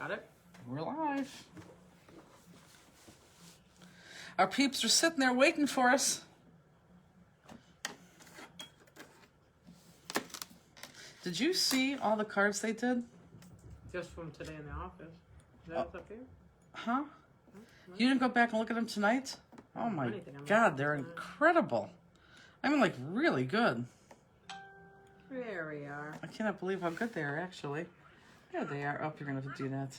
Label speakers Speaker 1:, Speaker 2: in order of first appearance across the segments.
Speaker 1: Got it?
Speaker 2: We're live. Our peeps are sitting there waiting for us. Did you see all the cards they did?
Speaker 1: Just from today in the office. Is that what's up here?
Speaker 2: Huh? You didn't go back and look at them tonight? Oh my God, they're incredible. I mean, like, really good.
Speaker 1: There we are.
Speaker 2: I cannot believe how good they are, actually. There they are. Oh, you're going to have to do that.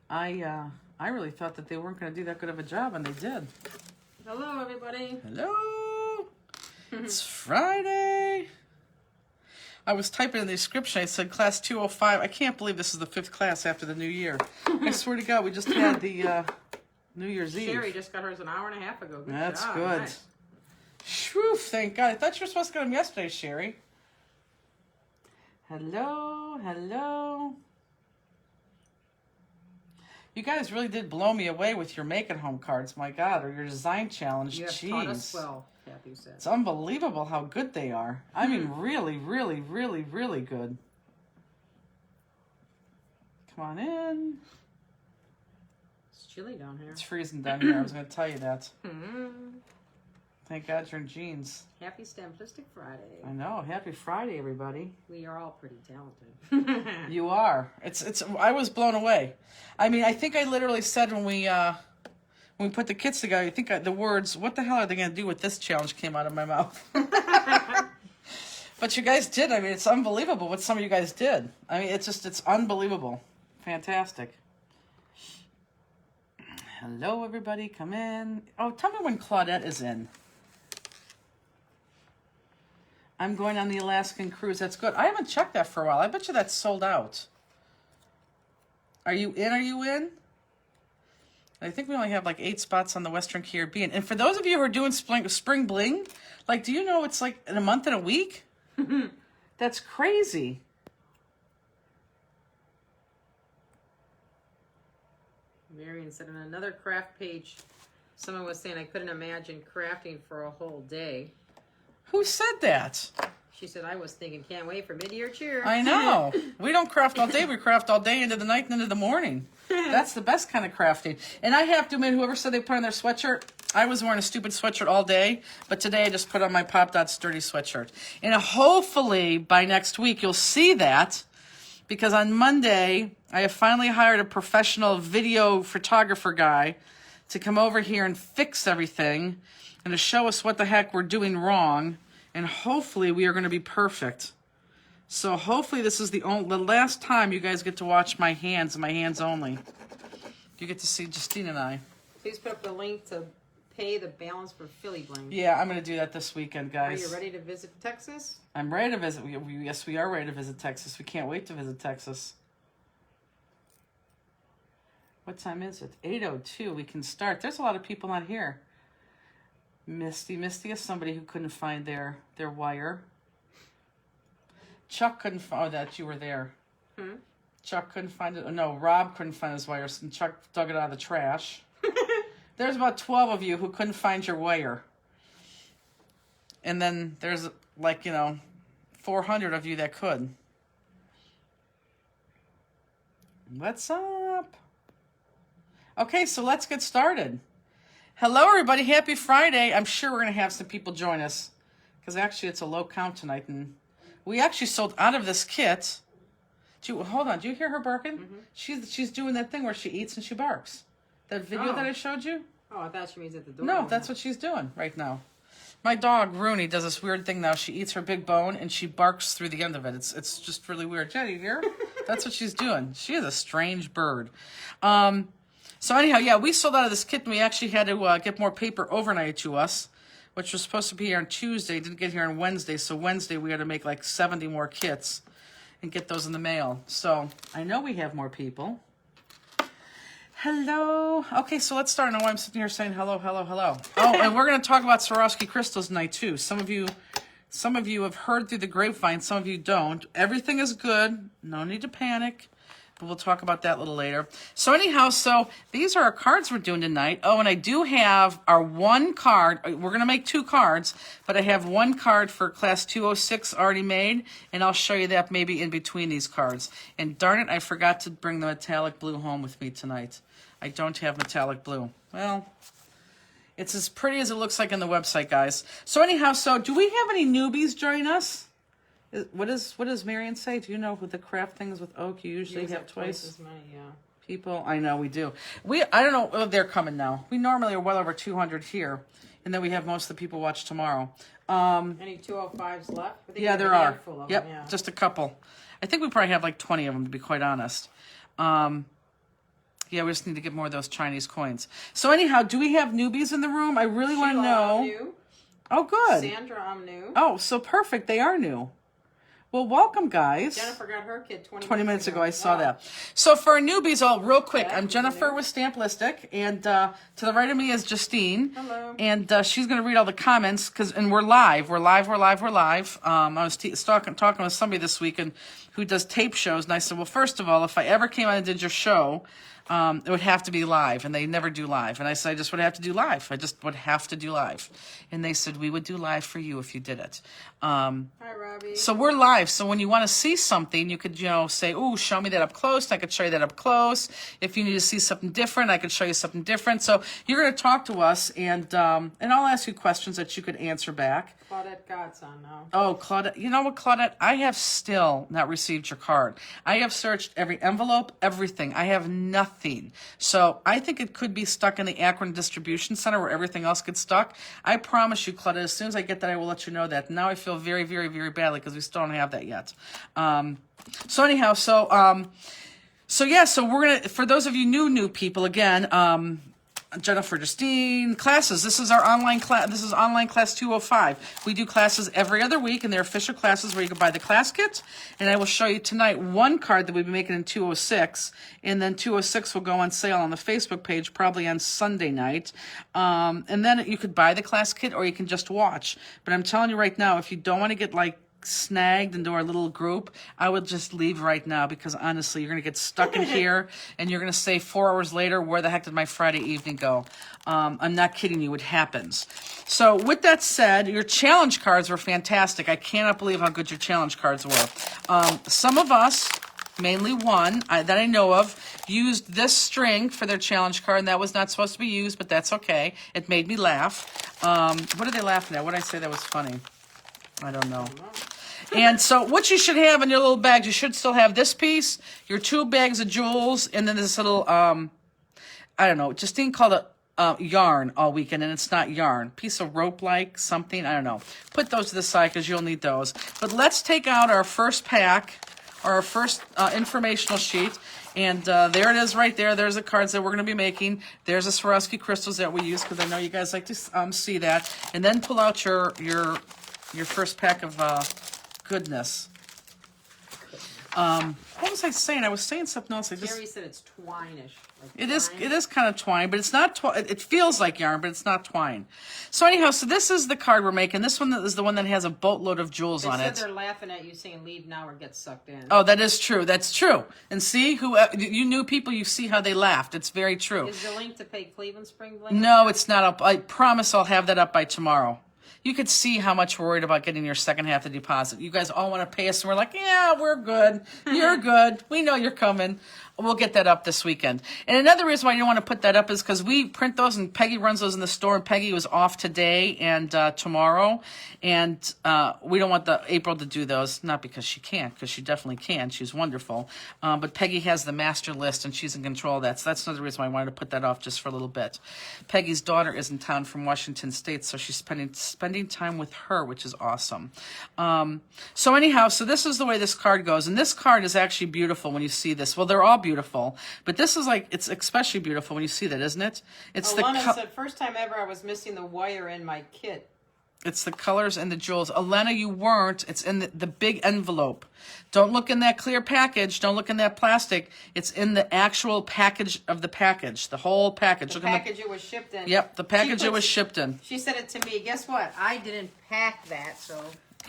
Speaker 2: I really thought that they weren't going to do that good of a job, and they did.
Speaker 1: Hello, everybody.
Speaker 2: Hello. It's Friday. I was typing in the description. I said class 205. I can't believe this is the 5th class after the new year. I swear to God, we just had the New Year's Eve.
Speaker 1: Sherry just got hers an hour and a half ago. Good
Speaker 2: That's
Speaker 1: job.
Speaker 2: good.
Speaker 1: Nice.
Speaker 2: Shoo, thank God. I thought you were supposed to get them yesterday, Sherry. Hello, hello. You guys really did blow me away with your make-at-home cards, my God, or your design challenge.
Speaker 1: You have
Speaker 2: Jeez.
Speaker 1: taught us well, Kathy said.
Speaker 2: It's unbelievable how good they are. I mean, really, really, really, really good. Come on in.
Speaker 1: It's chilly down here.
Speaker 2: It's freezing down here. I was going to tell you that.
Speaker 1: Mhm.
Speaker 2: Thank God you're in jeans.
Speaker 1: Happy Stamplistic Friday.
Speaker 2: I know. Happy Friday, everybody.
Speaker 1: We are all pretty talented.
Speaker 2: You are. It's. I was blown away. I mean, I think I literally said when we put the kits together, I think the words, what the hell are they going to do with this challenge, came out of my mouth. But you guys did. I mean, it's unbelievable what some of you guys did. I mean, it's unbelievable. Fantastic. Hello, everybody. Come in. Oh, tell me when Claudette is in. I'm going on the Alaskan cruise. That's good. I haven't checked that for a while. I bet you that's sold out. Are you in? Are you in? I think we only have like 8 spots on the Western Caribbean. And for those of you who are doing spring bling, like, do you know it's like in a month and a week? That's crazy.
Speaker 1: Marion said on another craft page, someone was saying I couldn't imagine crafting for a whole day.
Speaker 2: Who said that?
Speaker 1: She said, I was thinking, can't wait for mid-year cheer.
Speaker 2: I know. We don't craft all day. We craft all day into the night and into the morning. That's the best kind of crafting. And I have to admit, whoever said they put on their sweatshirt, I was wearing a stupid sweatshirt all day, but today I just put on my Pop Dot Sturdy sweatshirt. And hopefully by next week you'll see that, because on Monday I have finally hired a professional video photographer guy to come over here and fix everything and to show us what the heck we're doing wrong. And hopefully we are going to be perfect. So hopefully this is the last time you guys get to watch my hands and my hands only. You get to see Justine and I.
Speaker 1: Please put up the link to pay the balance for Philly Bling.
Speaker 2: Yeah, I'm going to do that this weekend, guys.
Speaker 1: Are you ready to visit Texas?
Speaker 2: I'm ready to visit. Yes, we are ready to visit Texas. We can't wait to visit Texas. What time is it? 8:02. We can start. There's a lot of people not here. Misty is somebody who couldn't find their wire. Chuck couldn't find that you were there. Chuck couldn't find it. No, Rob couldn't find his wires, and Chuck dug it out of the trash. There's about 12 of you who couldn't find your wire. And then there's, like, 400 of you that could. What's up? Okay, so let's get started. Hello, everybody. Happy Friday. I'm sure we're going to have some people join us, because actually it's a low count tonight, and we actually sold out of this kit. Hold on. Do you hear her barking? Mm-hmm. She's doing that thing where she eats and she barks. That video that I showed you?
Speaker 1: Oh, I thought she means at the door.
Speaker 2: No, that's what she's doing right now. My dog, Rooney, does this weird thing now. She eats her big bone and she barks through the end of it. It's just really weird. Jenny, you hear? That's what she's doing. She is a strange bird. So anyhow, yeah, we sold out of this kit, and we actually had to get more paper overnight to us, which was supposed to be here on Tuesday. Didn't get here on Wednesday, so Wednesday we had to make like 70 more kits and get those in the mail. So I know we have more people. Hello. Okay, so let's start. I know why I'm sitting here saying hello, hello, hello. Oh, and we're going to talk about Swarovski crystals tonight too. Some of you have heard through the grapevine. Some of you don't. Everything is good. No need to panic. But we'll talk about that a little later. So anyhow, so these are our cards we're doing tonight. Oh, and I do have our one card. We're going to make 2 cards, but I have one card for class 206 already made, and I'll show you that maybe in between these cards. And darn it, I forgot to bring the metallic blue home with me tonight. I don't have metallic blue. Well, it's as pretty as it looks like on the website, guys. So anyhow, so do we have any newbies join us? What does Marion say? Do you know with the craft things with oak, you usually
Speaker 1: Use
Speaker 2: have
Speaker 1: up
Speaker 2: twice
Speaker 1: as many, yeah.
Speaker 2: people? I know we do. I don't know. Oh, they're coming now. We normally are well over 200 here, and then we have most of the people watch tomorrow.
Speaker 1: Any 205s left? I think
Speaker 2: Yeah,
Speaker 1: we have
Speaker 2: there
Speaker 1: a
Speaker 2: are.
Speaker 1: handful of
Speaker 2: Yep,
Speaker 1: them, yeah.
Speaker 2: just a couple. I think we probably have like 20 of them, to be quite honest. Yeah, we just need to get more of those Chinese coins. So anyhow, do we have newbies in the room? I really want to
Speaker 1: Sheila, I'm
Speaker 2: know.
Speaker 1: new.
Speaker 2: Oh, good.
Speaker 1: Sandra, I'm new.
Speaker 2: Oh, so perfect. They are new. Well, welcome, guys.
Speaker 1: Jennifer got her kid
Speaker 2: 20 minutes ago, I saw
Speaker 1: Yeah.
Speaker 2: that. So for our newbies, real quick,
Speaker 1: Yeah,
Speaker 2: I'm Jennifer
Speaker 1: new.
Speaker 2: with Stamplistic, and to the right of me is Justine.
Speaker 1: Hello.
Speaker 2: And she's going to read all the comments, and we're live. We're live. I was talking with somebody this week who does tape shows, and I said, well, first of all, if I ever came out and did your show, it would have to be live, and they never do live. And I said, I just would have to do live. I just would have to do live. And they said, we would do live for you if you did it.
Speaker 1: Hi, Robbie.
Speaker 2: So we're live. So when you want to see something, you could, say, "Ooh, show me that up close." I could show you that up close. If you need to see something different, I could show you something different. So you're going to talk to us, and I'll ask you questions that you could answer back.
Speaker 1: Claudette Gott's on now.
Speaker 2: Oh, Claudette, you know what, Claudette? I have still not received your card. I have searched every envelope, everything. I have nothing. So I think it could be stuck in the Akron Distribution Center where everything else gets stuck. I promise you, Claudette, as soon as I get that, I will let you know that. Now I feel very, very, very badly because we still don't have that yet. So anyhow, so we're going to, for those of you new people, again, Jennifer, Justine, classes. This is our online class. This is online class 205. We do classes every other week, and they're official classes where you can buy the class kit. And I will show you tonight one card that we'll be making in 206, and then 206 will go on sale on the Facebook page probably on Sunday night. And then you could buy the class kit, or you can just watch. But I'm telling you right now, if you don't want to get snagged into our little group, I would just leave right now, because honestly, you're going to get stuck in here and you're going to say 4 hours later, where the heck did my Friday evening go? I'm not kidding you, it happens. So with that said, your challenge cards were fantastic. I cannot believe how good your challenge cards were. Some of us, mainly one that I know of, used this string for their challenge card, and that was not supposed to be used, but that's okay. It made me laugh. What are they laughing at? What did I say that was funny? I don't know. And so what you should have in your little bags, you should still have this piece, your 2 bags of jewels, and then this little, I don't know, Justine called it yarn all weekend, and it's not yarn. Piece of rope-like something, I don't know. Put those to the side because you'll need those. But let's take out our first pack, or our first informational sheet. And there it is right there. There's the cards that we're going to be making. There's the Swarovski crystals that we use, because I know you guys like to see that. And then pull out your first pack of goodness. What was I saying? I was saying something else.
Speaker 1: Jerry said it's twine-ish. Like
Speaker 2: It is
Speaker 1: twine.
Speaker 2: kind of twine, but it's not it feels like yarn, but it's not twine. So anyhow, so this is the card we're making. This one is the one that has a boatload of jewels
Speaker 1: They
Speaker 2: on
Speaker 1: said
Speaker 2: it.
Speaker 1: they're laughing at you saying leave now or get sucked in.
Speaker 2: Oh, that is true. That's true. And see, you new people, you see how they laughed. It's very true.
Speaker 1: Is the link to pay Cleveland Spring Bling?
Speaker 2: No, it's not up. I promise I'll have that up by tomorrow. You could see how much we're worried about getting your second half of the deposit. You guys all want to pay us, and we're like, yeah, we're good. You're good. We know you're coming. We'll get that up this weekend. And another reason why you don't want to put that up is because we print those, and Peggy runs those in the store, and Peggy was off today and tomorrow. And we don't want April to do those, not because she can't, because she definitely can. She's wonderful. But Peggy has the master list, and she's in control of that. So that's another reason why I wanted to put that off just for a little bit. Peggy's daughter is in town from Washington State, so she's spending time with her, which is awesome. So anyhow, so this is the way this card goes. And this card is actually beautiful when you see this. Well, they're all beautiful, but this is it's especially beautiful when you see that, isn't it? It's
Speaker 1: Alana said, first time ever I was missing the wire in my kit.
Speaker 2: It's the colors and the jewels. Elena, you weren't. It's in the big envelope. Don't look in that clear package. Don't look in that plastic. It's in the actual package of the package, the whole package.
Speaker 1: The
Speaker 2: look
Speaker 1: package it was shipped in.
Speaker 2: Yep, the package it was shipped in.
Speaker 1: She said it to me. Guess what? I didn't pack that, so.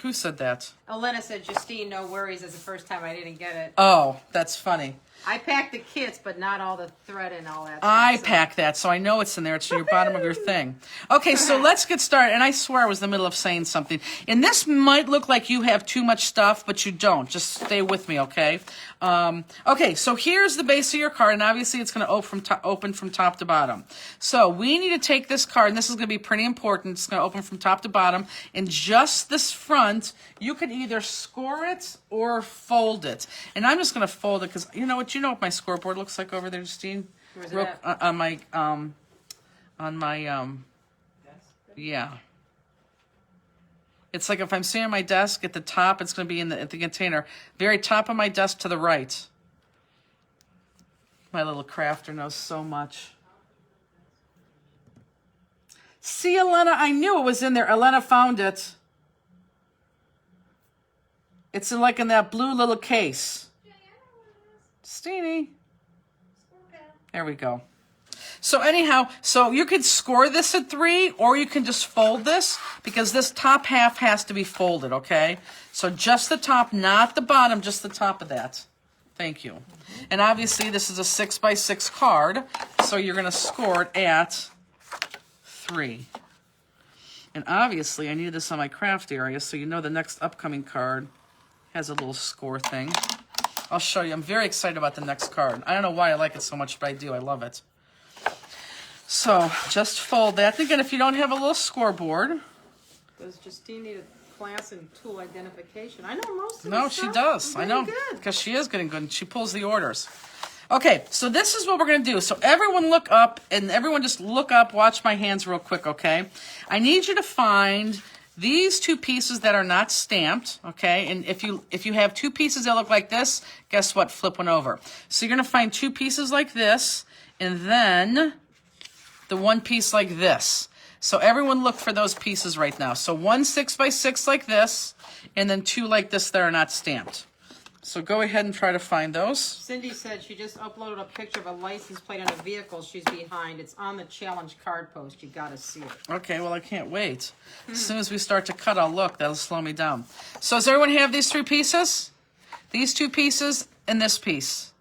Speaker 2: Who said that?
Speaker 1: Elena said, Justine, no worries. It's the first time I didn't get it.
Speaker 2: Oh, that's funny.
Speaker 1: I packed the kits, but not all the thread and all that
Speaker 2: I
Speaker 1: stuff, so-
Speaker 2: pack that, so I know it's in there. It's in your bottom of your thing. Okay, so let's get started. And I swear I was in the middle of saying something. And this might look like you have too much stuff, but you don't. Just stay with me, okay? Okay, so here's the base of your card, and obviously it's going to open from top to bottom. So we need to take this card, and this is going to be pretty important. It's going to open from top to bottom. And just this front, you can either score it or fold it. And I'm just going to fold it because, you know what my scoreboard looks like over there, Justine?
Speaker 1: Where's it at?
Speaker 2: On my yeah. It's like if I'm sitting at my desk at the top, it's going to be at the container. Very top of my desk to the right. My little crafter knows so much. See, Elena, I knew it was in there. Elena found it. It's in that blue little case. Steenie. There we go. So anyhow, so you could score this at 3, or you can just fold this, because this top half has to be folded, okay? So just the top, not the bottom, just the top of that. Thank you. And obviously this is a 6x6 card, so you're going to score it at 3. And obviously I need this on my craft area, so you know the next upcoming card has a little score thing. I'll show you. I'm very excited about the next card. I don't know why I like it so much, but I do. I love it. So just fold that. Again, if you don't have a little scoreboard.
Speaker 1: Does Justine need a class in tool identification? I know most of
Speaker 2: No,
Speaker 1: this
Speaker 2: she
Speaker 1: stuff.
Speaker 2: does.
Speaker 1: I'm
Speaker 2: I know.
Speaker 1: pretty good.
Speaker 2: Because she is getting good. And she pulls the orders. Okay, so this is what we're going to do. So everyone look up, and everyone just look up, watch my hands real quick, okay? I need you to find these 2 pieces that are not stamped, okay? And if you have 2 pieces that look like this, guess what? Flip one over. So you're going to find 2 pieces like this, and then the 1 piece like this. So everyone look for those pieces right now. So 1 6x6 like this, and then 2 like this that are not stamped. So go ahead and try to find those.
Speaker 1: Cindy said she just uploaded a picture of a license plate on a vehicle she's behind. It's on the challenge card post. You got to see it.
Speaker 2: Okay, well, I can't wait. As soon as we start to cut, I'll look. That'll slow me down. So does everyone have these 3 pieces? These 2 pieces and this piece.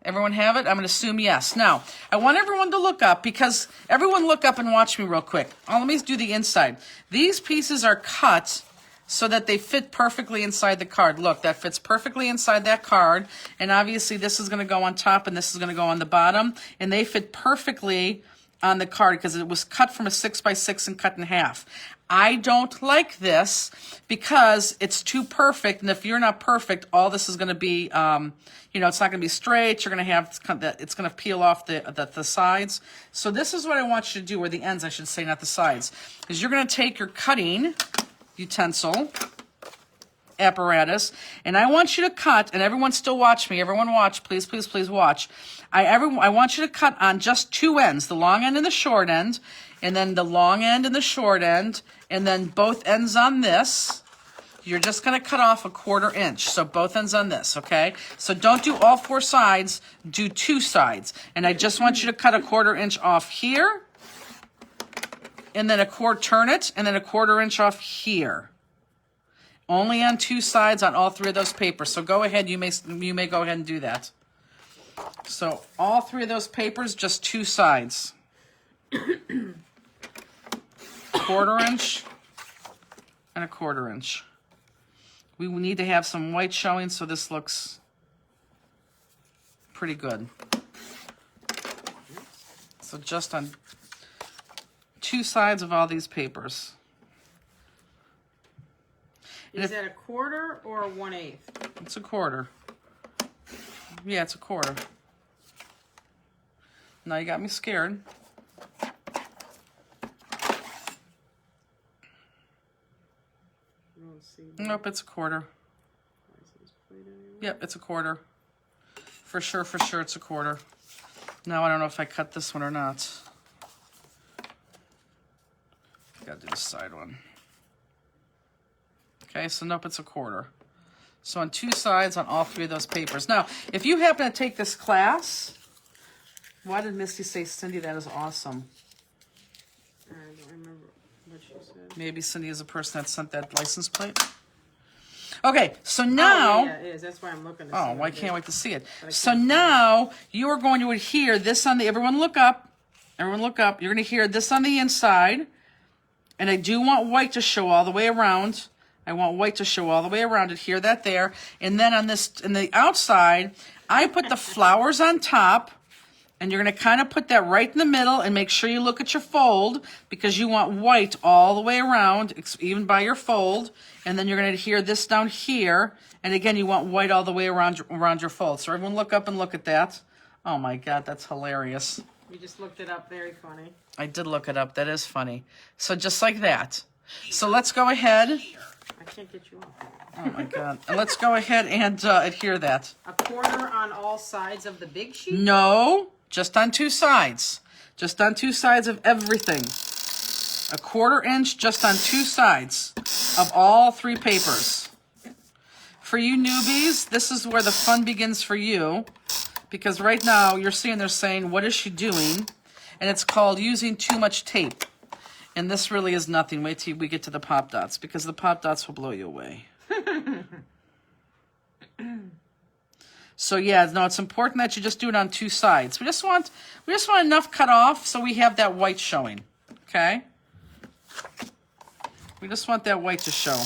Speaker 2: Everyone have it? I'm going to assume yes. Now, I want everyone to look up, because everyone look up and watch me real quick. Let me do the inside. These pieces are cut so that they fit perfectly inside the card. Look, that fits perfectly inside that card. And obviously this is going to go on top and this is going to go on the bottom. And they fit perfectly on the card because it was cut from a 6x6 and cut in half. I don't like this because it's too perfect. And if you're not perfect, all this is going to be, it's not going to be straight. You're going to have, it's going to peel off the sides. So this is what I want you to do, or the ends, I should say, not the sides. Is you're going to take your cutting utensil apparatus, and I want you to cut, and everyone still watch me. Everyone watch, please, please, please watch. I want you to cut on just 2 ends, the long end and the short end, and then the long end and the short end, and then both ends on this. You're just going to cut off 1/4 inch, so both ends on this, okay? So don't do all 4 sides, do 2 sides. And I just want you to cut 1/4 inch off here, and then turn it, and then 1/4 inch off here. Only on 2 sides on all 3 of those papers. So go ahead, you may go ahead and do that. So all 3 of those papers, just 2 sides. 1/4 inch and 1/4 inch. We need to have some white showing, so this looks pretty good. So just on 2 sides of all these papers.
Speaker 1: Is that 1/4 or 1/8?
Speaker 2: It's 1/4. Yeah, it's 1/4. Now you got me scared. Nope, it's 1/4. Yep, it's 1/4. For sure, it's 1/4. Now I don't know if I cut this one or not. Gotta do the side one. Okay, so nope, it's 1/4. So on 2 sides on all 3 of those papers. Now, if you happen to take this class, why did Misty say, Cindy, that is awesome?
Speaker 1: I don't remember what she said.
Speaker 2: Maybe Cindy is the person that sent that license plate. Okay, so now...
Speaker 1: Oh, yeah, it is. That's why I'm looking to see.
Speaker 2: Oh,
Speaker 1: what
Speaker 2: I
Speaker 1: it
Speaker 2: can't
Speaker 1: is.
Speaker 2: wait to see it.
Speaker 1: I
Speaker 2: So
Speaker 1: can't see
Speaker 2: now you are going to adhere this on the, everyone look up. Everyone look up. You're going to adhere this on the inside. And I do want white to show all the way around. I want white to show all the way around. Adhere that there. And then on this, in the outside, I put the flowers on top. And you're going to kind of put that right in the middle and make sure you look at your fold because you want white all the way around, even by your fold. And then you're going to adhere this down here. And again, you want white all the way around your fold. So everyone look up and look at that. Oh my God, that's hilarious.
Speaker 1: You just looked it up. Very funny.
Speaker 2: I did look it up. That is funny. So just like that. So let's go ahead.
Speaker 1: I can't get you off.
Speaker 2: Oh my God. And let's go ahead and adhere that.
Speaker 1: A corner on all sides of the big sheet?
Speaker 2: No, just on two sides. Just on two sides of everything. A 1/4 inch just on two sides of all 3 papers. For you newbies, this is where the fun begins for you. Because right now, you're seeing they're saying, what is she doing? And it's called using too much tape. And this really is nothing. Wait till we get to the pop dots, because the pop dots will blow you away. So yeah, no, it's important that you just do it on two sides. We just want enough cut off so we have that white showing. Okay? We just want that white to show.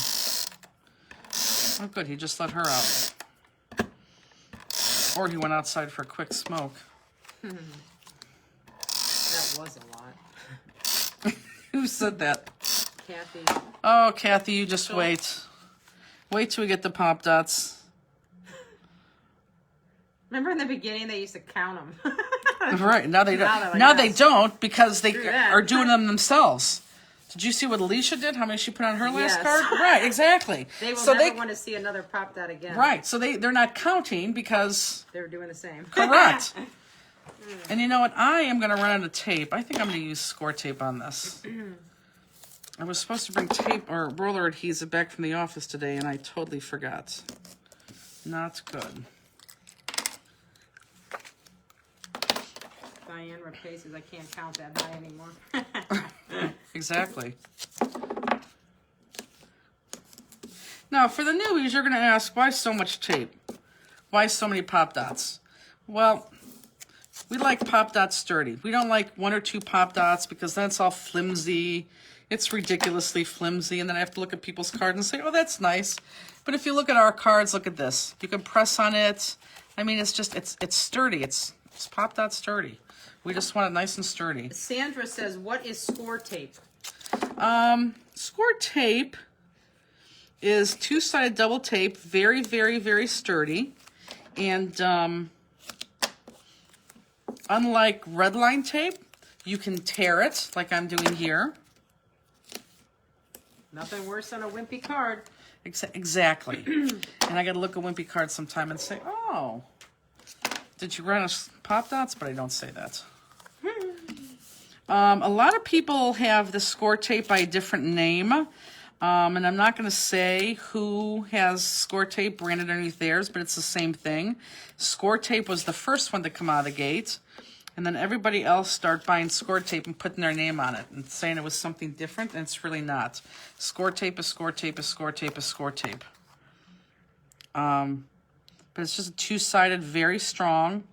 Speaker 2: Oh good, he just let her out. Or he went outside for a quick smoke.
Speaker 1: That was a lot.
Speaker 2: Who said that?
Speaker 1: Kathy.
Speaker 2: Oh, Kathy, you just wait. Wait till we get the pop dots.
Speaker 1: Remember in the beginning they used to count them.
Speaker 2: Right, now they don't.
Speaker 1: Now they're like
Speaker 2: Now they
Speaker 1: us.
Speaker 2: don't because they
Speaker 1: Screw that.
Speaker 2: are doing them themselves. Did you see what Alicia did? How many she put on her last
Speaker 1: Yes.
Speaker 2: card? Right, exactly.
Speaker 1: They will
Speaker 2: so
Speaker 1: never want to see another pop dot again.
Speaker 2: right, so they're not counting because
Speaker 1: They're doing the same.
Speaker 2: correct. And you know what? I am going to run out of tape. I think I'm going to use score tape on this. I was supposed to bring tape or roller adhesive back from the office today, and I totally forgot. Not good.
Speaker 1: Diane replaces. I can't count that high anymore.
Speaker 2: Exactly. Now, for the newbies, you're going to ask, why so much tape? Why so many pop dots? Well, we like pop dots sturdy. We don't like 1 or 2 pop dots because then it's all flimsy. It's ridiculously flimsy, and then I have to look at people's cards and say, oh, that's nice. But if you look at our cards, look at this. You can press on it. I mean, it's just, it's sturdy. It's pop dot sturdy. We just want it nice and sturdy.
Speaker 1: Sandra says, what is score tape?
Speaker 2: Score tape is 2-sided double tape, very, very, very sturdy. And unlike red line tape, you can tear it like I'm doing here.
Speaker 1: Nothing worse than a wimpy card.
Speaker 2: Exactly. And I got to look at wimpy cards sometime and say, oh, did you run us pop dots? But I don't say that. A lot of people have the score tape by a different name. And I'm not going to say who has score tape branded underneath theirs, but it's the same thing. Score tape was the first one to come out of the gate. And then everybody else started buying score tape and putting their name on it and saying it was something different, and it's really not. Score tape is score tape is score tape is score tape. But it's just a 2-sided, very strong.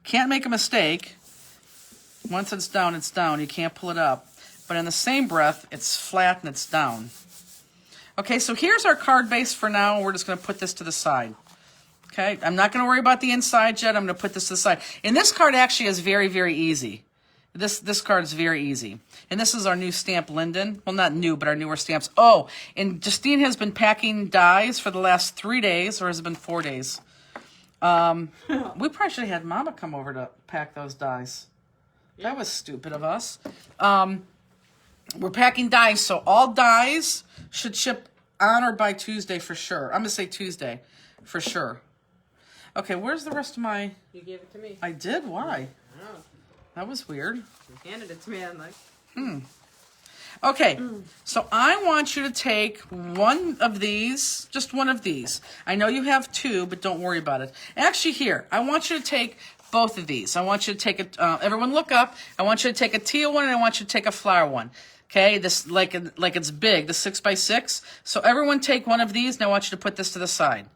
Speaker 2: Can't make a mistake. Once it's down, it's down. You can't pull it up. But in the same breath, it's flat and it's down. Okay, so here's our card base for now. We're just going to put this to the side. Okay, I'm not going to worry about the inside yet. I'm going to put this to the side. And this card actually is very, very easy. This card is very easy. And this is our new stamp Linden. Well, not new, but our newer stamps. Oh, and Justine has been packing dies for the last 3 days, or has it been 4 days? We probably should have had Mama come over to pack those dies. That was stupid of us. We're packing dies, so all dies should ship on or by Tuesday for sure. I'm going to say Tuesday for sure. Okay, where's the rest of my...
Speaker 1: You gave it to me.
Speaker 2: I did? Why?
Speaker 1: Oh,
Speaker 2: That was weird.
Speaker 1: you handed it to me. I'm like,
Speaker 2: Okay, so I want you to take one of these, just one of these. I know you have 2, but don't worry about it. Actually, here, I want you to take both of these. I want you to take everyone look up. I want you to take a teal one and I want you to take a flower one. Okay, this like it's big, the 6x6. So everyone take one of these, and I want you to put this to the side.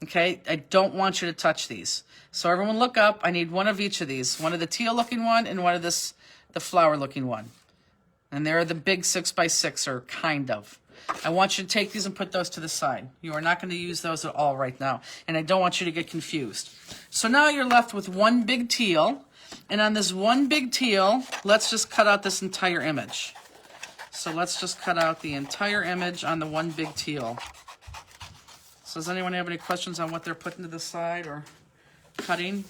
Speaker 2: Okay, I don't want you to touch these. So everyone look up. I need one of each of these. One of the teal looking one and one of the flower looking one. And they're the big 6x6, or kind of. I want you to take these and put those to the side. You are not going to use those at all right now. And I don't want you to get confused. So now you're left with one big teal. And on this one big teal, let's just cut out this entire image. So let's just cut out the entire image on the one big teal. So does anyone have any questions on what they're putting to the side or cutting?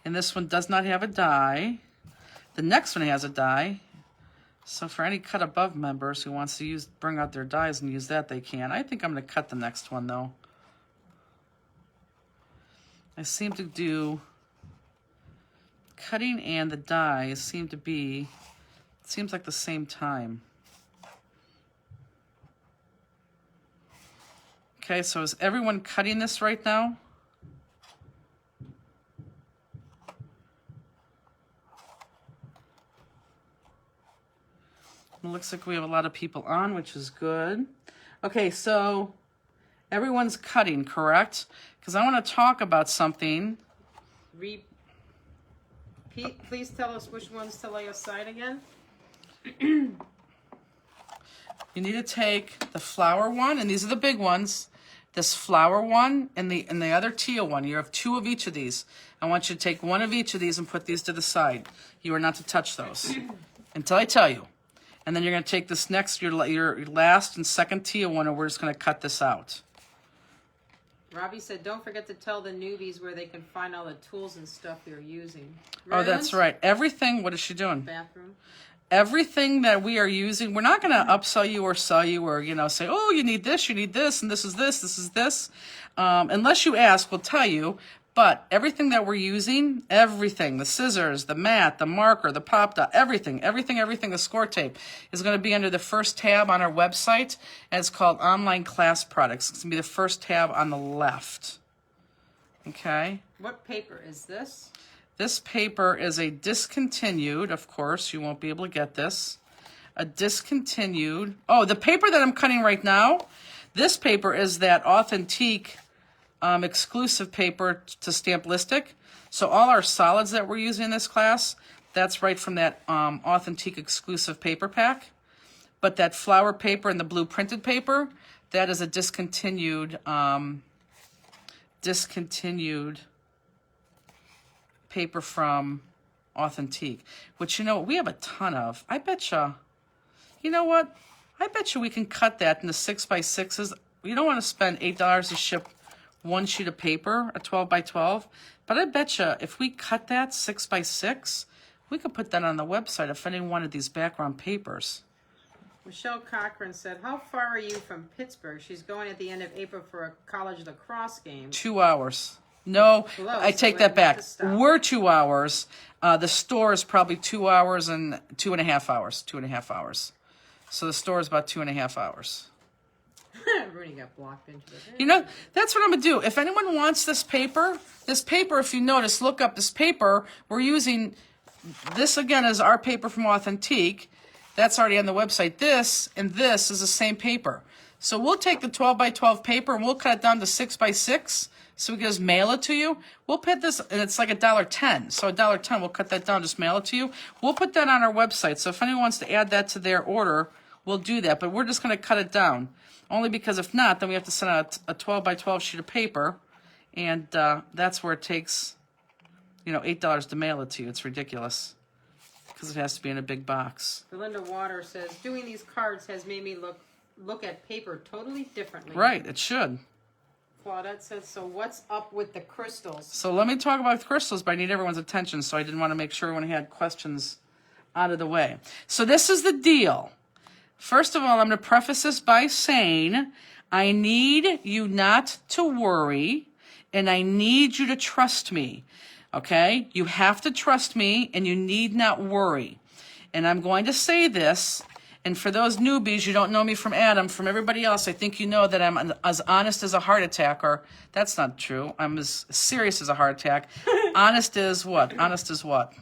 Speaker 2: And this one does not have a die. The next one has a die. So for any cut above members who wants to bring out their dies and use that, they can. I think I'm going to cut the next one though. I seem to do cutting and the dies seem to be, it seems like the same time. Okay, so is everyone cutting this right now? It looks like we have a lot of people on, which is good. Okay, so everyone's cutting, correct? Because I want to talk about something.
Speaker 1: Please tell us which ones to lay aside again.
Speaker 2: You need to take the flower one, and these are the big ones. This flower one and the other teal one. You have two of each of these. I want you to take one of each of these and put these to the side. You are not to touch those until I tell you. And then you're going to take this next, your last and second teal one, and we're just going to cut this out.
Speaker 1: Robbie said, don't forget to tell the newbies where they can find all the tools and stuff you're using.
Speaker 2: Oh, that's right. Everything, what is she doing?
Speaker 1: Bathroom.
Speaker 2: Everything that we are using, we're not going to upsell you or sell you or, say, oh, you need this, and this is this. Unless you ask, we'll tell you. But everything that we're using, everything, the scissors, the mat, the marker, the pop dot, everything, the score tape is going to be under the first tab on our website, and it's called Online Class Products. It's going to be the first tab on the left. Okay?
Speaker 1: What paper is this?
Speaker 2: This paper is a discontinued, of course, you won't be able to get this. A discontinued, oh, the paper that I'm cutting right now, this paper is that Authentique exclusive paper to Stamp-listic. So all our solids that we're using in this class, that's right from that Authentique exclusive paper pack. But that flower paper and the blue printed paper, that is a discontinued paper from Authentique, which, we have a ton of. I bet you know what? I bet you we can cut that into 6x6s. You don't want to spend $8 to ship one sheet of paper, a 12x12, but I bet you if we cut that 6x6, we could put that on the website if anyone wanted these background papers.
Speaker 1: Michelle Cochran said, how far are you from Pittsburgh? She's going at the end of April for a college lacrosse game.
Speaker 2: 2 hours. No,
Speaker 1: Close,
Speaker 2: I take
Speaker 1: so
Speaker 2: that
Speaker 1: we
Speaker 2: back.
Speaker 1: have to stop.
Speaker 2: We're 2 hours. The store is probably 2 hours and 2.5 hours. 2.5 hours. So the store is about 2.5 hours.
Speaker 1: Rooney got blocked into it.
Speaker 2: That's what I'm going to do. If anyone wants this paper, if you notice, look up this paper. We're using, this again is our paper from Authentique. That's already on the website. This and this is the same paper. So we'll take the 12x12 paper and we'll cut it down to 6x6. So we can just mail it to you. We'll put this, and it's like $1.10. So $1.10, we'll cut that down, just mail it to you. We'll put that on our website. So if anyone wants to add that to their order, we'll do that. But we're just going to cut it down. Only because if not, then we have to send out a 12x12 sheet of paper. And that's where it takes, $8 to mail it to you. It's ridiculous. Because it has to be in a big box.
Speaker 1: Belinda Water says, doing these cards has made me look at paper totally differently.
Speaker 2: Right, it should.
Speaker 1: Claudette says, so what's up with the crystals?
Speaker 2: So let me talk about crystals, but I need everyone's attention, so I didn't want to make sure everyone had questions out of the way. So this is the deal. First of all, I'm going to preface this by saying, I need you not to worry, and I need you to trust me, okay? You have to trust me, and you need not worry. And I'm going to say this, and for those newbies, you don't know me from Adam, from everybody else, I think you know that I'm as honest as a heart attack, or that's not true. I'm as serious as a heart attack. Honest is what? Honest is what?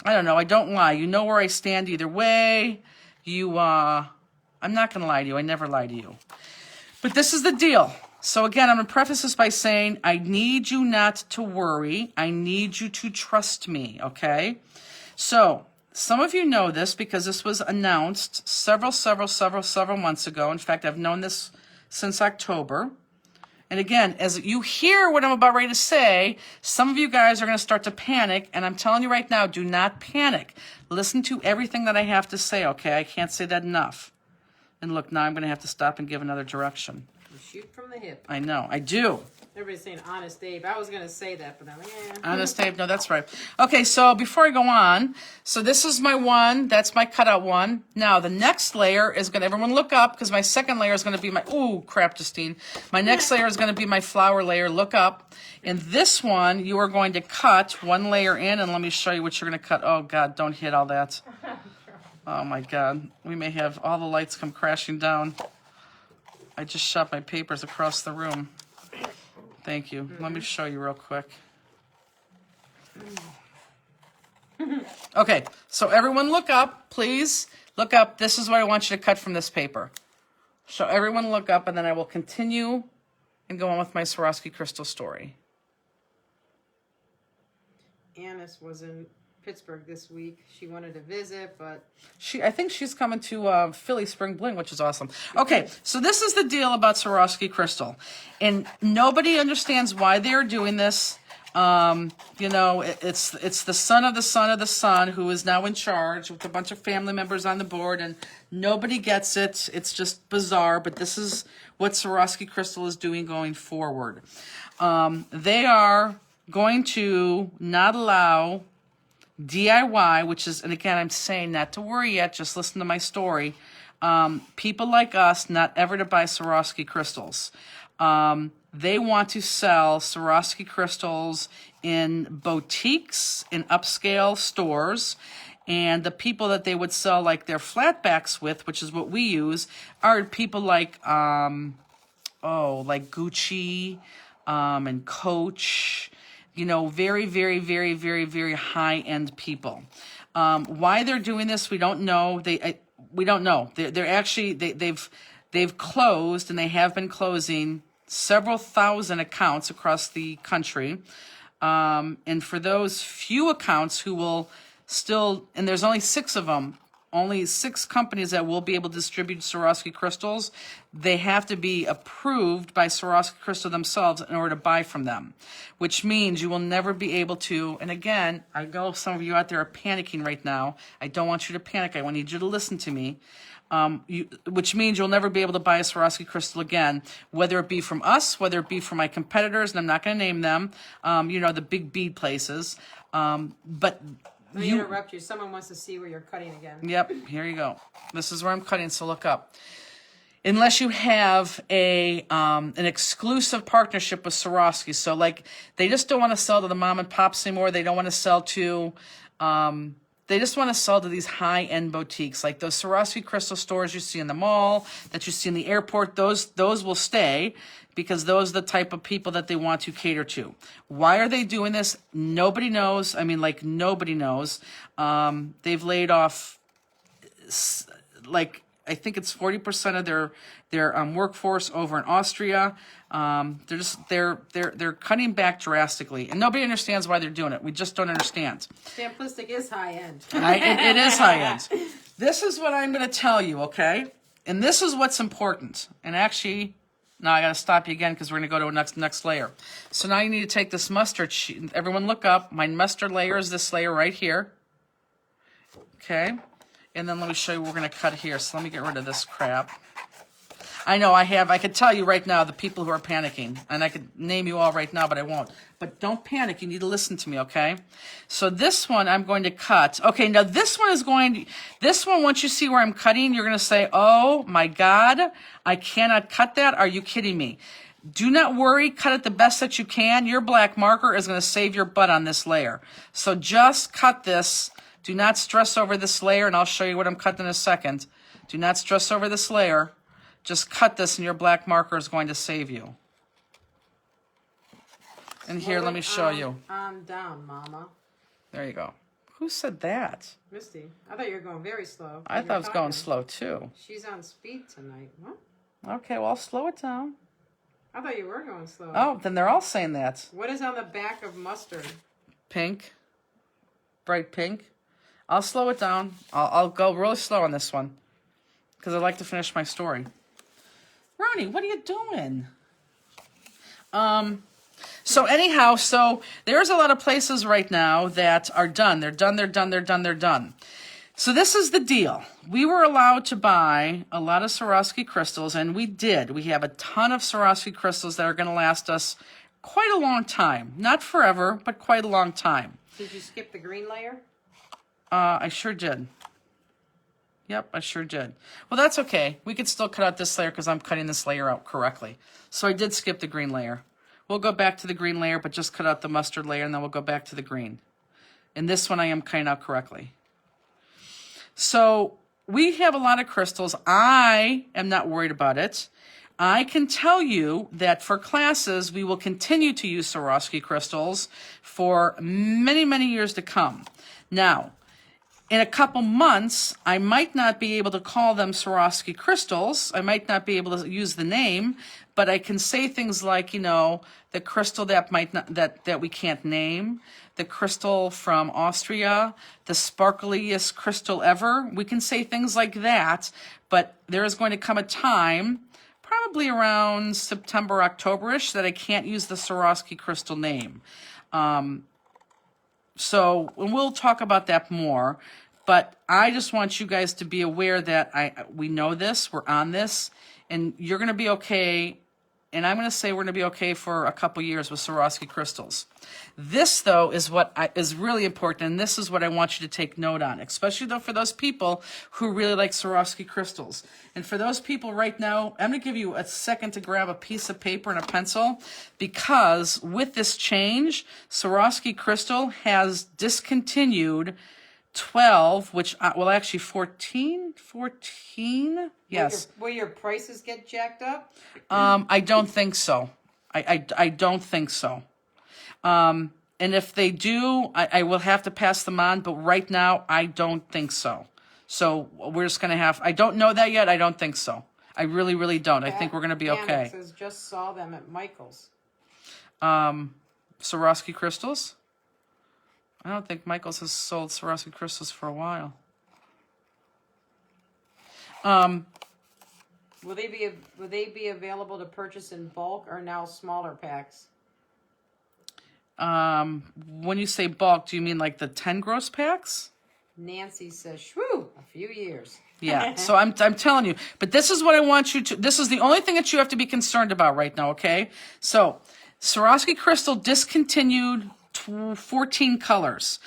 Speaker 2: I don't know. I don't lie. You know where I stand either way. I'm not going to lie to you. I never lie to you. But this is the deal. So again, I'm going to preface this by saying, I need you not to worry. I need you to trust me, okay? So some of you know this because this was announced several months ago. In fact, I've known this since October. And again, as you hear what I'm about ready to say, some of you guys are going to start to panic. And I'm telling you right now, do not panic. Listen to everything that I have to say, okay? I can't say that enough. And look, now I'm going to have to stop and give another direction.
Speaker 1: You shoot from the hip.
Speaker 2: I know, I do.
Speaker 1: Everybody's saying Honest Dave. I was going to say that, but I'm like,
Speaker 2: Honest Dave, no, that's right. Okay, so before I go on, so this is my one, that's my cutout one. Now, the next layer is going to, everyone look up, because my second layer is going to be my, ooh, crap, Justine. My next layer is going to be my flower layer, look up. In this one, you are going to cut one layer in, and let me show you what you're going to cut. Oh, God, don't hit all that. Oh, my God. We may have all the lights come crashing down. I just shot my papers across the room. Thank you. Let me show you real quick. Okay, so everyone look up, please. Look up. This is what I want you to cut from this paper. So everyone look up, and then I will continue and go on with my Swarovski crystal story.
Speaker 1: Annis was in Pittsburgh this week. She wanted to visit, but
Speaker 2: I think she's coming to Philly Spring Bling, which is awesome. Okay, so this is the deal about Swarovski crystal, and nobody understands why they are doing this. You know, it's the son of the son of the son who is now in charge with a bunch of family members on the board, and nobody gets it. It's just bizarre, but this is what Swarovski crystal is doing going forward. They are going to not allow DIY, which is, and again, I'm saying not to worry yet, just listen to my story. People like us, not ever to buy Swarovski crystals. They want to sell Swarovski crystals in boutiques, in upscale stores, and the people that they would sell like their flatbacks with, which is what we use, are people like, like Gucci, and Coach, you know, very, very, very, very, very high-end people. Why they're doing this, we don't know. We don't know. They're actually they've closed, and they have been closing several thousand accounts across the country. And for those few accounts who will still, and there's only 6 of them, only 6 companies that will be able to distribute Swarovski crystals. They have to be approved by Swarovski Crystal themselves in order to buy from them, which means you will never be able to, and again, I know some of you out there are panicking right now. I don't want you to panic. I need you to listen to me. Which means you'll never be able to buy a Swarovski crystal again, whether it be from us, whether it be from my competitors, and I'm not going to name them, you know, the big bead places. But
Speaker 1: let me interrupt you. Someone wants to see where you're cutting again.
Speaker 2: Yep, here you go. This is where I'm cutting, so look up. Unless you have an exclusive partnership with Swarovski, so like they just don't want to sell to the mom and pops anymore. They don't want to sell to, they just want to sell to these high-end boutiques, like those Swarovski crystal stores you see in the mall, that you see in the airport. Those will stay, because those are the type of people that they want to cater to. Why are they doing this? Nobody knows. I mean, like, nobody knows. They've laid off, like, I think it's 40% of their workforce over in Austria. They're cutting back drastically, and nobody understands why they're doing it. We just don't understand.
Speaker 1: Stamplistic is high end.
Speaker 2: It is high end. This is what I'm going to tell you, okay? And this is what's important. And actually, now I got to stop you again because we're going to go to a next layer. So now you need to take this mustard sheet. Everyone look up. My mustard layer is this layer right here. Okay? And then let me show you what we're going to cut here. So let me get rid of this crap. I know I could tell you right now the people who are panicking. And I could name you all right now, but I won't. But don't panic. You need to listen to me, okay? So this one I'm going to cut. Okay, now this one, once you see where I'm cutting, you're going to say, oh my God, I cannot cut that. Are you kidding me? Do not worry. Cut it the best that you can. Your black marker is going to save your butt on this layer. So just cut this. Do not stress over this layer, and I'll show you what I'm cutting in a second. Do not stress over this layer. Just cut this, and your black marker is going to save you. And here, let me show you.
Speaker 1: On down, Mama.
Speaker 2: There you go. Who said that?
Speaker 1: Misty, I thought you were going very slow.
Speaker 2: I thought I was going slow too.
Speaker 1: She's on speed tonight. What?
Speaker 2: Okay, well, I'll slow it down.
Speaker 1: I thought you were going slow.
Speaker 2: Oh, then they're all saying that.
Speaker 1: What is on the back of mustard?
Speaker 2: Pink. Bright pink. I'll slow it down. I'll go really slow on this one because I like to finish my story. Ronnie, what are you doing? So anyhow, so there's a lot of places right now that are done. They're done. So this is the deal. We were allowed to buy a lot of Swarovski crystals, and we did. We have a ton of Swarovski crystals that are going to last us quite a long time. Not forever, but quite a long time.
Speaker 1: Did you skip the green layer?
Speaker 2: I sure did. Yep, I sure did. Well, that's okay. We could still cut out this layer because I'm cutting this layer out correctly. So I did skip the green layer. We'll go back to the green layer, but just cut out the mustard layer, and then we'll go back to the green. And this one I am cutting out correctly. So we have a lot of crystals. I am not worried about it. I can tell you that for classes, we will continue to use Swarovski crystals for many, many years to come. Now, in a couple months, I might not be able to call them Swarovski crystals. I might not be able to use the name, but I can say things like, you know, the crystal that might not, that we can't name, the crystal from Austria, the sparkliest crystal ever. We can say things like that, but there is going to come a time, probably around September, October-ish, that I can't use the Swarovski crystal name. So we'll talk about that more, but I just want you guys to be aware that we know this, we're on this, and you're going to be okay, and I'm going to say we're going to be okay for a couple years with Swarovski crystals. This, though, is what is really important, and this is what I want you to take note on, especially, though, for those people who really like Swarovski crystals. And for those people right now, I'm going to give you a second to grab a piece of paper and a pencil, because with this change, Swarovski crystal has discontinued 12, which, well, actually 14, yes.
Speaker 1: Will your prices get jacked up?
Speaker 2: I don't think so. I don't think so. And if they do, I will have to pass them on, but right now, I don't think so. So we're just going to have, I don't know that yet. I don't think so. I really, really don't. I think we're going to be okay.
Speaker 1: Says just saw them at Michael's.
Speaker 2: Swarovski crystals? I don't think Michael's has sold Swarovski crystals for a while.
Speaker 1: Will they be available to purchase in bulk or now smaller packs?
Speaker 2: When you say bulk, do you mean like the 10 gross packs?
Speaker 1: Nancy says, shwoo, a few years.
Speaker 2: Yeah, so I'm telling you. But this is what I want you to, this is the only thing that you have to be concerned about right now, okay? So, Swarovski crystal discontinued 14 colors.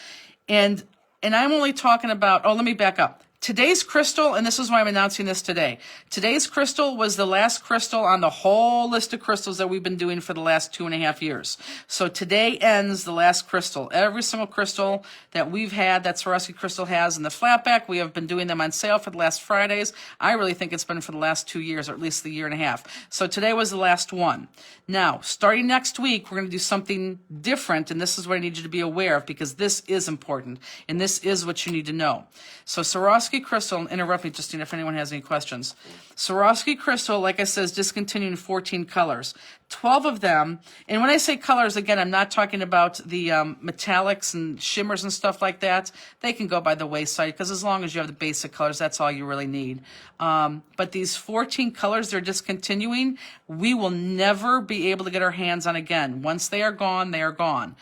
Speaker 2: And I'm only talking about, let me back up. Today's crystal, and this is why I'm announcing this today, today's crystal was the last crystal on the whole list of crystals that we've been doing for the last 2.5 years. So today ends the last crystal. Every single crystal that we've had, that Swarovski crystal has in the flatback, we have been doing them on sale for the last Fridays. I really think it's been for the last 2 years, or at least the 1.5 years. So today was the last one. Now, starting next week, we're going to do something different, and this is what I need you to be aware of, because this is important, and this is what you need to know. So Swarovski crystal, interrupt me, Justina, if anyone has any questions. Swarovski crystal, like I said, is discontinued in 14 colors. 12 of them, and when I say colors, again, I'm not talking about the metallics and shimmers and stuff like that. They can go by the wayside, because as long as you have the basic colors, that's all you really need. But these 14 colors they're discontinuing, we will never be able to get our hands on again. Once they are gone, they are gone.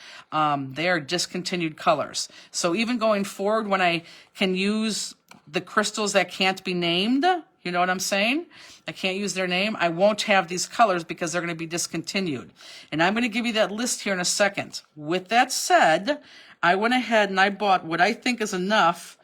Speaker 2: They are discontinued colors. So even going forward, when I can use the crystals that can't be named, you know what I'm saying? I can't use their name. I won't have these colors because they're going to be discontinued. And I'm going to give you that list here in a second. With that said, I went ahead and I bought what I think is enough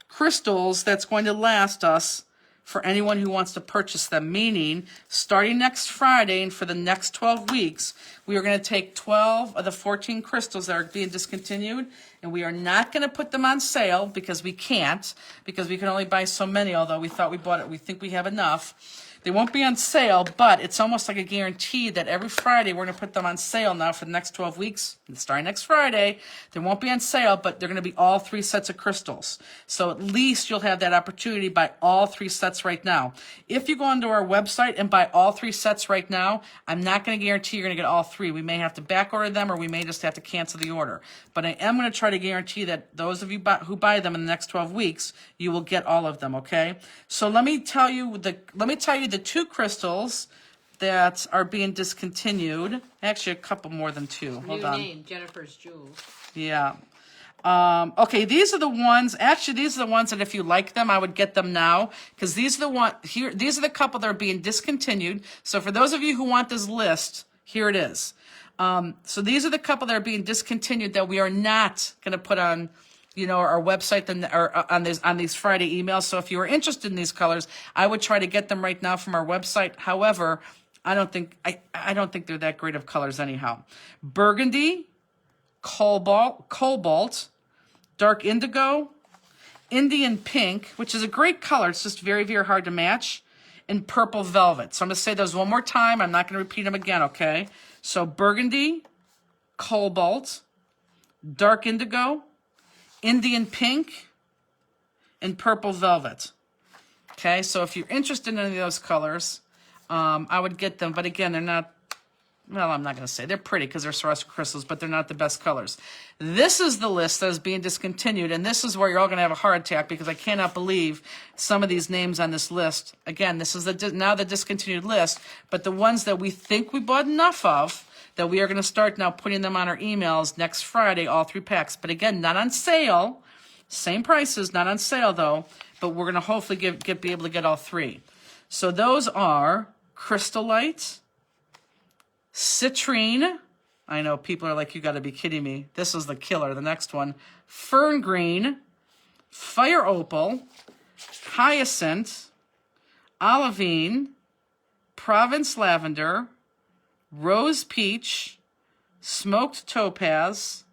Speaker 2: crystals that's going to last us for anyone who wants to purchase them, meaning starting next Friday and for the next 12 weeks, we are going to take 12 of the 14 crystals that are being discontinued, and we are not going to put them on sale because we can't, because we can only buy so many, although we thought we bought it. We think we have enough. They won't be on sale, but it's almost like a guarantee that every Friday we're going to put them on sale now for the next 12 weeks. Starting next Friday, they won't be on sale, but they're going to be all 3 sets of crystals. So at least you'll have that opportunity to buy all 3 sets right now. If you go onto our website and buy all 3 sets right now, I'm not going to guarantee you're going to get all 3. We may have to back order them, or we may just have to cancel the order. But I am going to try to guarantee that those of you who buy them in the next 12 weeks, you will get all of them, okay? So let me tell you the 2 crystals that are being discontinued. Actually, a couple more than 2. Hold on.
Speaker 1: New name, Jennifer's Jewels.
Speaker 2: Yeah. Okay, these are the ones. Actually, these are the ones that if you like them, I would get them now, because these are the one here. These are the couple that are being discontinued. So for those of you who want this list, here it is. So these are the couple that are being discontinued that we are not going to put on, you know, our website or on these Friday emails. So if you are interested in these colors, I would try to get them right now from our website. However, I don't think they're that great of colors anyhow. Burgundy, cobalt, dark indigo, Indian pink, which is a great color. It's just very, very hard to match, and purple velvet. So I'm going to say those one more time. I'm not going to repeat them again, okay? So burgundy, cobalt, dark indigo, Indian pink, and purple velvet. Okay, so if you're interested in any of those colors, I would get them. But again, they're not, well, I'm not going to say. They're pretty because they're Swarovski crystals, but they're not the best colors. This is the list that is being discontinued, and this is where you're all going to have a heart attack because I cannot believe some of these names on this list. Again, this is now the discontinued list, but the ones that we think we bought enough of, that we are going to start now putting them on our emails next Friday, all 3 packs. But again, not on sale. Same prices, not on sale though. But we're going to hopefully be able to get all 3. So those are Crystallite, Citrine. I know people are like, you got to be kidding me. This is the killer. The next one, Fern Green, Fire Opal, Hyacinth, Olivine, Provence Lavender, Rose Peach, Smoked Topaz,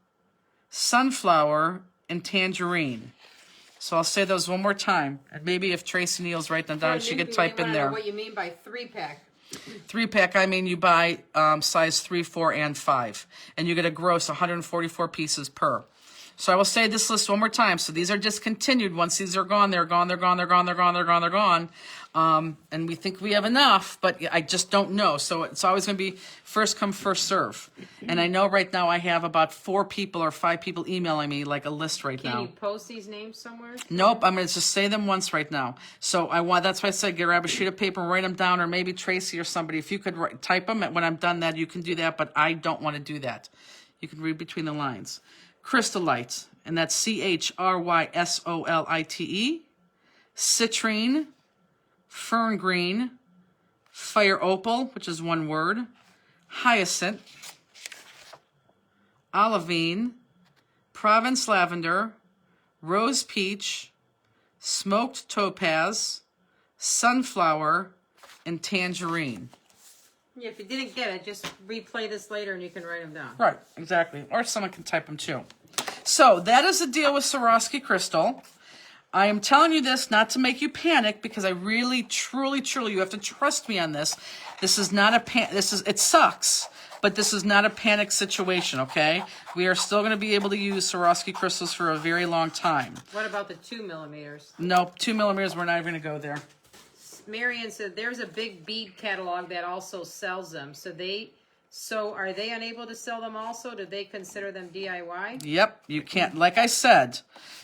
Speaker 2: Sunflower, and Tangerine. So I'll say those one more time. And maybe if Tracy Neal's writing them down, she could type in there.
Speaker 1: What you mean by 3-pack?
Speaker 2: 3-pack, I mean you buy size 3, 4, and 5. And you get a gross 144 pieces per. So I will say this list one more time. So these are discontinued. Once these are gone, they're gone, they're gone, they're gone, they're gone, they're gone, they're gone. And we think we have enough, but I just don't know. So it's always going to be first come, first serve. And I know right now I have about 4 people or 5 people emailing me like a list right now.
Speaker 1: Can you post these names somewhere?
Speaker 2: Nope, I'm going to just say them once right now. So that's why I said grab a sheet of paper and write them down, or maybe Tracy or somebody. If you could type them, when I'm done that, you can do that, but I don't want to do that. You can read between the lines. Crystallite, and that's Chryssolite. Citrine, Fern Green, Fire Opal, which is one word, Hyacinth, Olivine, Provence Lavender, Rose Peach, Smoked Topaz, Sunflower, and Tangerine.
Speaker 1: Yeah, if you didn't get it, just replay this later and you can write them down.
Speaker 2: Right, exactly. Or someone can type them too. So that is the deal with Swarovski crystal. I am telling you this not to make you panic, because I really, truly, you have to trust me on this. This is not a it sucks, but this is not a panic situation, okay? We are still going to be able to use Swarovski crystals for a very long time.
Speaker 1: What about the 2 millimeters?
Speaker 2: Nope, 2 millimeters, we're not even going to go there.
Speaker 1: Marion said there's a big bead catalog that also sells them. So are they unable to sell them also? Do they consider them DIY?
Speaker 2: Yep, you can't. Like I said,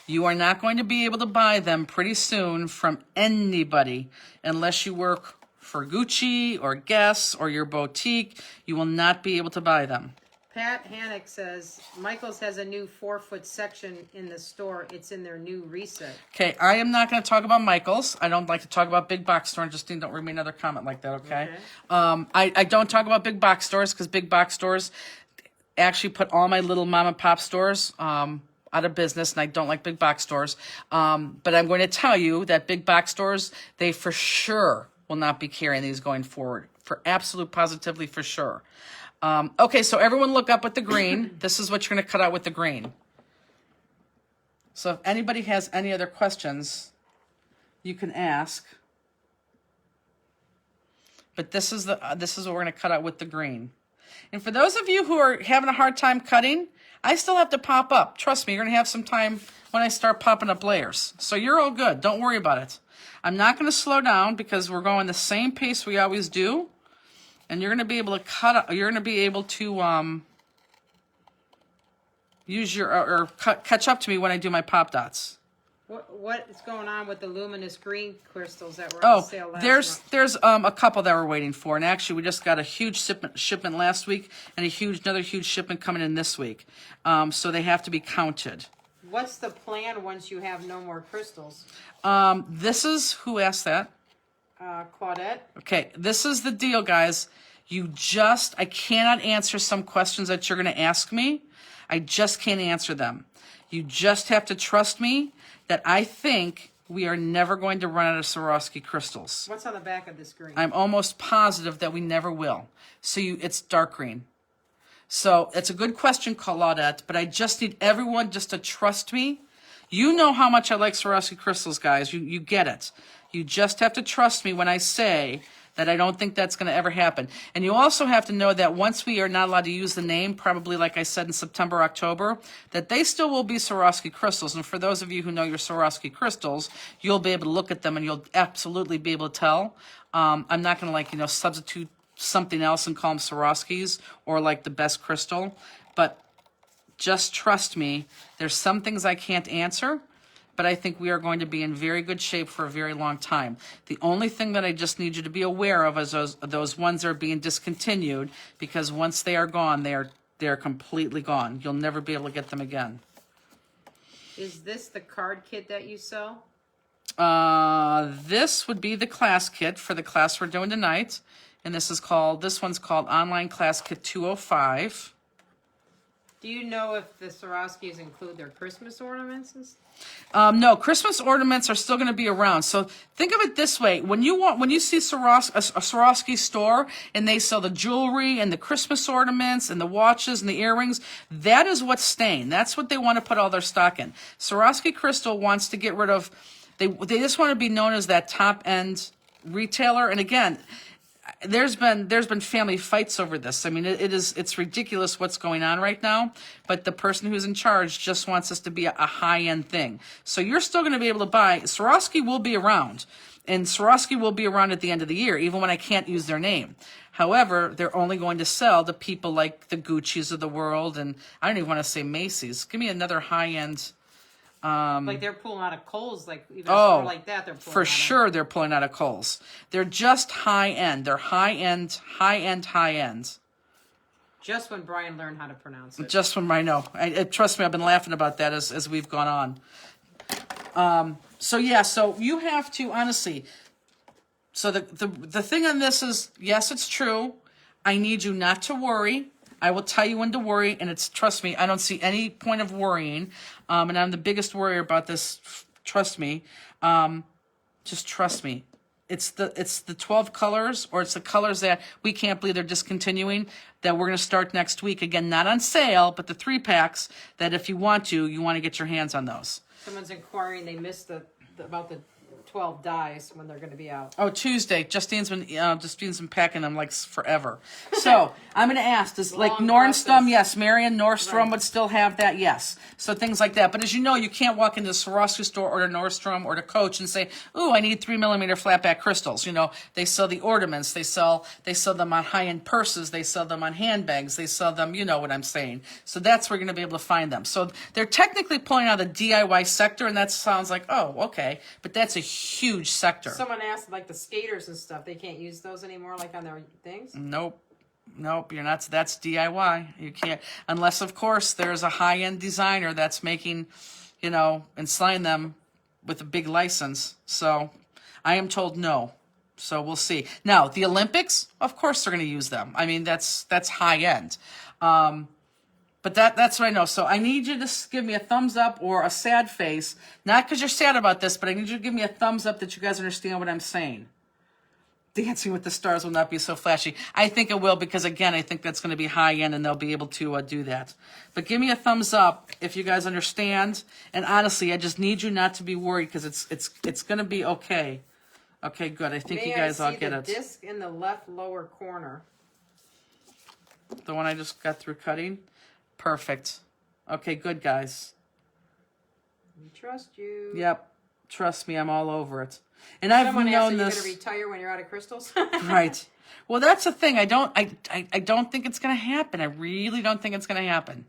Speaker 2: you are not going to be able to buy them pretty soon from anybody unless you work for Gucci or Guess or your boutique. You will not be able to buy them.
Speaker 1: Pat Hannock says Michaels has a new 4-foot section in the store. It's in their new reset.
Speaker 2: Okay, I am not going to talk about Michaels. I don't like to talk about big box stores. Justine, don't read me another comment like that, okay? I don't talk about big box stores because big box stores actually put all my little mom and pop stores out of business, and I don't like big box stores. But I'm going to tell you that big box stores, they for sure will not be carrying these going forward. For absolute positively for sure. Okay, so everyone look up at the green. This is what you're going to cut out with the green. So if anybody has any other questions, you can ask. But this is what we're going to cut out with the green. And for those of you who are having a hard time cutting, I still have to pop up. Trust me, you're going to have some time when I start popping up layers. So you're all good. Don't worry about it. I'm not going to slow down because we're going the same pace we always do. And you're going to be able to you're going to be able to use your, catch up to me when I do my pop dots.
Speaker 1: What is going on with the luminous green crystals that were on sale last month?
Speaker 2: There's a couple that we're waiting for, and actually we just got a huge shipment last week, and another huge shipment coming in this week. So they have to be counted.
Speaker 1: What's the plan once you have no more crystals?
Speaker 2: This is who asked that.
Speaker 1: Claudette.
Speaker 2: Okay, this is the deal, guys. I cannot answer some questions that you're going to ask me. I just can't answer them. You just have to trust me that I think we are never going to run out of Swarovski crystals.
Speaker 1: What's on the back of this green?
Speaker 2: I'm almost positive that we never will. So it's dark green. So it's a good question, Claudette, but I just need everyone just to trust me. You know how much I like Swarovski crystals, guys. You get it. You just have to trust me when I say that I don't think that's going to ever happen. And you also have to know that once we are not allowed to use the name, probably like I said in September, October, that they still will be Swarovski crystals. And for those of you who know your Swarovski crystals, you'll be able to look at them and you'll absolutely be able to tell. I'm not going to substitute something else and call them Swarovskis or like the best crystal. But just trust me, there's some things I can't answer, but I think we are going to be in very good shape for a very long time. The only thing that I just need you to be aware of is those ones that are being discontinued, because once they are gone, they are completely gone. You'll never be able to get them again.
Speaker 1: Is this the card kit that you sell?
Speaker 2: This would be the class kit for the class we're doing tonight, and this one's called Online Class Kit 205.
Speaker 1: Do you know if the Swarovskis include their Christmas ornaments?
Speaker 2: No, Christmas ornaments are still going to be around. So think of it this way: when you see a Swarovski store and they sell the jewelry and the Christmas ornaments and the watches and the earrings, that is what's staying. That's what they want to put all their stock in. Swarovski Crystal wants to get rid of. They just want to be known as that top end retailer. And again, there's been family fights over this. I mean, it's ridiculous what's going on right now, but the person who's in charge just wants us to be a high-end thing. So you're still going to be able to buy. Swarovski will be around, and Swarovski will be around at the end of the year, even when I can't use their name. However, they're only going to sell to people like the Gucci's of the world, and I don't even want to say Macy's. Give me another high-end.
Speaker 1: Like they're pulling out of Kohl's, like even a store like that. They're pulling
Speaker 2: for sure they're pulling out of Kohl's. They're just high end. They're high end.
Speaker 1: Just when Brian learned how to pronounce it.
Speaker 2: Just when I know. Trust me, I've been laughing about that as we've gone on. So you have to honestly. So the thing on this is, yes, it's true. I need you not to worry. I will tell you when to worry, and trust me, I don't see any point of worrying, and I'm the biggest worrier about this. Trust me, just trust me. It's the 12 colors, or it's the colors that we can't believe they're discontinuing, that we're going to start next week. Again, not on sale, but the 3-packs that if you want to get your hands on those.
Speaker 1: Someone's inquiring, they missed about the 12 dies when they're going to be out.
Speaker 2: Oh, Tuesday. Justine's been packing them like forever. So I'm going to ask, does like Nordstrom, yes, Marion Nordstrom would still have that, yes. So things like that. But as you know, you can't walk into the Swarovski store or to Nordstrom or to Coach and say, "Ooh, I need 3mm flatback crystals." You know, they sell the ornaments, they sell them on high-end purses, they sell them on handbags, they sell them. You know what I'm saying. So that's where you're going to be able to find them. So they're technically pulling out of the DIY sector, and that sounds like, oh, okay, but that's a huge sector.
Speaker 1: Someone asked, like the skaters and stuff, they can't use those anymore, like on their things?
Speaker 2: Nope, you're not. That's DIY. You can't, unless of course there's a high-end designer that's making, and selling them with a big license. So I am told no. So we'll see. Now the Olympics, of course they're going to use them. I mean, that's high-end. But that's what I know. So I need you to give me a thumbs up or a sad face. Not because you're sad about this, but I need you to give me a thumbs up that you guys understand what I'm saying. Dancing with the Stars will not be so flashy. I think it will because, again, I think that's going to be high end and they'll be able to do that. But give me a thumbs up if you guys understand. And honestly, I just need you not to be worried because it's going to be okay. Okay, good. I think you guys all get it.
Speaker 1: Disc in the left lower corner.
Speaker 2: The one I just got through cutting? Perfect. Okay, good, guys.
Speaker 1: We trust you.
Speaker 2: Yep. Trust me, I'm all over it. And I've
Speaker 1: Someone
Speaker 2: known
Speaker 1: asked, are you
Speaker 2: this.
Speaker 1: going to retire when you're out of crystals?
Speaker 2: Right. Well, that's the thing. I don't think it's going to happen. I really don't think it's going to happen.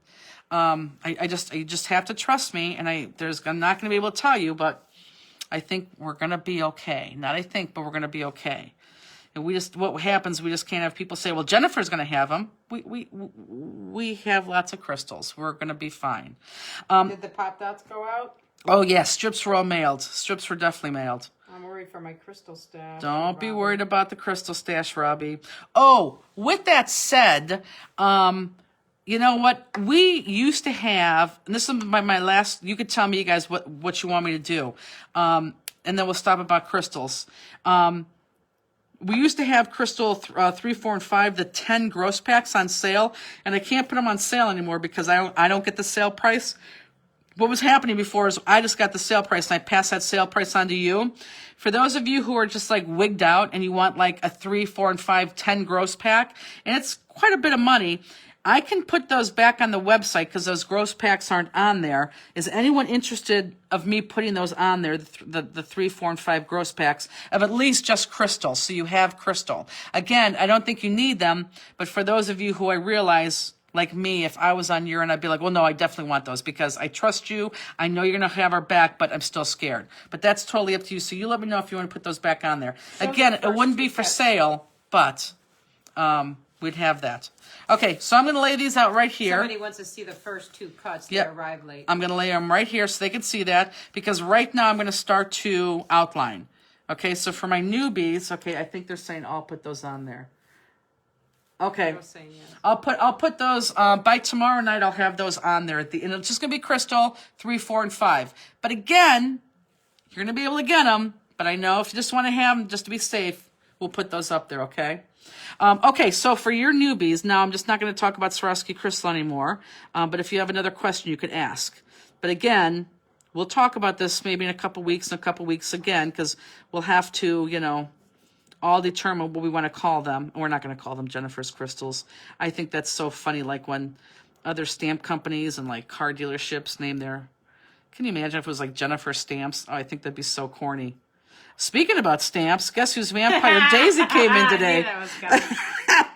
Speaker 2: You just have to trust me. And I'm not going to be able to tell you, but I think we're going to be okay. Not I think, but we're going to be okay. And what happens, we just can't have people say, well, Jennifer's going to have them. We have lots of crystals. We're going to be fine.
Speaker 1: Did the pop dots go out?
Speaker 2: Oh, yeah, strips were all mailed. Strips were definitely mailed.
Speaker 1: I'm worried for my crystal stash.
Speaker 2: Don't be worried about the crystal stash, Robbie. Oh, with that said, you know what? We used to have, and this is my last, you could tell me, you guys, what you want me to do. And then we'll stop about crystals. We used to have crystal 3, 4, and 5, the 10 gross packs on sale, and I can't put them on sale anymore because I don't get the sale price. What was happening before is I just got the sale price and I passed that sale price on to you. For those of you who are just like wigged out and you want like a 3, 4, and 5, 10 gross pack, and it's quite a bit of money, I can put those back on the website because those gross packs aren't on there. Is anyone interested of me putting those on there, the 3, 4, and 5 gross packs of at least just crystal, so you have crystal? Again, I don't think you need them, but for those of you who I realize, like me, if I was on your end, I'd be like, well, no, I definitely want those because I trust you. I know you're going to have our back, but I'm still scared. But that's totally up to you. So you let me know if you want to put those back on there. Again, it wouldn't be for sale, but we'd have that. Okay, so I'm going to lay these out right here.
Speaker 1: Somebody wants to see the first 2 cuts that arrived late.
Speaker 2: I'm going to lay them right here so they can see that because right now I'm going to start to outline. Okay, so for my newbies, okay, I think they're saying I'll put those on there. Okay, I'll put those by tomorrow night. I'll have those on there and it's just gonna be crystal 3, 4, and 5. But again, you're gonna be able to get them. But I know if you just want to have them just to be safe, we'll put those up there. Okay. Okay. So for your newbies, now I'm just not going to talk about Swarovski crystal anymore. But if you have another question, you could ask. But again, we'll talk about this maybe in a couple weeks again because we'll have to, all determine what we want to call them. We're not going to call them Jennifer's crystals. I think that's so funny, like when other stamp companies and like car dealerships name their... Can you imagine if it was like Jennifer Stamps? Oh, I think that'd be so corny. Speaking about stamps, guess whose Vampire Daisy came in today?
Speaker 1: I knew that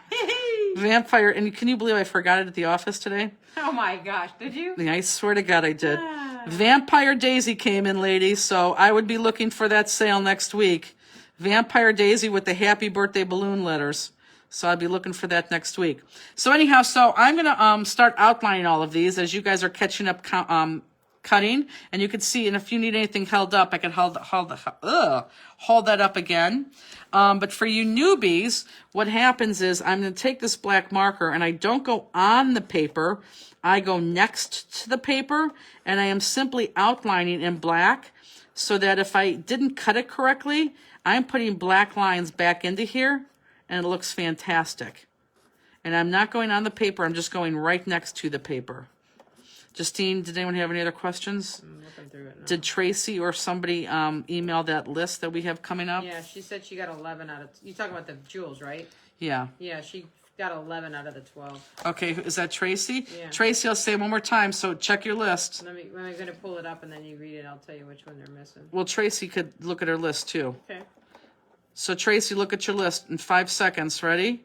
Speaker 1: was
Speaker 2: Vampire, and can you believe I forgot it at the office today?
Speaker 1: Oh my gosh, did you?
Speaker 2: I swear to God I did. Vampire Daisy came in, ladies, so I would be looking for that sale next week. Vampire Daisy with the happy birthday balloon letters. So I'll be looking for that next week. So anyhow, so I'm going to start outlining all of these as you guys are catching up cutting. And you can see, and if you need anything held up, I can hold that up again. But for you newbies, what happens is I'm going to take this black marker and I don't go on the paper. I go next to the paper and I am simply outlining in black so that if I didn't cut it correctly, I'm putting black lines back into here, and it looks fantastic. And I'm not going on the paper. I'm just going right next to the paper. Justine, did anyone have any other questions?
Speaker 1: I'm looking through it now.
Speaker 2: Did Tracy or somebody email that list that we have coming up?
Speaker 1: Yeah, she said she got 11 out of... You talking about the jewels, right?
Speaker 2: Yeah.
Speaker 1: Yeah, she got 11 out of the 12.
Speaker 2: Okay, is that Tracy?
Speaker 1: Yeah.
Speaker 2: Tracy, I'll say it one more time, so check your list.
Speaker 1: I'm going to pull it up, and then you read it. I'll tell you which one they're missing.
Speaker 2: Well, Tracy could look at her list, too.
Speaker 1: Okay.
Speaker 2: So, Tracy, look at your list in 5 seconds. Ready?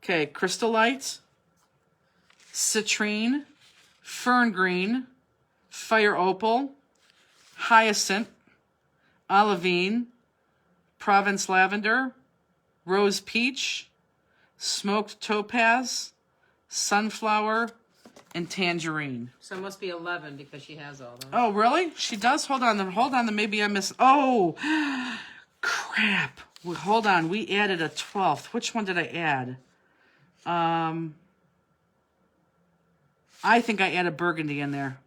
Speaker 2: Okay, Crystallite, Citrine, Fern Green, Fire Opal, Hyacinth, Olivine, Provence Lavender, Rose Peach, Smoked Topaz, Sunflower, and Tangerine.
Speaker 1: So it must be 11 because she has all of them.
Speaker 2: Oh, really? She does? Hold on. Then maybe I missed... Oh, crap. Well, hold on. We added a 12th. Which one did I add? I think I added burgundy in there.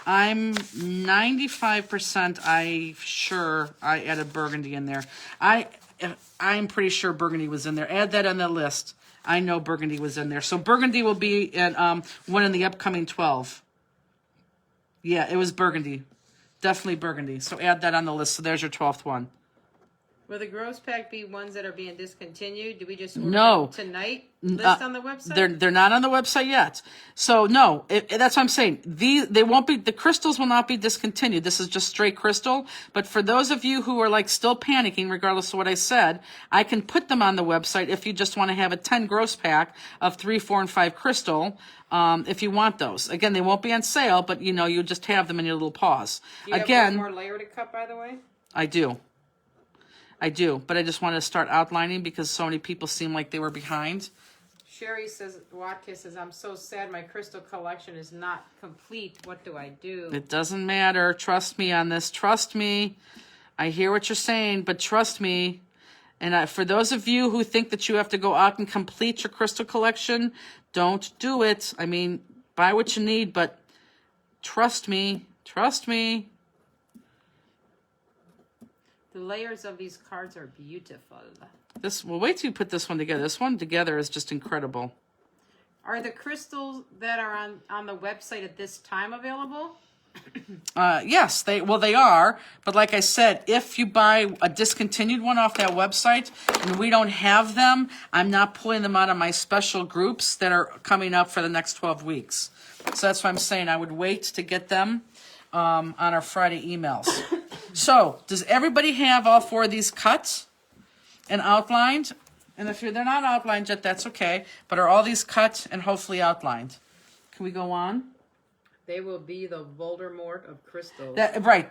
Speaker 2: I'm 95% sure I added burgundy in there. I'm pretty sure burgundy was in there. Add that on the list. I know burgundy was in there. So burgundy will be at one in the upcoming 12. Yeah, it was burgundy. Definitely burgundy. So add that on the list. So there's your 12th one.
Speaker 1: Will the gross pack be ones that are being discontinued? Do we just order
Speaker 2: No.
Speaker 1: them tonight? List on the website?
Speaker 2: They're not on the website yet. So no, that's what I'm saying. They won't be, the crystals will not be discontinued. This is just straight crystal. But for those of you who are like still panicking, regardless of what I said, I can put them on the website if you just want to have a 10 gross pack of 3, 4, and 5 crystal. If you want those. Again, they won't be on sale, but you know, you just have them in your little paws.
Speaker 1: Do you
Speaker 2: Again,
Speaker 1: have one more layer to cut, by the way?
Speaker 2: I do, but I just want to start outlining because so many people seem like they were behind.
Speaker 1: Sherry says, Watkins says, I'm so sad my crystal collection is not complete. What do I do?
Speaker 2: It doesn't matter. Trust me on this. Trust me. I hear what you're saying, but trust me. And for those of you who think that you have to go out and complete your crystal collection, don't do it. I mean, buy what you need, but trust me. Trust me.
Speaker 1: The layers of these cards are beautiful.
Speaker 2: Well, wait till you put this one together. This one together is just incredible.
Speaker 1: Are the crystals that are on the website at this time available?
Speaker 2: Yes, they are. But like I said, if you buy a discontinued one off that website and we don't have them, I'm not pulling them out of my special groups that are coming up for the next 12 weeks. So that's why I'm saying I would wait to get them on our Friday emails. So does everybody have all 4 of these cut and outlined? And if they're not outlined yet, that's okay. But are all these cut and hopefully outlined? Can we go on?
Speaker 1: They will be the Voldemort of crystals.
Speaker 2: Right.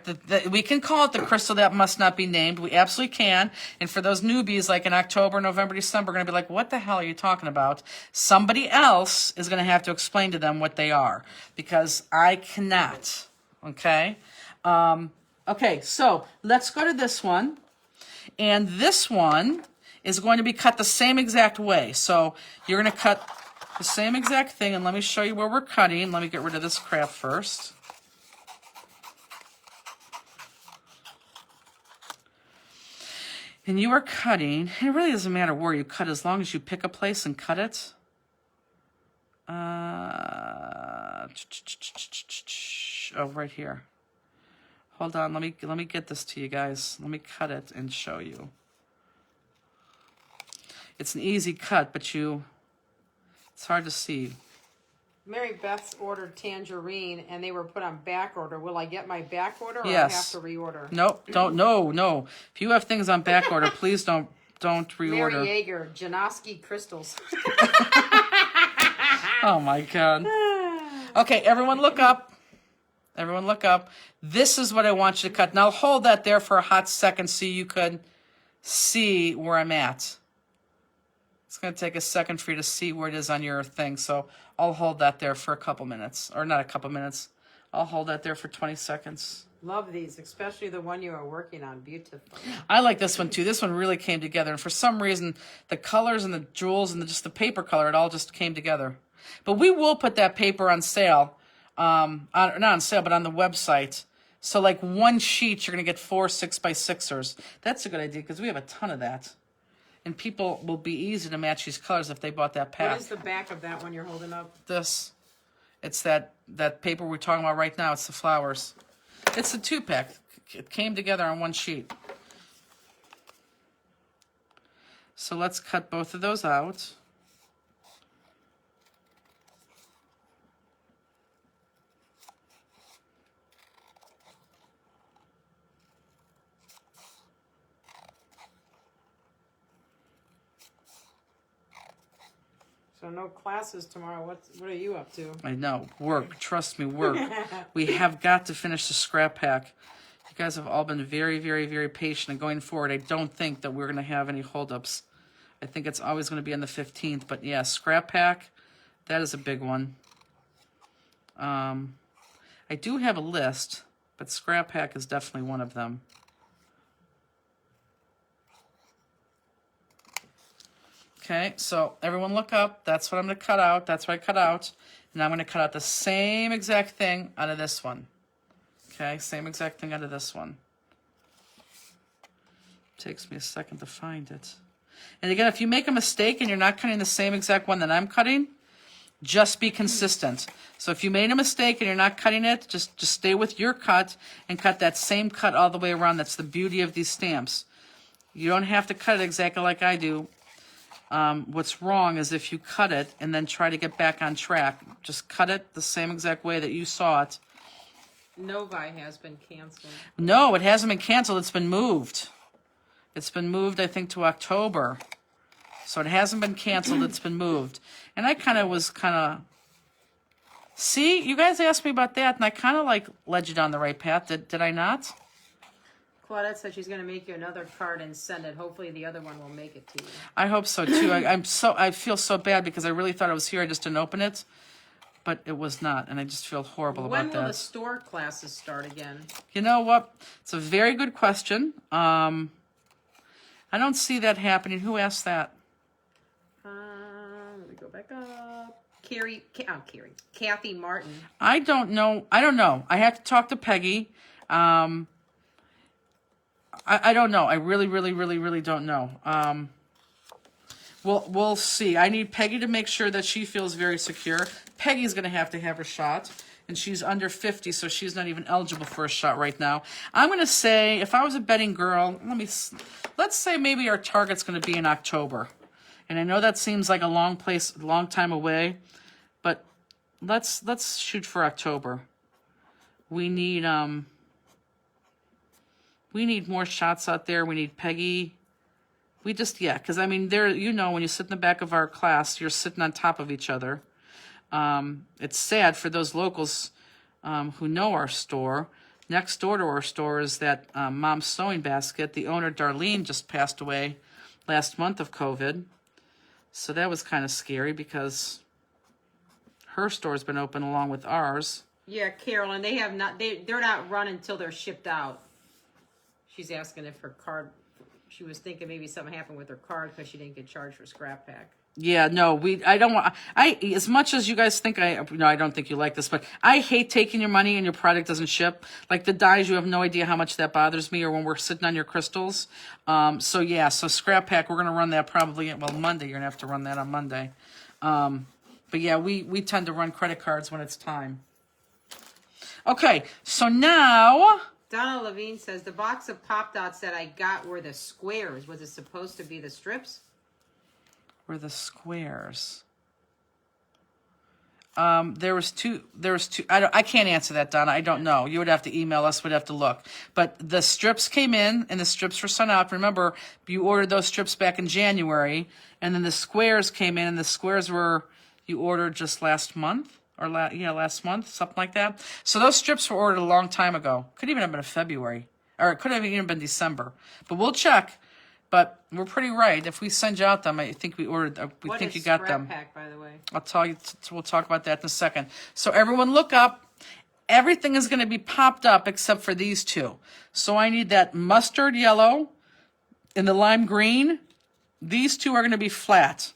Speaker 2: We can call it the crystal that must not be named. We absolutely can. And for those newbies, like in October, November, December, going to be like, what the hell are you talking about? Somebody else is going to have to explain to them what they are. Because I cannot. Okay? Okay, so let's go to this one. And this one is going to be cut the same exact way. So you're going to cut the same exact thing, and let me show you where we're cutting. Let me get rid of this crap first. And you are cutting, it really doesn't matter where you cut as long as you pick a place and cut it. Oh, right here. Hold on, let me get this to you guys. Let me cut it and show you. It's an easy cut, but it's hard to see.
Speaker 1: Mary Beth's ordered tangerine, and they were put on back order. Will I get my back order, or
Speaker 2: Yes.
Speaker 1: I have to reorder?
Speaker 2: Nope, no. If you have things on back order, please don't reorder.
Speaker 1: Mary Yeager, Janoski crystals.
Speaker 2: Oh my God. Okay, everyone look up. Everyone look up. This is what I want you to cut. Now hold that there for a hot second so you could see where I'm at. It's going to take a second for you to see where it is on your thing. So I'll hold that there for a couple minutes. Or not a couple minutes. I'll hold that there for 20 seconds.
Speaker 1: Love these, especially the one you are working on. Beautiful.
Speaker 2: I like this one too. This one really came together. And for some reason, the colors and the jewels and just the paper color, it all just came together. But we will put that paper on sale. Not on sale, but on the website. So like one sheet, you're going to get 4 6x6ers. That's a good idea because we have a ton of that. And people will be easy to match these colors if they bought that pack.
Speaker 1: What is the back of that one you're holding up?
Speaker 2: This. It's that paper we're talking about right now. It's the flowers. It's the 2-pack. It came together on one sheet. So let's cut both of those out.
Speaker 1: So no classes tomorrow. What are you up to?
Speaker 2: I know. Work. Trust me, work. We have got to finish the scrap pack. You guys have all been very, very, very patient. And going forward, I don't think that we're going to have any holdups. I think it's always going to be on the 15th. But yeah, scrap pack, that is a big one. I do have a list, but scrap pack is definitely one of them. Okay, so everyone look up. That's what I'm going to cut out. That's what I cut out. And I'm going to cut out the same exact thing out of this one. Okay, same exact thing out of this one. Takes me a second to find it. And again, if you make a mistake and you're not cutting the same exact one that I'm cutting, just be consistent. So if you made a mistake and you're not cutting it, just stay with your cut and cut that same cut all the way around. That's the beauty of these stamps. You don't have to cut it exactly like I do. What's wrong is if you cut it and then try to get back on track. Just cut it the same exact way that you saw it.
Speaker 1: Novi has been canceled.
Speaker 2: No, it hasn't been canceled. It's been moved. It's been moved, I think, to October. So it hasn't been canceled. It's been moved. And I was see, you guys asked me about that, and I kind of like led you down the right path. Did I not?
Speaker 1: Claudette said she's going to make you another card and send it. Hopefully the other one will make it to you.
Speaker 2: I hope so too. I feel so bad because I really thought it was here. I just didn't open it, but it was not, and I just feel horrible about that.
Speaker 1: When will the store classes start again?
Speaker 2: You know what? It's a very good question. I don't see that happening. Who asked that?
Speaker 1: Let me go back up. Kathy Martin.
Speaker 2: I don't know. I have to talk to Peggy. I don't know. I really don't know. We'll see. I need Peggy to make sure that she feels very secure. Peggy's going to have her shot, and she's under 50, so she's not even eligible for a shot right now. I'm going to say, if I was a betting girl, let's say maybe our target's going to be in October. And I know that seems like a long time away, but let's shoot for October. We need more shots out there. We need Peggy. Because I mean, when you sit in the back of our class, you're sitting on top of each other. It's sad for those locals who know our store. Next door to our store is that Mom's Sewing Basket. The owner, Darlene, just passed away last month of COVID. So that was kind of scary because her store's been open along with ours.
Speaker 1: Yeah, Carolyn, they're not run until they're shipped out. She's asking if her card, she was thinking maybe something happened with her card because she didn't get charged for Scrap Pack.
Speaker 2: Yeah, no, I don't want, as much as you guys think I don't think you like this, but I hate taking your money and your product doesn't ship. Like the dyes, you have no idea how much that bothers me, or when we're sitting on your crystals. So Scrap Pack, we're going to run that probably, Monday, you're going to have to run that on Monday. But yeah, we tend to run credit cards when it's time. Okay, so now...
Speaker 1: Donna Levine says, the box of Pop Dots that I got were the squares. Was it supposed to be the strips?
Speaker 2: Were the squares? There was two. I can't answer that, Donna. I don't know. You would have to email us. We'd have to look. But the strips came in, and the strips were sent out. Remember, you ordered those strips back in January, and then the squares came in, and the squares you ordered just last month, last month, something like that. So those strips were ordered a long time ago. Could even have been in February, or it could have even been December. But we'll check. But we're pretty right. If we send you out them, I think we ordered. We think you got them.
Speaker 1: What is Scrap Pack, by the way?
Speaker 2: I'll tell you. We'll talk about that in a second. So everyone, look up. Everything is going to be popped up except for these two. So I need that mustard yellow and the lime green. These two are going to be flat.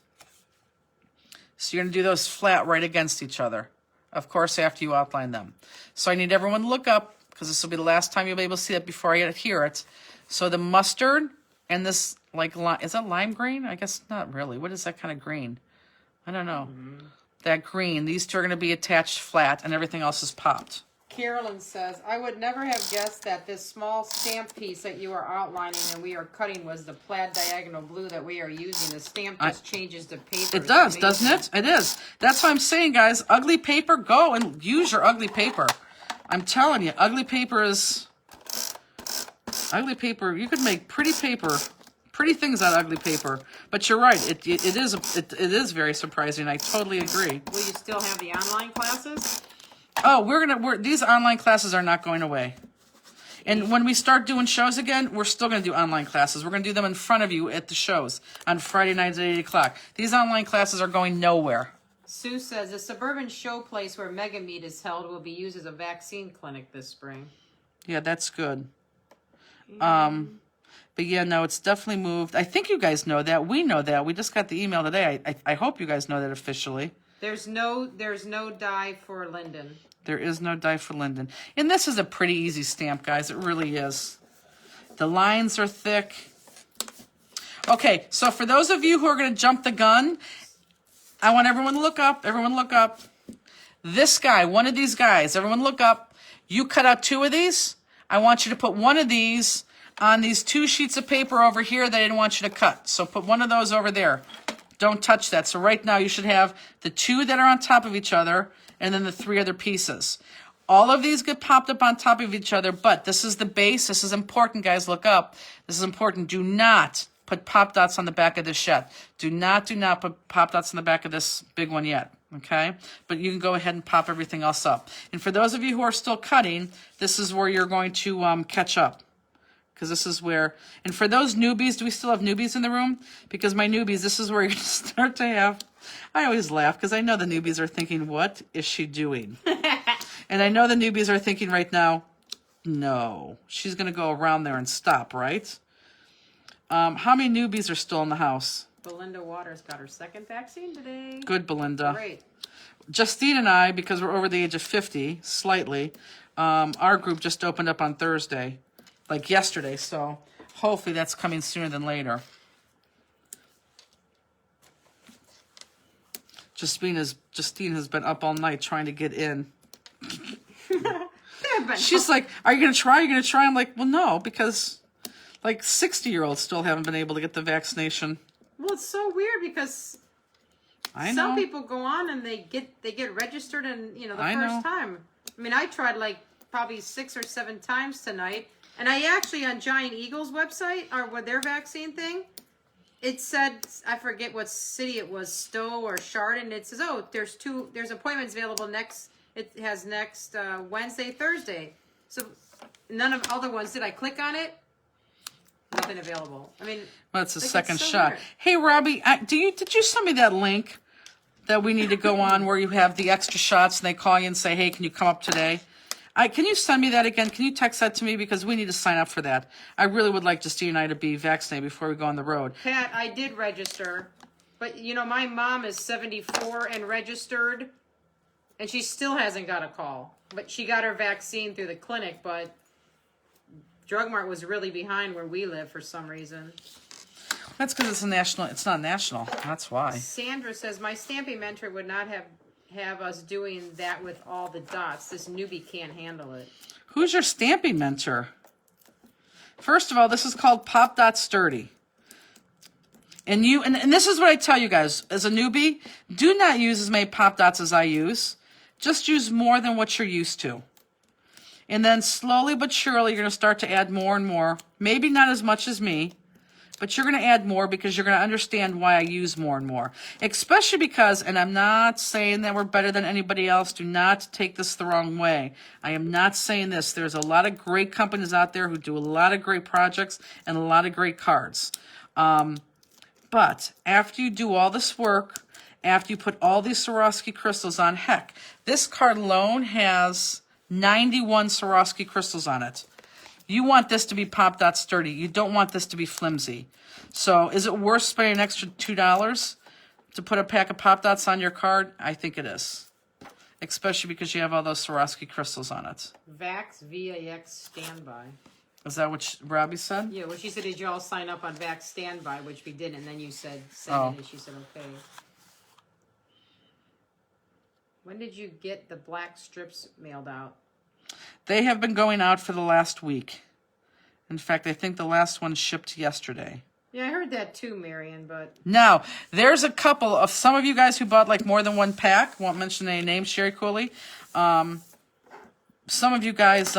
Speaker 2: So you're going to do those flat right against each other. Of course, after you outline them. So I need everyone to look up, because this will be the last time you'll be able to see it before I hear it. So the mustard and this, is that lime green? I guess not really. What is that kind of green? I don't know. Mm-hmm. That green. These two are going to be attached flat, and everything else is popped.
Speaker 1: Carolyn says, I would never have guessed that this small stamp piece that you are outlining and we are cutting was the plaid diagonal blue that we are using. The stamp just changes the paper.
Speaker 2: It does, doesn't it? It is. That's what I'm saying, guys. Ugly paper, go and use your ugly paper. I'm telling you, ugly paper, you could make pretty things out of ugly paper. But you're right, it is very surprising. I totally agree.
Speaker 1: Will you still have the online classes?
Speaker 2: Oh, these online classes are not going away. And when we start doing shows again, we're still going to do online classes. We're going to do them in front of you at the shows on Friday nights at 8 o'clock. These online classes are going nowhere.
Speaker 1: Sue says, the suburban show place where Mega Meet is held will be used as a vaccine clinic this spring.
Speaker 2: Yeah, that's good. But yeah, no, it's definitely moved. I think you guys know that. We know that. We just got the email today. I hope you guys know that officially.
Speaker 1: There's no dye for Linden.
Speaker 2: There is no die for Linden. And this is a pretty easy stamp, guys. It really is. The lines are thick. Okay, so for those of you who are going to jump the gun, I want everyone to look up. Everyone look up. This guy, one of these guys, everyone look up. You cut out 2 of these. I want you to put one of these on these 2 sheets of paper over here that I didn't want you to cut. So put one of those over there. Don't touch that. So right now you should have the 2 that are on top of each other and then the 3 other pieces. All of these get popped up on top of each other, but this is the base. This is important, guys. Look up. This is important. Do not put pop dots on the back of this yet. Do not put pop dots on the back of this big one yet, okay? But you can go ahead and pop everything else up. And for those of you who are still cutting, this is where you're going to catch up. Because this is where, and for those newbies, do we still have newbies in the room? Because my newbies, this is where you're going to start to have, I always laugh because I know the newbies are thinking, what is she doing? And I know the newbies are thinking right now, no, she's going to go around there and stop, right? How many newbies are still in the house?
Speaker 1: Belinda Waters got her 2nd vaccine today.
Speaker 2: Good, Belinda.
Speaker 1: Great.
Speaker 2: Justine and I, because we're over the age of 50, slightly, our group just opened up on Thursday, like yesterday, so hopefully that's coming sooner than later. Justine has been up all night trying to get in. She's like, are you going to try? Are you going to try? I'm like, well, no, because like 60-year-olds still haven't been able to get the vaccination.
Speaker 1: Well, it's so weird because some people go on and they get registered and, you know, the first time. I mean, I tried like probably 6 or 7 times tonight. And I actually, on Giant Eagle's website, or with their vaccine thing, it said, I forget what city it was, Stowe or Chardon. It says, oh, there's appointments available next Wednesday, Thursday. So none of other ones, did I click on it? Nothing available. I mean,
Speaker 2: well, it's a second shot. Weird. Hey, Robbie, did you send me that link that we need to go on where you have the extra shots and they call you and say, hey, can you come up today? Can you send me that again? Can you text that to me? Because we need to sign up for that. I really would like Justine and I to be vaccinated before we go on the road.
Speaker 1: Pat, I did register. But, you know, my mom is 74 and registered. And she still hasn't got a call. But she got her vaccine through the clinic. But Drug Mart was really behind where we live for some reason.
Speaker 2: That's because it's not national. That's why.
Speaker 1: Sandra says, my stamping mentor would not have us doing that with all the dots. This newbie can't handle it.
Speaker 2: Who's your stamping mentor? First of all, this is called Pop Dot Sturdy. And this is what I tell you guys, as a newbie, do not use as many pop dots as I use. Just use more than what you're used to. And then slowly but surely, you're going to start to add more and more. Maybe not as much as me, but you're going to add more because you're going to understand why I use more and more. Especially because, and I'm not saying that we're better than anybody else. Do not take this the wrong way. I am not saying this. There's a lot of great companies out there who do a lot of great projects and a lot of great cards. But after you do all this work, after you put all these Swarovski crystals on, heck, this card alone has 91 Swarovski crystals on it. You want this to be Pop Dot Sturdy. You don't want this to be flimsy. So is it worth spending an extra $2 to put a pack of Pop Dots on your card? I think it is. Especially because you have all those Swarovski crystals on it.
Speaker 1: Vax VAX Standby.
Speaker 2: Is that what Robbie said?
Speaker 1: Yeah, well, she said, did you all sign up on Vax Standby, which we did, and then you said send it, and she said, okay. When did you get the black strips mailed out?
Speaker 2: They have been going out for the last week. In fact, I think the last one shipped yesterday.
Speaker 1: Yeah, I heard that too, Marion, but...
Speaker 2: Now, there's a couple of some of you guys who bought like more than one pack. Won't mention any names, Sherry Cooley. Some of you guys,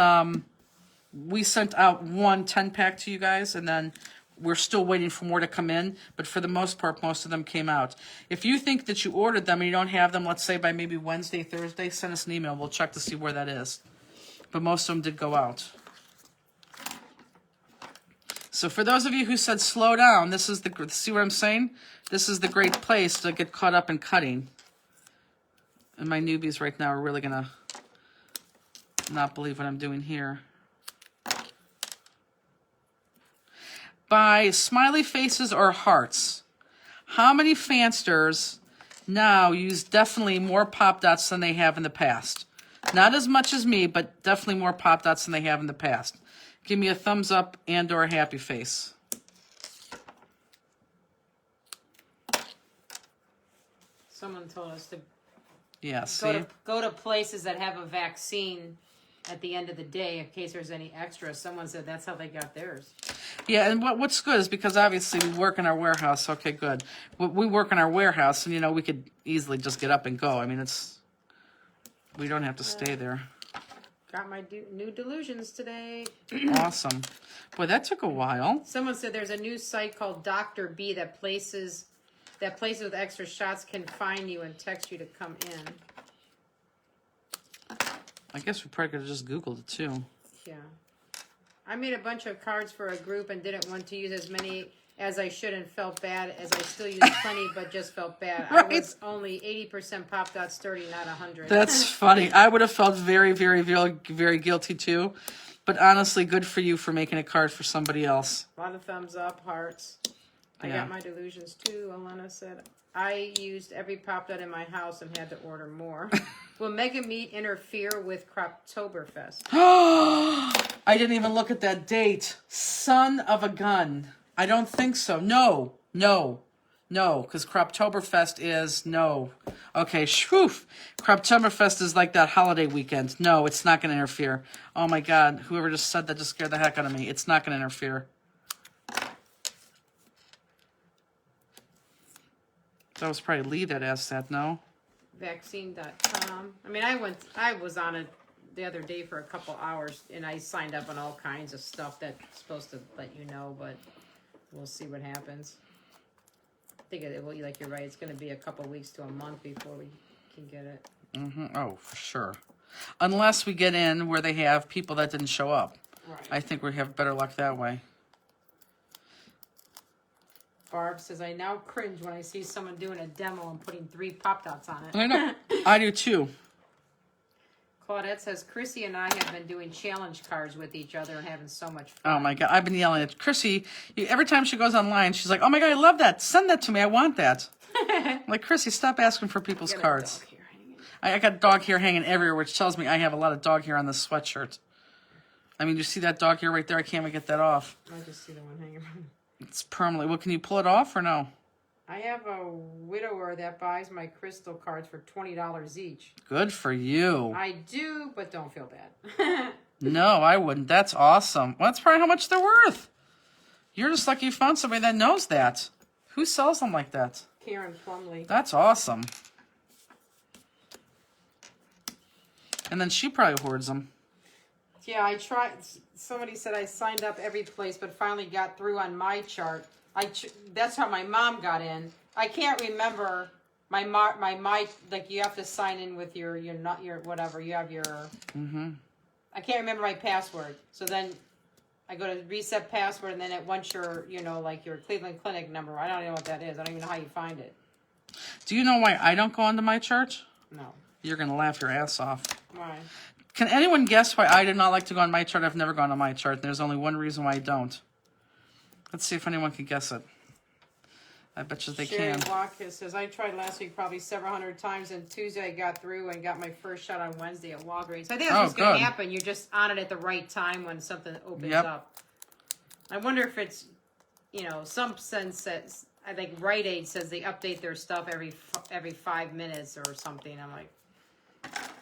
Speaker 2: we sent out one 10-pack to you guys, and then we're still waiting for more to come in. But for the most part, most of them came out. If you think that you ordered them and you don't have them, let's say by maybe Wednesday, Thursday, send us an email. We'll check to see where that is. But most of them did go out. So for those of you who said slow down, this is see what I'm saying? This is the great place to get caught up in cutting. And my newbies right now are really going to not believe what I'm doing here. By smiley faces or hearts, how many fansters now use definitely more pop dots than they have in the past? Not as much as me, but definitely more Pop Dots than they have in the past. Give me a thumbs up and or a happy face.
Speaker 1: Someone told us to
Speaker 2: Yeah,
Speaker 1: go to places that have a vaccine at the end of the day in case there's any extra. Someone said that's how they got theirs.
Speaker 2: Yeah, and what's good is because obviously we work in our warehouse. Okay, good. We work in our warehouse, and, you know, we could easily just get up and go. I mean, we don't have to stay there.
Speaker 1: Got my new delusions today.
Speaker 2: Awesome. Boy, that took a while.
Speaker 1: Someone said there's a new site called Dr. B that places with extra shots can find you and text you to come in.
Speaker 2: I guess we probably could have just Googled it, too.
Speaker 1: Yeah. I made a bunch of cards for a group and didn't want to use as many as I should and felt bad as I still used plenty but just felt bad. Right. I was only 80% Pop Dot sturdy, not 100.
Speaker 2: That's funny. I would have felt very, very, very, very guilty, too. But honestly, good for you for making a card for somebody else.
Speaker 1: A lot of thumbs up, hearts. I got my delusions too. Alana said, I used every Pop Dot in my house and had to order more. Will Mega Meat interfere with Croptoberfest?
Speaker 2: I didn't even look at that date. Son of a gun. I don't think so. No, because Croptoberfest is no. Okay, shoof. Croptoberfest is like that holiday weekend. No, it's not going to interfere. Oh my God, whoever just said that just scared the heck out of me. It's not going to interfere. That was probably Lee that asked that, no?
Speaker 1: Vaccine.com. I mean, I was on it the other day for a couple hours, and I signed up on all kinds of stuff that's supposed to let you know, but we'll see what happens. I think it will, like you're right, it's going to be a couple weeks to a month before we can get it.
Speaker 2: Oh, for sure. Unless we get in where they have people that didn't show up.
Speaker 1: Right.
Speaker 2: I think we have better luck that way.
Speaker 1: Barb says, I now cringe when I see someone doing a demo and putting 3 Pop Dots on it.
Speaker 2: I know. I do too.
Speaker 1: Claudette says, Chrissy and I have been doing challenge cards with each other and having so much fun.
Speaker 2: Oh my God. I've been yelling at Chrissy. Every time she goes online, she's like, oh my God, I love that. Send that to me. I want that. I'm like, Chrissy, stop asking for people's cards. I got dog hair hanging everywhere, which tells me I have a lot of dog hair on this sweatshirt. I mean, you see that dog hair right there? I can't even get that off.
Speaker 1: I just see the one hanging around.
Speaker 2: It's permanently. Well, can you pull it off or no?
Speaker 1: I have a widower that buys my crystal cards for $20 each.
Speaker 2: Good for you.
Speaker 1: I do, but don't feel bad.
Speaker 2: No, I wouldn't. That's awesome. Well, that's probably how much they're worth. You're just lucky you found somebody that knows that. Who sells them like that?
Speaker 1: Karen Plumley.
Speaker 2: That's awesome. And then she probably hoards them.
Speaker 1: Yeah, I tried. Somebody said I signed up every place, but finally got through on my chart. That's how my mom got in. I can't remember my like you have to sign in with your whatever you have your. I can't remember my password. So then I go to reset password, and then once your like your Cleveland Clinic number. I don't even know what that is. I don't even know how you find it.
Speaker 2: Do you know why I don't go onto my chart?
Speaker 1: No.
Speaker 2: You're gonna laugh your ass off.
Speaker 1: Why?
Speaker 2: Can anyone guess why I do not like to go on my chart? I've never gone on my chart. There's only one reason why I don't. Let's see if anyone can guess it. I bet you they can.
Speaker 1: Sherry Watkins says, I tried last week probably several hundred times, and Tuesday I got through and got my first shot on Wednesday at Walgreens. I think that's what's going to happen. You're just on it at the right time when something opens up. I wonder if it's, some sense that, I think Rite Aid says they update their stuff every 5 minutes or something. I'm like,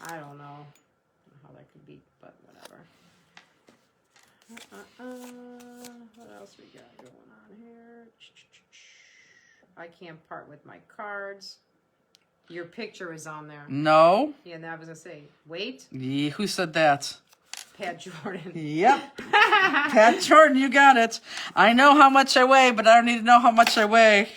Speaker 1: I don't know how that could be, but whatever. What else we got going on here? I can't part with my cards. Your picture is on there.
Speaker 2: No.
Speaker 1: Yeah, and I was going to say, wait.
Speaker 2: Yeah, who said that?
Speaker 1: Pat Jordan.
Speaker 2: Yep. Pat Jordan, you got it. I know how much I weigh, but I don't need to know how much I weigh.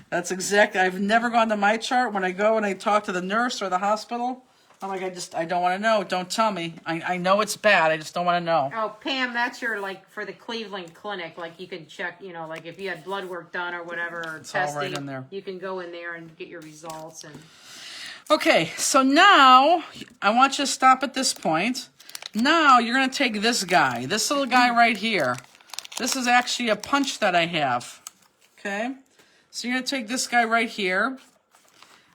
Speaker 2: That's exactly. I've never gone to my chart. When I go and I talk to the nurse or the hospital, I'm like, I don't want to know. Don't tell me. I know it's bad. I just don't want to know.
Speaker 1: Oh, Pam, that's your, for the Cleveland Clinic. Like, you can check, like, if you had blood work done or whatever, or
Speaker 2: it's
Speaker 1: testing.
Speaker 2: All right in there.
Speaker 1: You can go in there and get your results. And
Speaker 2: okay, so now, I want you to stop at this point. Now, you're going to take this guy. This little guy right here. This is actually a punch that I have. Okay? So you're going to take this guy right here.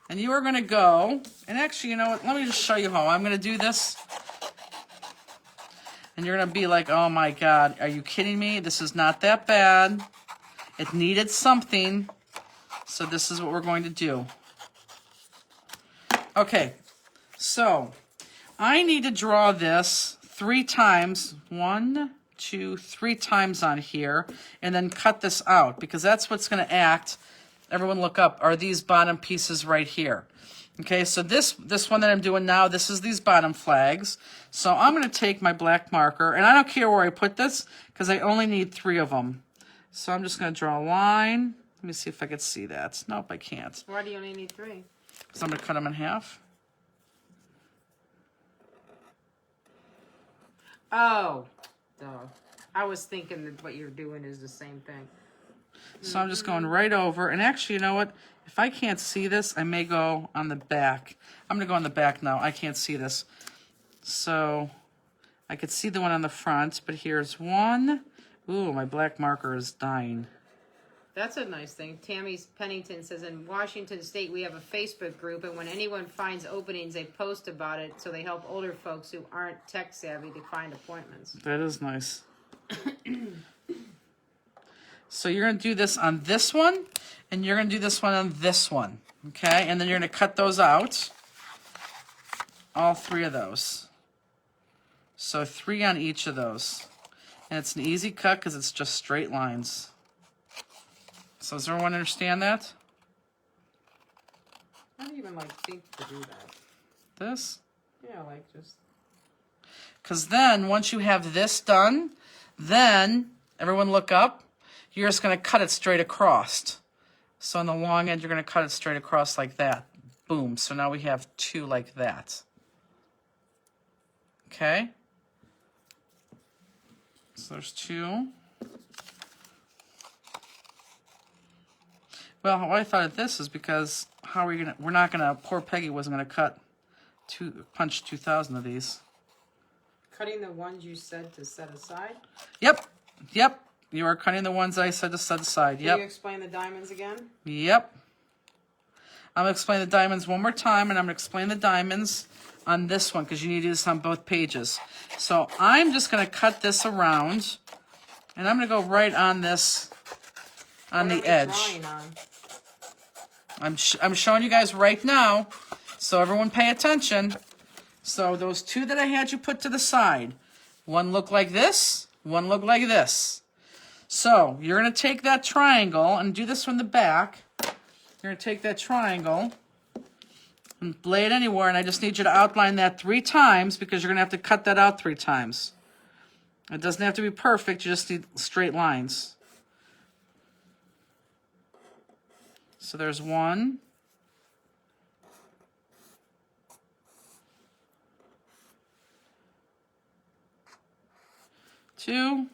Speaker 2: And you are going to go, and actually, you know what? Let me just show you how I'm going to do this. And you're going to be like, oh my God, are you kidding me? This is not that bad. It needed something. So this is what we're going to do. Okay, so I need to draw this 3 times. 1, 2, 3 times on here. And then cut this out because that's what's going to act. Everyone look up. Are these bottom pieces right here? Okay, so this one that I'm doing now, this is these bottom flags. So I'm going to take my black marker, and I don't care where I put this because I only need 3 of them. So I'm just going to draw a line. Let me see if I can see that. Nope, I can't.
Speaker 1: Why do you only need 3?
Speaker 2: So I'm going to cut them in half.
Speaker 1: Oh, duh. I was thinking that what you're doing is the same thing.
Speaker 2: So I'm just going right over. And actually, you know what? If I can't see this, I may go on the back. I'm going to go on the back now. I can't see this. So I could see the one on the front, but here's one. Ooh, my black marker is dying.
Speaker 1: That's a nice thing. Tammy Pennington says, in Washington State, we have a Facebook group, and when anyone finds openings, they post about it, so they help older folks who aren't tech savvy to find appointments.
Speaker 2: That is nice. So you're going to do this on this one, and you're going to do this one on this one, okay? And then you're going to cut those out, all 3 of those. So 3 on each of those. And it's an easy cut because it's just straight lines. So does everyone understand that?
Speaker 1: I don't even think to do that.
Speaker 2: This?
Speaker 1: Yeah, just...
Speaker 2: Because then, once you have this done, then, everyone look up, you're just going to cut it straight across. So on the long end, you're going to cut it straight across like that. Boom. So now we have 2 like that. Okay? So there's 2. Well, why I thought of this is because how are we we're not gonna, poor Peggy wasn't gonna punch 2,000 of these.
Speaker 1: Cutting the ones you said to set aside?
Speaker 2: Yep. You are cutting the ones I said to set aside. Yep.
Speaker 1: Can you explain the diamonds again?
Speaker 2: Yep. I'm gonna explain the diamonds one more time, and I'm gonna explain the diamonds on this one because you need to do this on both pages. So I'm just gonna cut this around, and I'm gonna go right on this, on the edge.
Speaker 1: Drawing on?
Speaker 2: I'm showing you guys right now, so everyone pay attention. So those 2 that I had you put to the side, one looked like this, one looked like this. So you're going to take that triangle and do this from the back. You're going to take that triangle and lay it anywhere, and I just need you to outline that 3 times because you're going to have to cut that out 3 times. It doesn't have to be perfect, you just need straight lines. So there's 1. 2,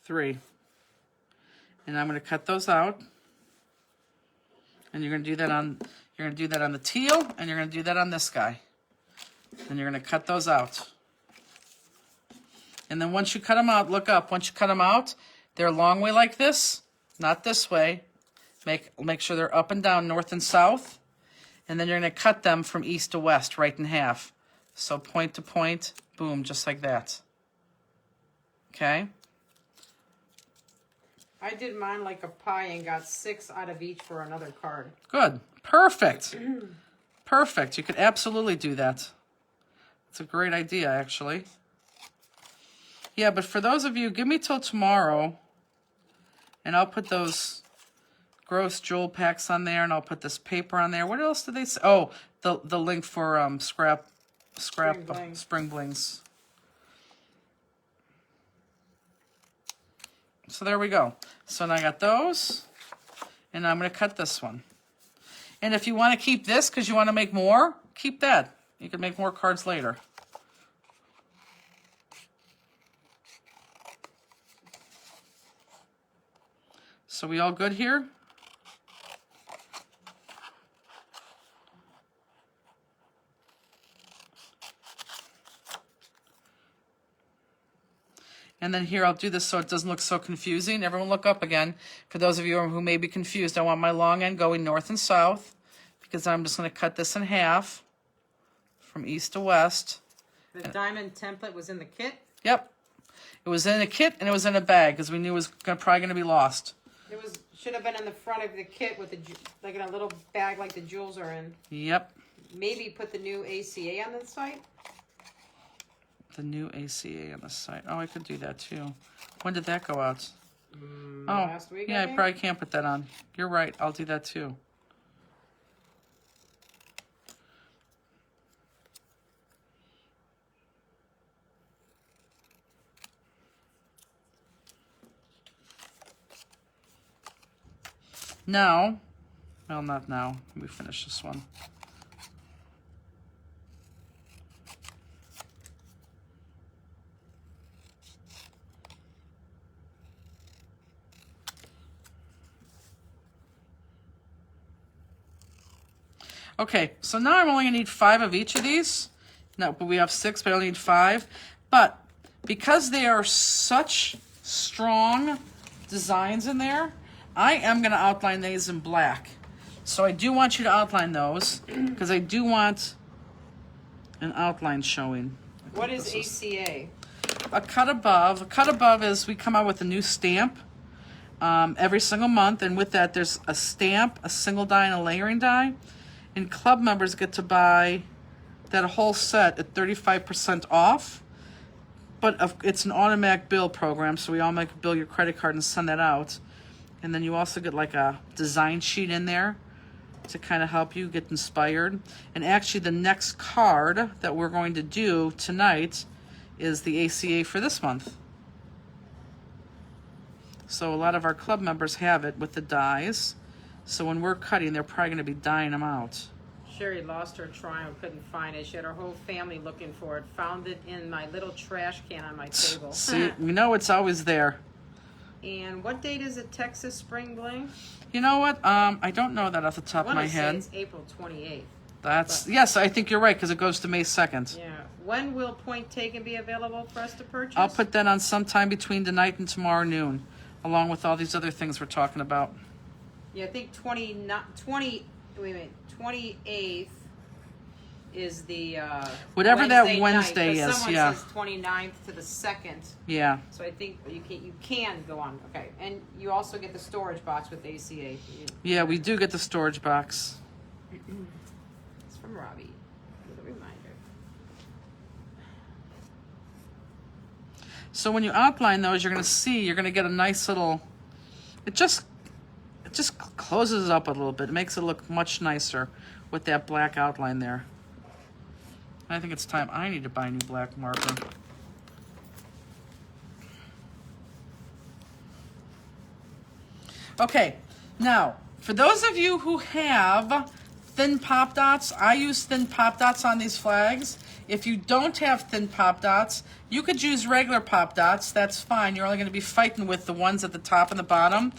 Speaker 2: 3. And I'm going to cut those out. And you're going to do that on the teal, and you're going to do that on this guy. And you're going to cut those out. And then once you cut them out, look up. Once you cut them out, they're a long way like this, not this way. Make sure they're up and down, north and south. And then you're going to cut them from east to west, right in half. So point to point, boom, just like that. Okay?
Speaker 1: I did mine like a pie and got 6 out of each for another card.
Speaker 2: Good. Perfect. Perfect. You could absolutely do that. It's a great idea, actually. Yeah, but for those of you, give me till tomorrow, and I'll put those gross jewel packs on there, and I'll put this paper on there. What else did they say? Oh, the link for Spring Blings. So there we go. So now I got those, and I'm going to cut this one. And if you want to keep this because you want to make more, keep that. You can make more cards later. So we all good here? And then here, I'll do this so it doesn't look so confusing. Everyone look up again. For those of you who may be confused, I want my long end going north and south because I'm just going to cut this in half from east to west.
Speaker 1: The diamond template was in the kit?
Speaker 2: Yep. It was in a kit and it was in a bag because we knew it was probably going to be lost.
Speaker 1: It should have been in the front of the kit with like in a little bag like the jewels are in.
Speaker 2: Yep.
Speaker 1: Maybe put the new ACA on the site?
Speaker 2: The new ACA on the site. Oh, I could do that too. When did that go out?
Speaker 1: Last week,
Speaker 2: yeah, I probably can't put that on. You're right. I'll do that too. Now, well, not now. Let me finish this one. Okay, so now I'm only going to need 5 of each of these. No, but we have 6, but I only need 5. But because they are such strong designs in there, I am going to outline these in black. So I do want you to outline those because I do want an outline showing.
Speaker 1: What is ACA?
Speaker 2: A cut above. A cut above is we come out with a new stamp every single month. And with that, there's a stamp, a single die, and a layering die. And club members get to buy that whole set at 35% off. But it's an automatic bill program, so we all make bill your credit card and send that out. And then you also get like a design sheet in there to kind of help you get inspired. And actually the next card that we're going to do tonight is the ACA for this month. So a lot of our club members have it with the dies. So when we're cutting, they're probably going to be dyeing them out.
Speaker 1: Sherry lost her triumph, couldn't find it. She had her whole family looking for it. Found it in my little trash can on my table.
Speaker 2: See, we know it's always there.
Speaker 1: And what date is it, Texas Spring Bling?
Speaker 2: You know what? I don't know that off the top of my head.
Speaker 1: It's April 28th.
Speaker 2: Yes, I think you're right because it goes to May 2nd.
Speaker 1: Yeah. When will Point Taken be available for us to purchase?
Speaker 2: I'll put that on sometime between tonight and tomorrow noon, along with all these other things we're talking about.
Speaker 1: Yeah, I think 28th is the
Speaker 2: whatever
Speaker 1: Wednesday
Speaker 2: that Wednesday
Speaker 1: night,
Speaker 2: is.
Speaker 1: someone
Speaker 2: Yeah.
Speaker 1: says 29th to the 2nd.
Speaker 2: Yeah.
Speaker 1: So I think you can go on. Okay, and you also get the storage box with ACA.
Speaker 2: Yeah, we do get the storage box.
Speaker 1: It's from Robbie. With a reminder.
Speaker 2: So when you outline those, you're going to get a nice little. It just closes it up a little bit. It makes it look much nicer with that black outline there. I think it's time I need to buy a new black marker. Okay, now, for those of you who have thin pop dots, I use thin pop dots on these flags. If you don't have thin pop dots, you could use regular pop dots. That's fine. You're only going to be fighting with the ones at the top and the bottom.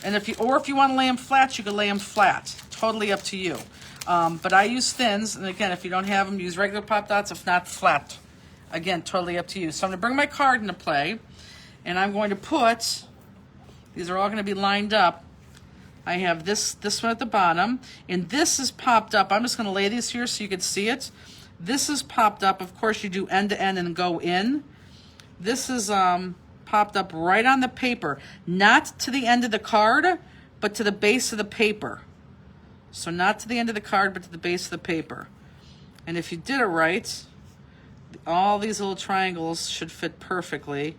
Speaker 2: And if you want to lay them flat, you can lay them flat. Totally up to you. But I use thins, and again, if you don't have them, use regular pop dots. If not, flat. Again, totally up to you. So I'm going to bring my card into play, and I'm going to put, these are all going to be lined up. I have this one at the bottom, and this is popped up. I'm just going to lay these here so you can see it. This is popped up. Of course, you do end to end and go in. This is popped up right on the paper, not to the end of the card, but to the base of the paper. So not to the end of the card, but to the base of the paper. And if you did it right, all these little triangles should fit perfectly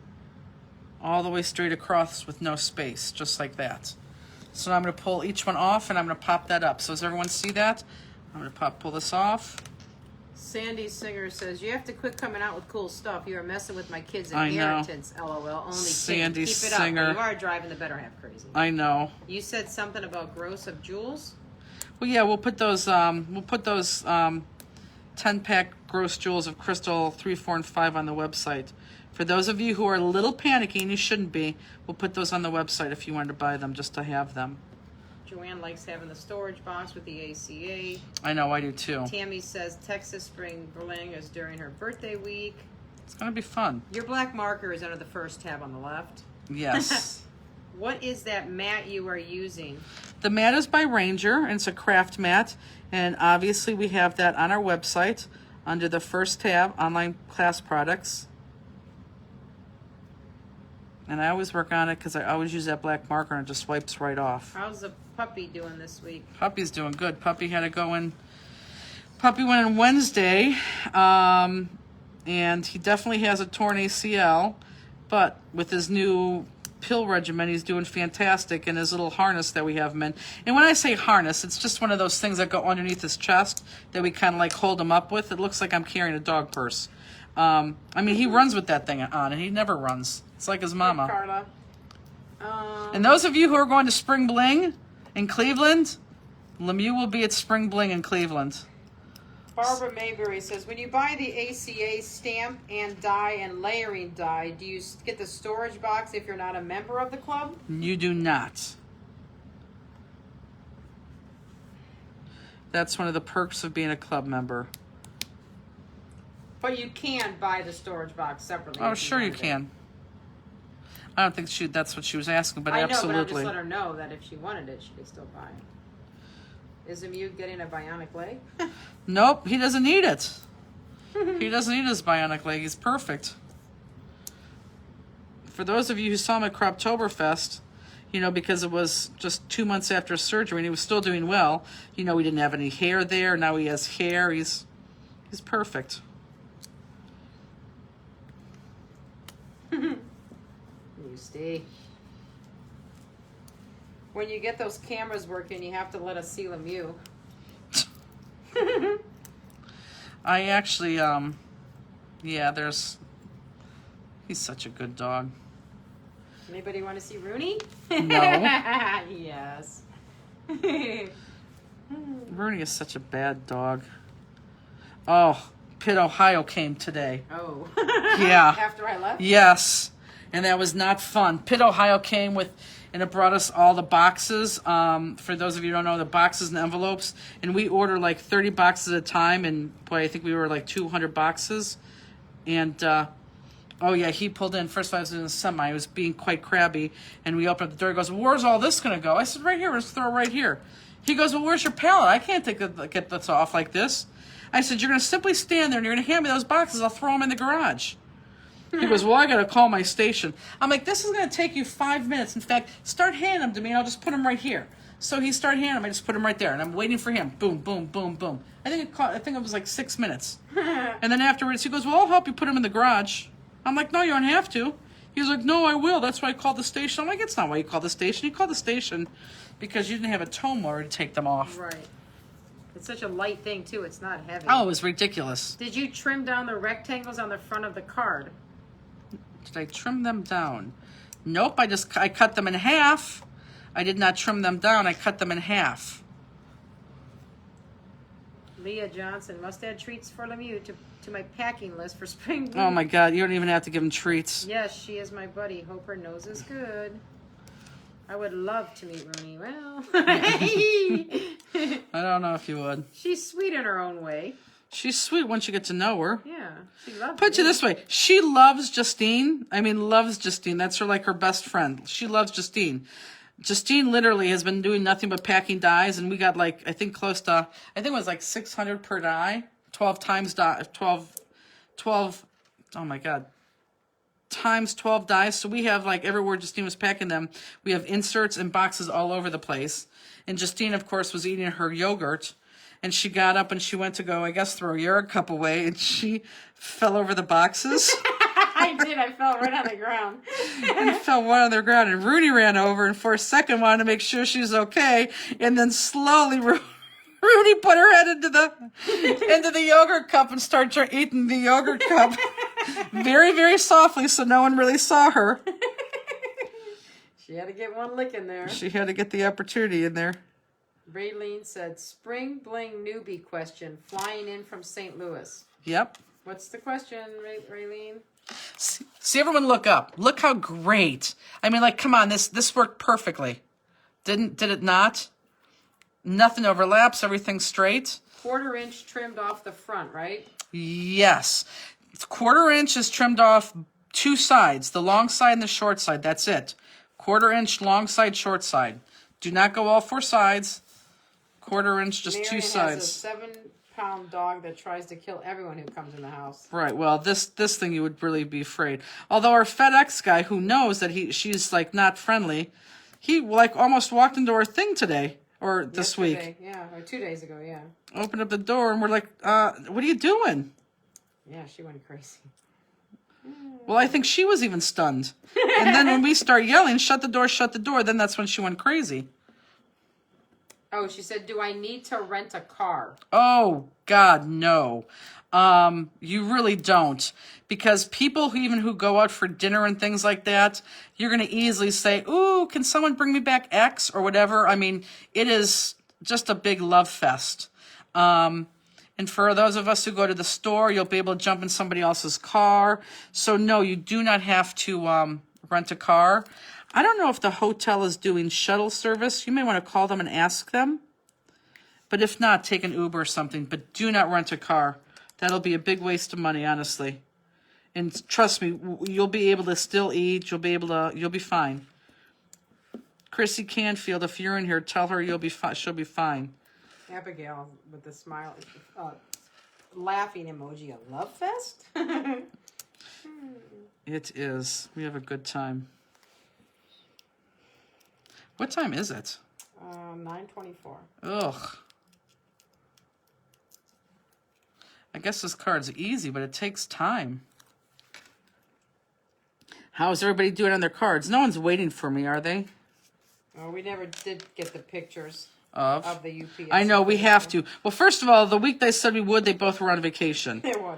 Speaker 2: all the way straight across with no space, just like that. So now I'm going to pull each one off, and I'm going to pop that up. So does everyone see that? I'm going to pull this off.
Speaker 1: Sandy Singer says, you have to quit coming out with cool stuff. You are messing with my kids'
Speaker 2: I know.
Speaker 1: inheritance. LOL. Only
Speaker 2: Sandy
Speaker 1: Keep it
Speaker 2: Singer.
Speaker 1: up. You are driving the better half crazy.
Speaker 2: I know.
Speaker 1: You said something about gross of jewels?
Speaker 2: Well, yeah, we'll put those 10-pack gross jewels of crystal 3, 4, and 5 on the website. For those of you who are a little panicky, and you shouldn't be, we'll put those on the website if you wanted to buy them, just to have them.
Speaker 1: Joanne likes having the storage box with the ACA.
Speaker 2: I know, I do too.
Speaker 1: Tammy says Texas Spring Bling is during her birthday week.
Speaker 2: It's going to be fun.
Speaker 1: Your black marker is under the first tab on the left.
Speaker 2: Yes.
Speaker 1: What is that mat you are using?
Speaker 2: The mat is by Ranger, and it's a craft mat. And obviously we have that on our website under the first tab, online class products. And I always work on it because I always use that black marker and it just wipes right off.
Speaker 1: How's the puppy doing this week?
Speaker 2: Puppy's doing good. Puppy had to go in. Puppy went in Wednesday, and he definitely has a torn ACL, but with his new pill regimen, he's doing fantastic in his little harness that we have him in. And when I say harness, it's just one of those things that go underneath his chest that we kind of like hold him up with. It looks like I'm carrying a dog purse. I mean, he runs with that thing on, and he never runs. It's like his mama.
Speaker 1: Hey, Carla.
Speaker 2: And those of you who are going to Spring Bling in Cleveland, Lemieux will be at Spring Bling in Cleveland.
Speaker 1: Barbara Mayberry says, when you buy the ACA stamp and die and layering die, do you get the storage box if you're not a member of the club?
Speaker 2: You do not. That's one of the perks of being a club member.
Speaker 1: But you can buy the storage box separately.
Speaker 2: Oh, sure you can. I don't think that's what she was asking, but
Speaker 1: I know,
Speaker 2: absolutely.
Speaker 1: but I'll just let her know that if she wanted it, she could still buy it. Is Lemieux getting a bionic leg?
Speaker 2: Nope, he doesn't need it. He doesn't need his bionic leg. He's perfect. For those of you who saw him at Croptoberfest, you know, because it was just 2 months after surgery and he was still doing well, you know, he didn't have any hair there. Now he has hair. He's perfect.
Speaker 1: You stay. When you get those cameras working, you have to let us see Lemieux.
Speaker 2: I actually, yeah, he's such a good dog.
Speaker 1: Anybody want to see Rooney?
Speaker 2: No.
Speaker 1: Yes.
Speaker 2: Rooney is such a bad dog. Oh, Pitt, Ohio came today.
Speaker 1: Oh.
Speaker 2: Yeah.
Speaker 1: After I left?
Speaker 2: Yes. And that was not fun. Pitt, Ohio came and it brought us all the boxes. For those of you who don't know, the boxes and envelopes. And we order like 30 boxes at a time. And boy, I think we were like 200 boxes. And, oh yeah, he pulled in. First of all, I was in the semi. He was being quite crabby. And we opened up the door. He goes, well, where's all this going to go? I said, right here. Let's throw it right here. He goes, well, where's your pallet? I can't get this off like this. I said, you're going to simply stand there and you're going to hand me those boxes. I'll throw them in the garage. He goes, well, I got to call my station. I'm like, this is going to take you 5 minutes. In fact, start handing them to me and I'll just put them right here. So he started handing them. I just put them right there and I'm waiting for him. Boom, boom, boom, boom. I think it was like 6 minutes. And then afterwards, he goes, well, I'll help you put them in the garage. I'm like, no, you don't have to. He's like, no, I will. That's why I called the station. I'm like, it's not why you called the station. You called the station because you didn't have a tow mower to take them off.
Speaker 1: Right. It's such a light thing, too. It's not heavy.
Speaker 2: Oh, it was ridiculous.
Speaker 1: Did you trim down the rectangles on the front of the card?
Speaker 2: Did I trim them down? Nope, I cut them in half. I did not trim them down. I cut them in half.
Speaker 1: Leah Johnson must add treats for Lemieux to my packing list for spring break.
Speaker 2: Oh my God, you don't even have to give him treats.
Speaker 1: Yes, she is my buddy. Hope her nose is good. I would love to meet Rooney. Well,
Speaker 2: I don't know if you would.
Speaker 1: She's sweet in her own way.
Speaker 2: She's sweet once you get to know her.
Speaker 1: Yeah, she loves
Speaker 2: Put it this way, she loves Justine. I mean, loves Justine. That's her her best friend. She loves Justine. Justine literally has been doing nothing but packing dies, and we got like, I think close to, I think it was like 600 per die, 12 times die, 12, oh my God, times 12 dies. So we have like everywhere Justine was packing them, we have inserts and boxes all over the place. And Justine, of course, was eating her yogurt. And she got up and she went to go, I guess, throw a yogurt cup away, and she fell over the boxes.
Speaker 1: I did. I fell right on the ground.
Speaker 2: And fell right on the ground. And Rudy ran over and for a second wanted to make sure she was okay. And then slowly Rudy put her head into the yogurt cup and started eating the yogurt cup very, very softly so no one really saw her.
Speaker 1: She had to get one lick in there.
Speaker 2: She had to get the opportunity in there.
Speaker 1: Raylene said, Spring Bling newbie question, flying in from St. Louis.
Speaker 2: Yep.
Speaker 1: What's the question, Raylene?
Speaker 2: See, everyone look up. Look how great. I mean, like, come on, this worked perfectly. Did it not? Nothing overlaps, everything's straight.
Speaker 1: 1/4 inch trimmed off the front, right?
Speaker 2: Yes. 1/4 inch is trimmed off 2 sides, the long side and the short side. That's it. 1/4 inch long side, short side. Do not go all 4 sides. 1/4 inch, just
Speaker 1: Marion
Speaker 2: 2 sides.
Speaker 1: has a 7-pound dog that tries to kill everyone who comes in the house.
Speaker 2: Right. Well, this thing you would really be afraid. Although our FedEx guy, who knows that she's like not friendly, he like almost walked into our thing today or this week.
Speaker 1: Yeah, or 2 days ago. Yeah.
Speaker 2: Opened up the door and we're like, "What are you doing?"
Speaker 1: Yeah, she went crazy.
Speaker 2: Well, I think she was even stunned. And then when we start yelling, "Shut the door," then that's when she went crazy.
Speaker 1: Oh, she said, "Do I need to rent a car?"
Speaker 2: Oh, God, no. You really don't. Because people who go out for dinner and things like that, you're going to easily say, "Ooh, can someone bring me back X?" or whatever. I mean, it is just a big love fest. And for those of us who go to the store, you'll be able to jump in somebody else's car. So, no, you do not have to rent a car. I don't know if the hotel is doing shuttle service. You may want to call them and ask them. But if not, take an Uber or something. But do not rent a car. That'll be a big waste of money, honestly. And trust me, you'll be able to still eat. You'll be fine. Chrissy Canfield, if you're in here, tell her you'll be fine. She'll be fine.
Speaker 1: Abigail with the smile, laughing emoji. A love fest?
Speaker 2: It is. We have a good time. What time is it?
Speaker 1: 9:24.
Speaker 2: Ugh. I guess this card's easy, but it takes time. How's everybody doing on their cards? No one's waiting for me, are they?
Speaker 1: Oh, we never did get the pictures
Speaker 2: Of
Speaker 1: the UPS.
Speaker 2: I know, we have to. Well, first of all, the week they said we would, they both were on vacation.
Speaker 1: They were.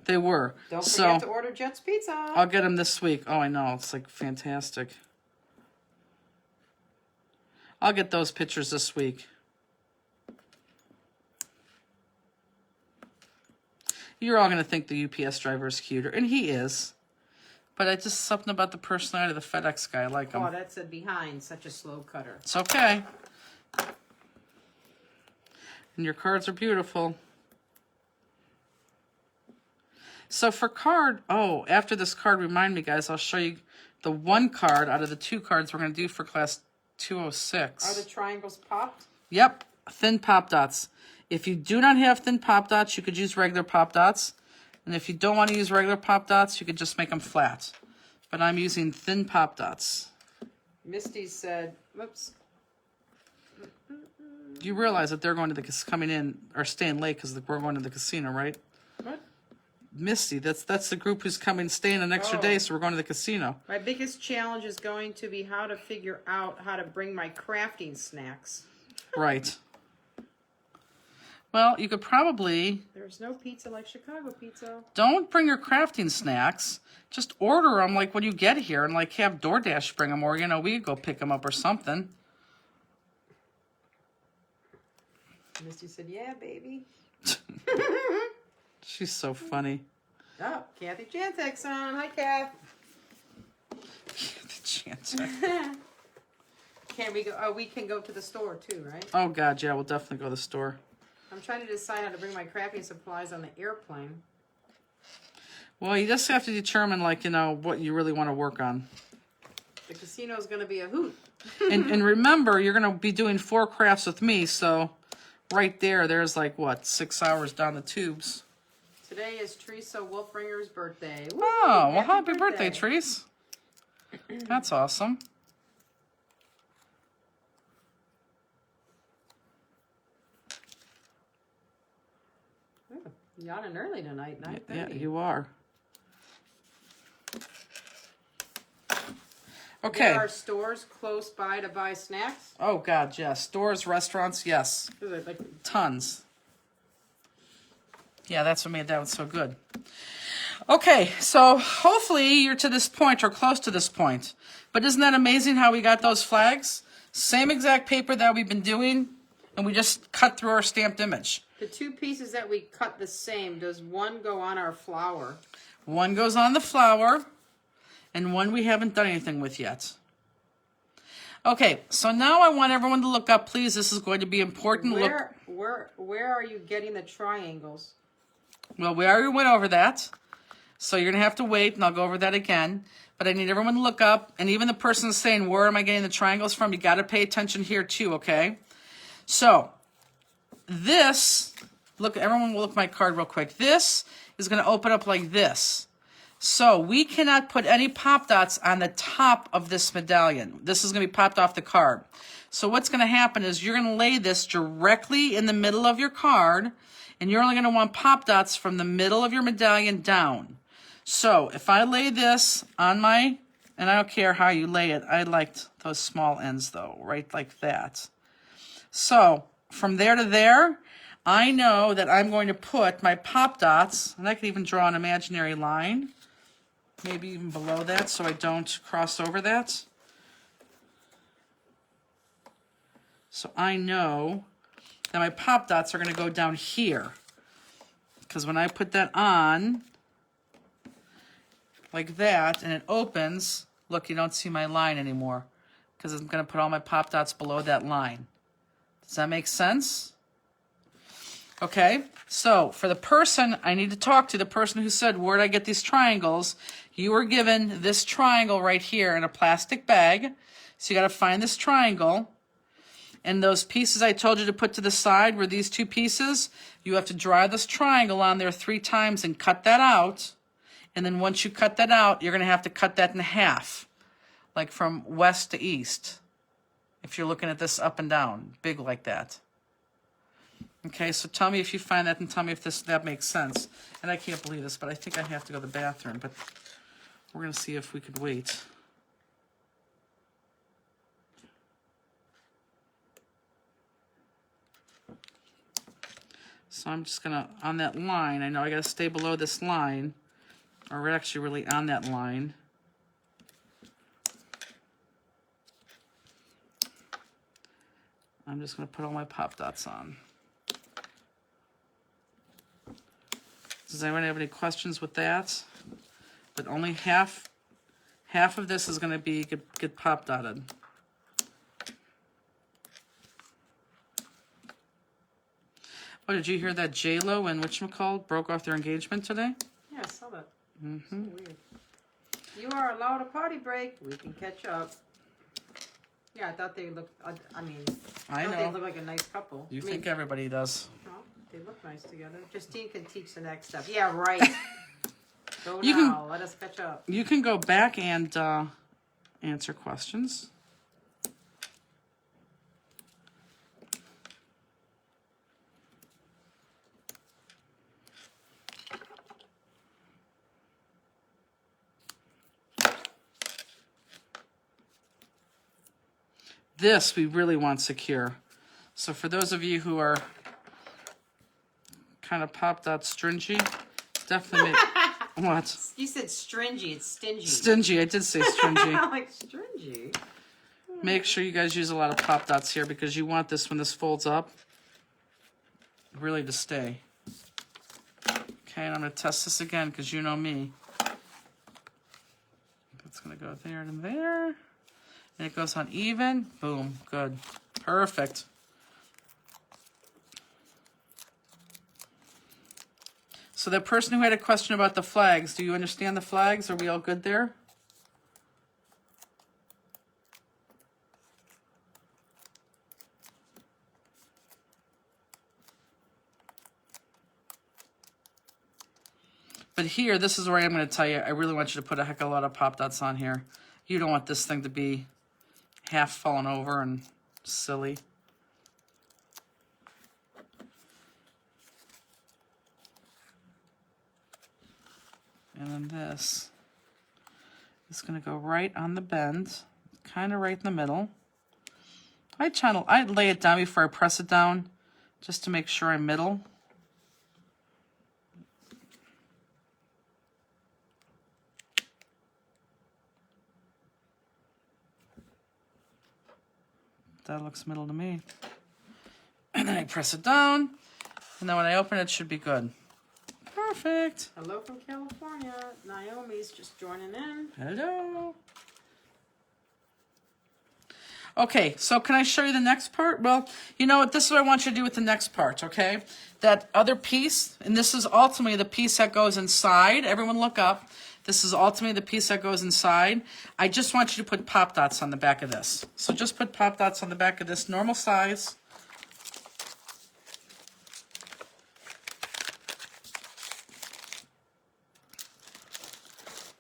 Speaker 2: They were.
Speaker 1: Don't forget to order Jet's Pizza.
Speaker 2: I'll get them this week. Oh, I know. It's like fantastic. I'll get those pictures this week. You're all going to think the UPS driver is cuter, and he is. But I just something about the personality of the FedEx guy. I like him.
Speaker 1: Oh, that's a behind, such a slow cutter.
Speaker 2: It's okay. And your cards are beautiful. So for card, after this card, remind me, guys, I'll show you the one card out of the 2 cards we're going to do for class 206.
Speaker 1: Are the triangles popped?
Speaker 2: Yep, thin pop dots. If you do not have thin pop dots, you could use regular pop dots. And if you don't want to use regular pop dots, you could just make them flat. But I'm using thin pop dots.
Speaker 1: Misty said, whoops.
Speaker 2: You realize that they're going to coming in or staying late because we're going to the casino, right?
Speaker 1: What?
Speaker 2: Misty, that's the group who's coming, staying an extra day, so we're going to the casino.
Speaker 1: My biggest challenge is going to be how to figure out how to bring my crafting snacks.
Speaker 2: Right. Well, you could probably...
Speaker 1: There's no pizza like Chicago pizza.
Speaker 2: Don't bring your crafting snacks. Just order them like when you get here and like have DoorDash bring them, or, we could go pick them up or something.
Speaker 1: Misty said, yeah, baby.
Speaker 2: She's so funny.
Speaker 1: Oh, Kathy Jantek's on. Hi, Kath.
Speaker 2: Kathy Jantek.
Speaker 1: Can we go? Oh, we can go to the store too, right?
Speaker 2: Oh, God, yeah, we'll definitely go to the store.
Speaker 1: I'm trying to decide how to bring my crafting supplies on the airplane.
Speaker 2: Well, you just have to determine, what you really want to work on.
Speaker 1: The casino is going to be a hoot.
Speaker 2: and remember, you're going to be doing 4 crafts with me, so right there's 6 hours down the tubes.
Speaker 1: Today is Teresa Wolfringer's birthday. Woo!
Speaker 2: Oh, well, happy birthday, Therese. That's awesome.
Speaker 1: Ooh, yawning early tonight, 9:30.
Speaker 2: Yeah, you are. Okay.
Speaker 1: There are stores close by to buy snacks.
Speaker 2: Oh, God, yes. Stores, restaurants, yes. Tons. Yeah, that's what made that one so good. Okay, so hopefully you're to this point or close to this point. But isn't that amazing how we got those flags? Same exact paper that we've been doing, and we just cut through our stamped image.
Speaker 1: The 2 pieces that we cut the same, does one go on our flower?
Speaker 2: One goes on the flower, and one we haven't done anything with yet. Okay, so now I want everyone to look up, please. This is going to be important.
Speaker 1: Where are you getting the triangles?
Speaker 2: Well, we already went over that. So you're going to have to wait, and I'll go over that again. But I need everyone to look up, and even the person saying, where am I getting the triangles from? You got to pay attention here too, okay? So this, look, everyone will look at my card real quick. This is going to open up like this. So we cannot put any pop dots on the top of this medallion. This is going to be popped off the card. So what's going to happen is you're going to lay this directly in the middle of your card, and you're only going to want pop dots from the middle of your medallion down. So if I lay this on my, and I don't care how you lay it, I liked those small ends though, right like that. So from there to there, I know that I'm going to put my pop dots, and I could even draw an imaginary line, maybe even below that so I don't cross over that. So I know that my pop dots are going to go down here. Because when I put that on, like that, and it opens, look, you don't see my line anymore. Because I'm going to put all my pop dots below that line. Does that make sense? Okay, so for the person I need to talk to, the person who said, where did I get these triangles? You were given this triangle right here in a plastic bag. So you got to find this triangle. And those pieces I told you to put to the side were these two pieces. You have to draw this triangle on there 3 times and cut that out. And then once you cut that out, you're going to have to cut that in half, like from west to east. If you're looking at this up and down, big like that. Okay, so tell me if you find that and tell me if that makes sense. And I can't believe this, but I think I have to go to the bathroom. But we're going to see if we could wait. So I'm just going to, on that line, I know I got to stay below this line. Or we're actually really on that line. I'm just going to put all my pop dots on. Does anyone have any questions with that? But only half of this is going to be get pop dotted. Oh, did you hear that J-Lo and whatchamacallit broke off their engagement today?
Speaker 1: Yeah, I saw that. So weird. You are allowed a potty break. We can catch up. Yeah, I thought they looked, I mean, I thought they looked like a nice couple.
Speaker 2: You think everybody does.
Speaker 1: Well, they look nice together. Justine can teach the next step. Yeah, right. Go
Speaker 2: You
Speaker 1: now. Let us catch up.
Speaker 2: You can go back and answer questions. This we really want secure. So for those of you who are kind of pop dot stringy, definitely make what?
Speaker 1: You said stringy. It's stingy.
Speaker 2: Stingy. I did say stringy.
Speaker 1: I'm like stringy.
Speaker 2: Make sure you guys use a lot of pop dots here because you want this when this folds up really to stay. Okay, and I'm going to test this again because you know me. It's going to go there and there. And it goes on even. Boom. Good. Perfect. So the person who had a question about the flags, do you understand the flags? Are we all good there? But here, this is where I'm going to tell you, I really want you to put a heck of a lot of pop dots on here. You don't want this thing to be half fallen over and silly. And then this is going to go right on the bend, kind of right in the middle. I'd lay it down before I press it down, just to make sure I'm middle. That looks middle to me. And then I press it down, and then when I open it, it should be good. Perfect.
Speaker 1: Hello from California. Naomi's just joining in.
Speaker 2: Hello. Okay, so can I show you the next part? Well, you know what? This is what I want you to do with the next part, okay? That other piece, and this is ultimately the piece that goes inside. Everyone look up. This is ultimately the piece that goes inside. I just want you to put pop dots on the back of this. So just put pop dots on the back of this, normal size.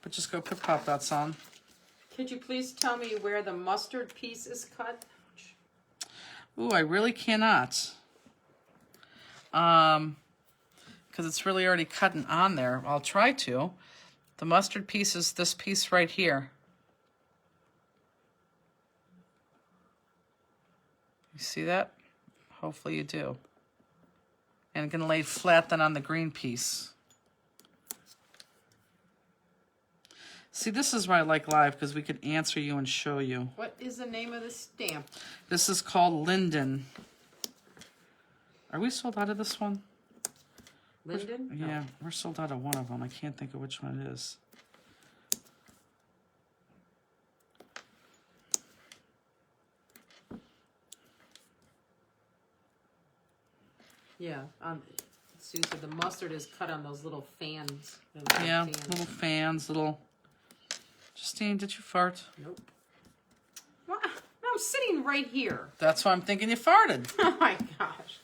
Speaker 2: But just go put pop dots on.
Speaker 1: Could you please tell me where the mustard piece is cut?
Speaker 2: Ooh, I really cannot. Because it's really already cut on there. I'll try to. The mustard piece is this piece right here. You see that? Hopefully you do. And I'm going to lay flat then on the green piece. See, this is why I like live, because we can answer you and show you.
Speaker 1: What is the name of the stamp?
Speaker 2: This is called Linden. Are we sold out of this one?
Speaker 1: Linden?
Speaker 2: Yeah, we're sold out of one of them. I can't think of which one it is.
Speaker 1: Yeah, Sue said the mustard is cut on those little fans.
Speaker 2: Yeah, little fans, little... Justine, did you fart?
Speaker 1: Nope. What? No, I'm sitting right here.
Speaker 2: That's why I'm thinking you farted.
Speaker 1: Oh my gosh.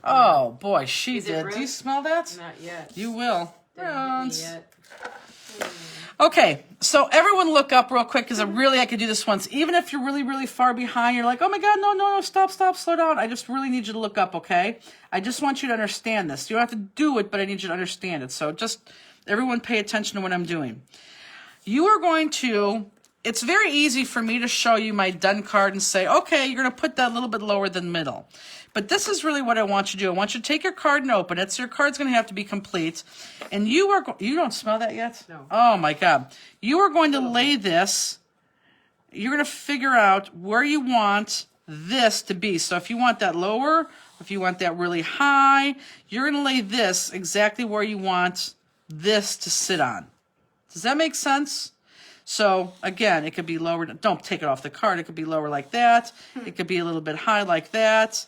Speaker 2: Oh boy, she
Speaker 1: Is it
Speaker 2: did.
Speaker 1: red?
Speaker 2: Do you smell that?
Speaker 1: Not yet.
Speaker 2: You will.
Speaker 1: Didn't hit me yet.
Speaker 2: Okay, so everyone look up real quick, because I could do this once. Even if you're really, really far behind, you're like, oh my God, no, stop, slow down. I just really need you to look up, okay? I just want you to understand this. You don't have to do it, but I need you to understand it. So just, everyone pay attention to what I'm doing. You are going to, it's very easy for me to show you my done card and say, okay, you're going to put that a little bit lower than middle. But this is really what I want you to do. I want you to take your card and open it. So your card's going to have to be complete. And you are, you don't smell that yet?
Speaker 1: No.
Speaker 2: Oh my God. You are going to lay this, you're going to figure out where you want this to be. So if you want that lower, if you want that really high, you're going to lay this exactly where you want this to sit on. Does that make sense? So again, it could be lower. Don't take it off the card. It could be lower like that. It could be a little bit high like that.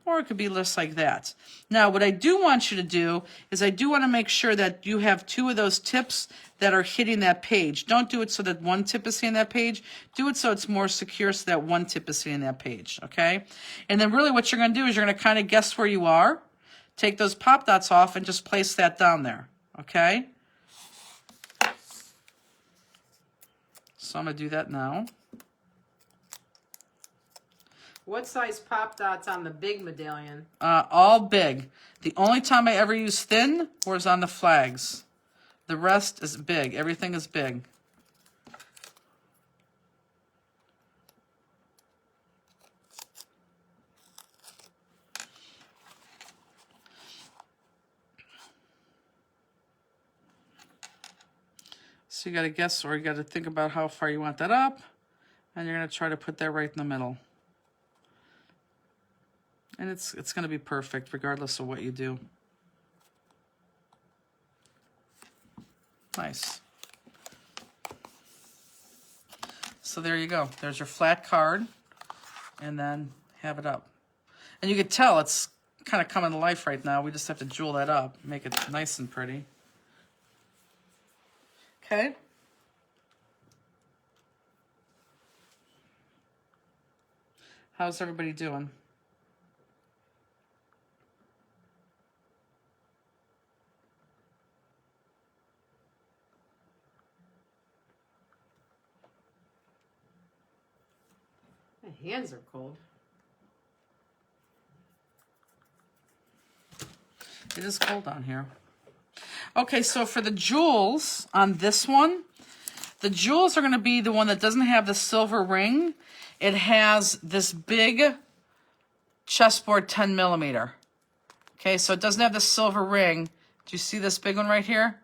Speaker 2: Or it could be less like that. Now, what I do want you to do is I do want to make sure that you have two of those tips that are hitting that page. Don't do it so that one tip is hitting that page. Do it so it's more secure so that one tip is hitting that page, okay? And then really what you're going to do is you're going to kind of guess where you are. Take those pop dots off and just place that down there, okay? So I'm going to do that now.
Speaker 1: What size pop dots on the big medallion?
Speaker 2: All big. The only time I ever use thin was on the flags. The rest is big. Everything is big. So you got to guess, or you got to think about how far you want that up, and you're going to try to put that right in the middle. And it's going to be perfect regardless of what you do. Nice. So there you go. There's your flat card, and then have it up. And you can tell it's kind of coming to life right now. We just have to jewel that up, make it nice and pretty. Okay. How's everybody doing?
Speaker 1: My hands are cold.
Speaker 2: It is cold down here. Okay, so for the jewels on this one, the jewels are going to be the one that doesn't have the silver ring. It has this big chessboard 10 millimeter. Okay, so it doesn't have the silver ring. Do you see this big one right here?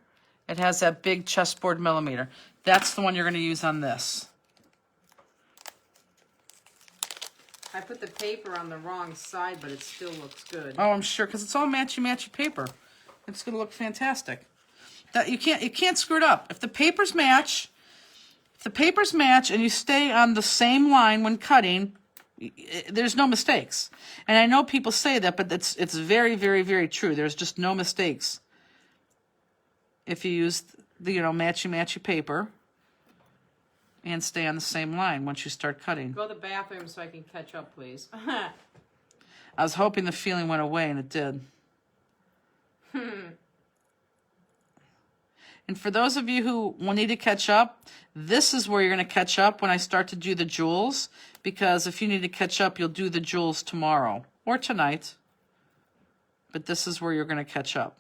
Speaker 2: It has that big chessboard millimeter. That's the one you're going to use on this.
Speaker 1: I put the paper on the wrong side, but it still looks good.
Speaker 2: Oh, I'm sure, because it's all matchy-matchy paper. It's going to look fantastic. That you can't screw it up. If the papers match, If the papers match and you stay on the same line when cutting, there's no mistakes. And I know people say that, but it's very, very, very true. There's just no mistakes if you use the, matchy paper and stay on the same line once you start cutting.
Speaker 1: Go to the bathroom so I can catch up, please.
Speaker 2: I was hoping the feeling went away, and it did. And for those of you who will need to catch up, this is where you're going to catch up when I start to do the jewels, because if you need to catch up, you'll do the jewels tomorrow or tonight. But this is where you're going to catch up.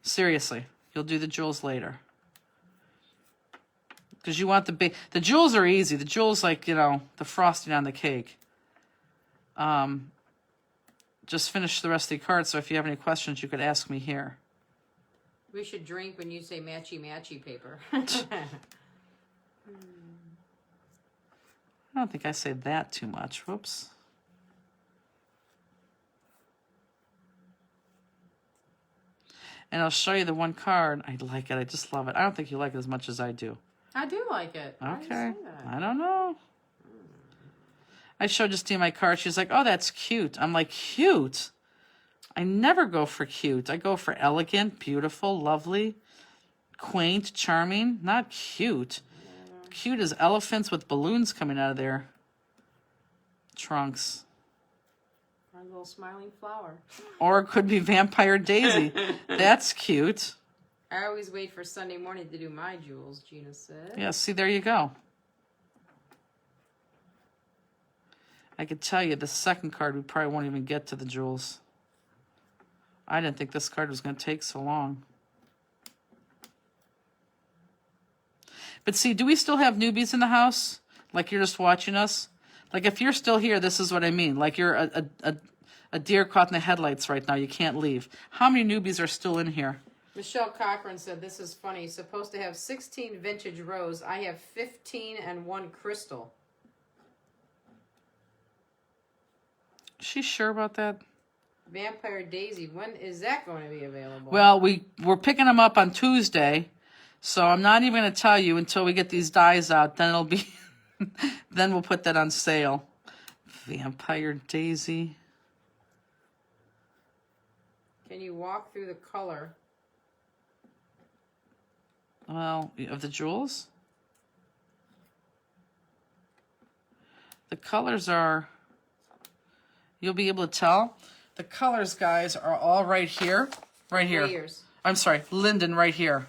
Speaker 2: Seriously, you'll do the jewels later. Because you want the jewels are easy. The jewels, like, the frosting on the cake. Just finish the rest of the cards, so if you have any questions, you could ask me here.
Speaker 1: We should drink when you say matchy paper.
Speaker 2: I don't think I say that too much. Whoops. And I'll show you the one card. I like it. I just love it. I don't think you like it as much as I do.
Speaker 1: I do like it.
Speaker 2: Okay. I don't know. I showed Justine my card. She's like, oh, that's cute. I'm like, cute? I never go for cute. I go for elegant, beautiful, lovely, quaint, charming. Not cute. Yeah. Cute is elephants with balloons coming out of their trunks.
Speaker 1: Or a little smiling flower.
Speaker 2: Or it could be Vampire Daisy. That's cute.
Speaker 1: I always wait for Sunday morning to do my jewels, Gina said.
Speaker 2: Yeah, see, there you go. I could tell you the second card, we probably won't even get to the jewels. I didn't think this card was going to take so long. But see, do we still have newbies in the house? Like you're just watching us? Like if you're still here, this is what I mean. Like you're a deer caught in the headlights right now. You can't leave. How many newbies are still in here?
Speaker 1: Michelle Cochran said, this is funny. Supposed to have 16 vintage rose. I have 15 and 1 crystal.
Speaker 2: Is she sure about that?
Speaker 1: Vampire Daisy, when is that going to be available?
Speaker 2: Well, we're picking them up on Tuesday, so I'm not even going to tell you until we get these dies out. Then it'll be, then we'll put that on sale. Vampire Daisy.
Speaker 1: Can you walk through the color?
Speaker 2: Well, of the jewels? The colors are, you'll be able to tell. The colors, guys, are all right here. Right here.
Speaker 1: Layers.
Speaker 2: I'm sorry, Linden right here.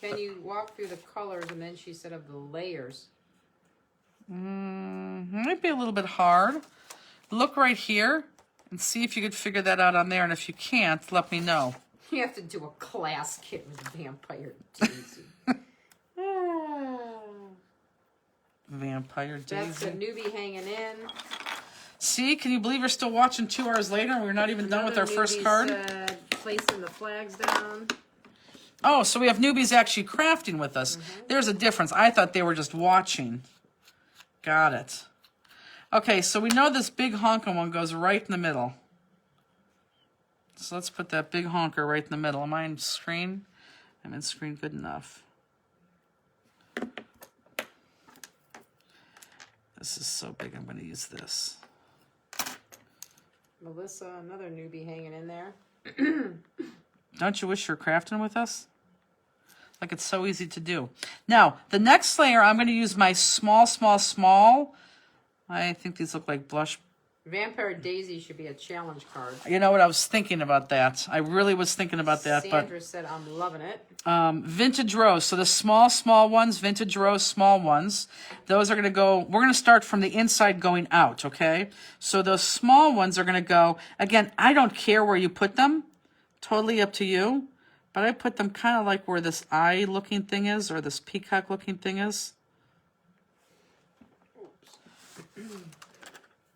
Speaker 1: Can you walk through the colors? And then she said of the layers.
Speaker 2: Might be a little bit hard. Look right here and see if you could figure that out on there. And if you can't, let me know.
Speaker 1: You have to do a class kit with Vampire Daisy.
Speaker 2: Vampire Daisy.
Speaker 1: That's a newbie hanging in.
Speaker 2: See, can you believe we're still watching 2 hours later and we're not even done with our first card?
Speaker 1: Placing the flags down.
Speaker 2: Oh, so we have newbies actually crafting with us. There's a difference. I thought they were just watching. Got it. Okay, so we know this big honking one goes right in the middle. So let's put that big honker right in the middle. Am I in screen? I'm in screen good enough. This is so big, I'm going to use this.
Speaker 1: Melissa, another newbie hanging in there.
Speaker 2: Don't you wish you were crafting with us? Like, it's so easy to do. Now, the next layer, I'm going to use my small. I think these look like blush.
Speaker 1: Vampire Daisy should be a challenge card.
Speaker 2: You know what? I was thinking about that. I really was thinking about that.
Speaker 1: Sandra said, I'm loving it.
Speaker 2: Vintage rose. So the small ones, vintage rose, small ones. Those are going to go, we're going to start from the inside going out, okay? So those small ones are going to go, again, I don't care where you put them. Totally up to you. But I put them kind of like where this eye looking thing is, or this peacock looking thing is.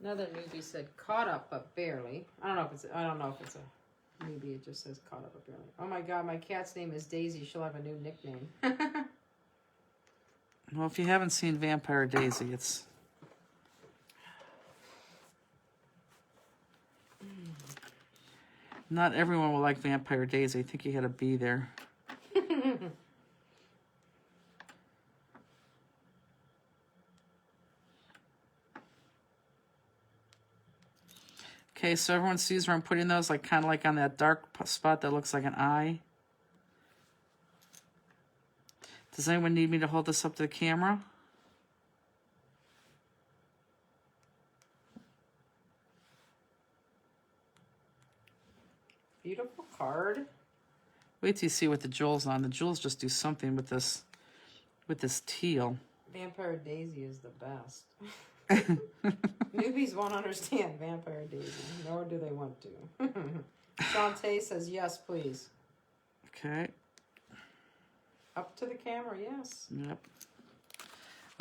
Speaker 1: Another newbie said caught up but barely. I don't know if it's a newbie. It just says caught up but barely. Oh my God, my cat's name is Daisy. She'll have a new nickname.
Speaker 2: Well, if you haven't seen Vampire Daisy, it's not everyone will like Vampire Daisy. I think you had a B there. Okay, so everyone sees where I'm putting those, like kind of like on that dark spot that looks like an eye. Does anyone need me to hold this up to the camera?
Speaker 1: Beautiful card.
Speaker 2: Wait till you see what the jewel's on. The jewels just do something with this teal.
Speaker 1: Vampire Daisy is the best. Newbies won't understand Vampire Daisy, nor do they want to. Shantae says yes, please.
Speaker 2: Okay.
Speaker 1: Up to the camera, yes.
Speaker 2: Yep.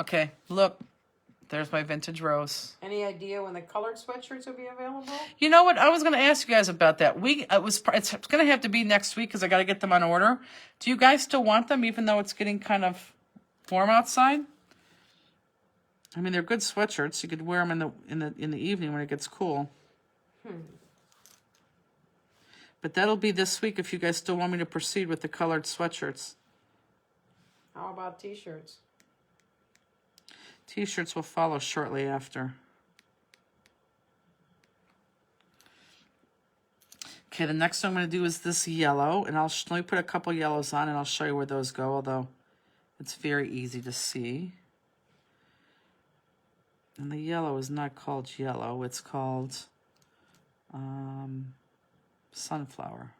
Speaker 2: Okay, look. There's my vintage rose.
Speaker 1: Any idea when the colored sweatshirts will be available?
Speaker 2: You know what? I was going to ask you guys about that. It's going to have to be next week because I got to get them on order. Do you guys still want them, even though it's getting kind of warm outside? I mean, they're good sweatshirts. You could wear them in the evening when it gets cool. But that'll be this week if you guys still want me to proceed with the colored sweatshirts.
Speaker 1: How about t-shirts?
Speaker 2: T-shirts will follow shortly after. Okay, the next one I'm going to do is this yellow, and let me put a couple yellows on, and I'll show you where those go, although it's very easy to see. And the yellow is not called yellow, it's called sunflower.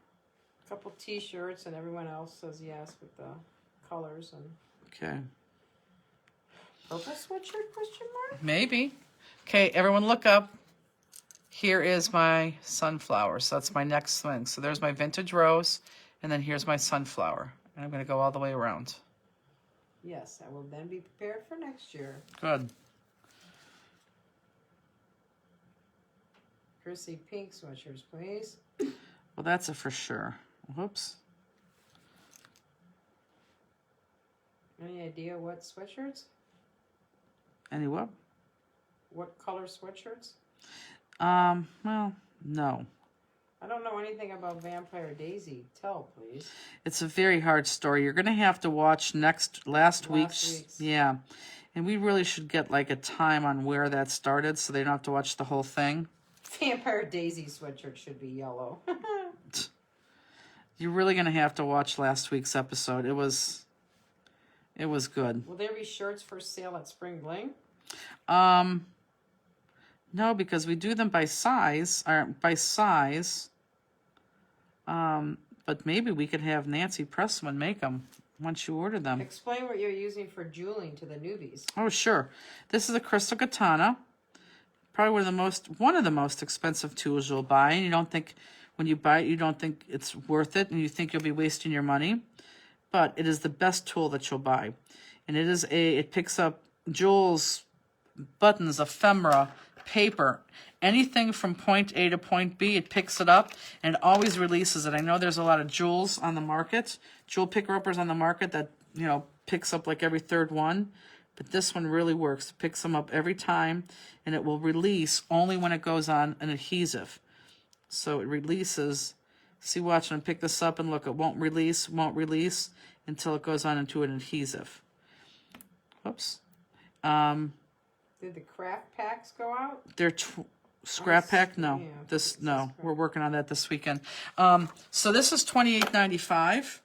Speaker 1: A couple t-shirts, and everyone else says yes with the colors. And
Speaker 2: Okay.
Speaker 1: purple sweatshirt, question mark?
Speaker 2: Maybe. Okay, everyone look up. Here is my sunflower. So that's my next thing. So there's my vintage rose, and then here's my sunflower. And I'm going to go all the way around.
Speaker 1: Yes, I will then be prepared for next year.
Speaker 2: Good.
Speaker 1: Chrissy, pink sweatshirts, please.
Speaker 2: Well, that's a for sure. Whoops.
Speaker 1: Any idea what sweatshirts?
Speaker 2: Any what?
Speaker 1: What color sweatshirts?
Speaker 2: Well, no.
Speaker 1: I don't know anything about Vampire Daisy. Tell, please.
Speaker 2: It's a very hard story. You're going to have to watch last week's. Yeah. And we really should get like a time on where that started so they don't have to watch the whole thing.
Speaker 1: Vampire Daisy sweatshirt should be yellow.
Speaker 2: You're really going to have to watch last week's episode. It was good.
Speaker 1: Will there be shirts for sale at Spring Bling?
Speaker 2: No, because we do them by size. But maybe we could have Nancy Pressman make them once you order them.
Speaker 1: Explain what you're using for jeweling to the newbies.
Speaker 2: Oh, sure. This is a crystal katana. Probably one of the most expensive tools you'll buy. And you don't think, when you buy it, you don't think it's worth it, and you think you'll be wasting your money. But it is the best tool that you'll buy. And it picks up jewels, buttons, ephemera, paper, anything from point A to point B, it picks it up and it always releases it. I know there's a lot of jewels on the market, jewel picker-uppers on the market that, picks up like every third one. But this one really works. It picks them up every time, and it will release only when it goes on an adhesive. So it releases. See, watch, and pick this up and look. It won't release until it goes on into an adhesive. Whoops.
Speaker 1: Did the craft packs go out?
Speaker 2: They're scrap pack? No.
Speaker 1: Yeah,
Speaker 2: No. We're working on that this weekend. So this is $28.95.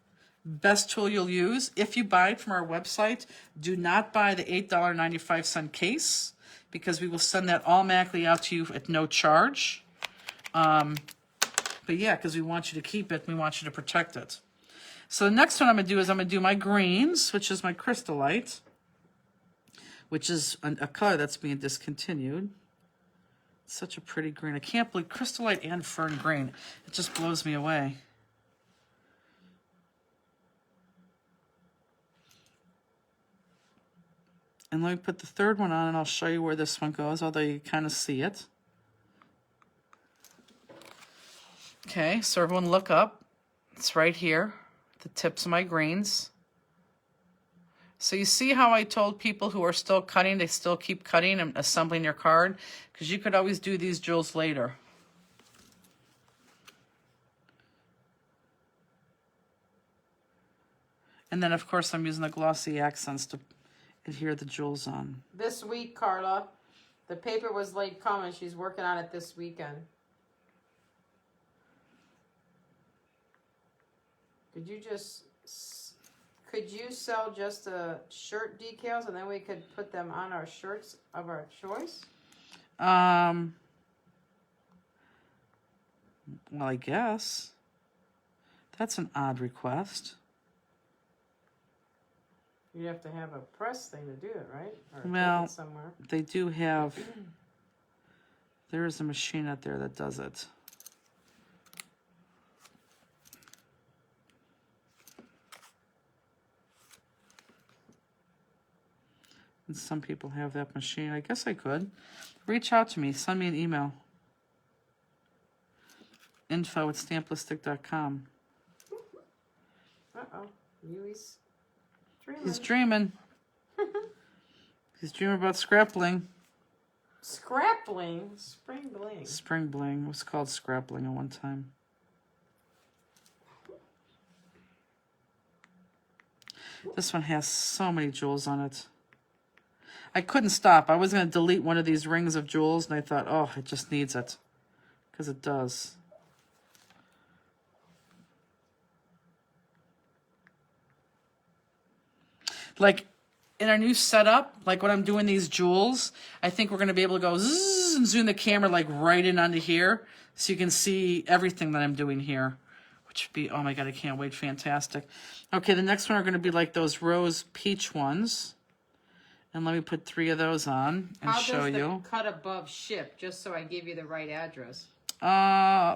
Speaker 2: Best tool you'll use. If you buy it from our website, do not buy the $8.95 case because we will send that automatically out to you at no charge. But yeah, because we want you to keep it. We want you to protect it. So the next one I'm going to do is I'm going to do my greens, which is my crystallite, which is a color that's being discontinued. It's such a pretty green. I can't believe crystallite and fern green. It just blows me away. And let me put the third one on, and I'll show you where this one goes, although you kind of see it. Okay, so everyone look up. It's right here, the tips of my greens. So you see how I told people who are still cutting, they still keep cutting and assembling your card? Because you could always do these jewels later. And then, of course, I'm using the glossy accents to adhere the jewels on.
Speaker 1: This week, Carla, the paper was late coming. She's working on it this weekend. Could you sell just the shirt decals and then we could put them on our shirts of our choice?
Speaker 2: Well, I guess. That's an odd request.
Speaker 1: You'd have to have a press thing to do it, right? Or
Speaker 2: Well,
Speaker 1: take it somewhere.
Speaker 2: They do have... There is a machine out there that does it. And some people have that machine. I guess I could. Reach out to me. Send me an email. info@stamplistic.com.
Speaker 1: Uh-oh. Huey's dreaming.
Speaker 2: He's dreaming. He's dreaming about scrappling.
Speaker 1: Scrappling? Spring bling.
Speaker 2: Spring bling. It was called scrappling at one time. This one has so many jewels on it. I couldn't stop. I was going to delete one of these rings of jewels, and I thought, oh, it just needs it. Because it does. Like, in our new setup, like when I'm doing these jewels, I think we're going to be able to go zzz and zoom the camera like right in onto here. So you can see everything that I'm doing here. Which would be, oh my God, I can't wait. Fantastic. Okay, the next one are going to be like those rose peach ones. And let me put 3 of those on and show you.
Speaker 1: How does the cut above ship? Just so I give you the right address.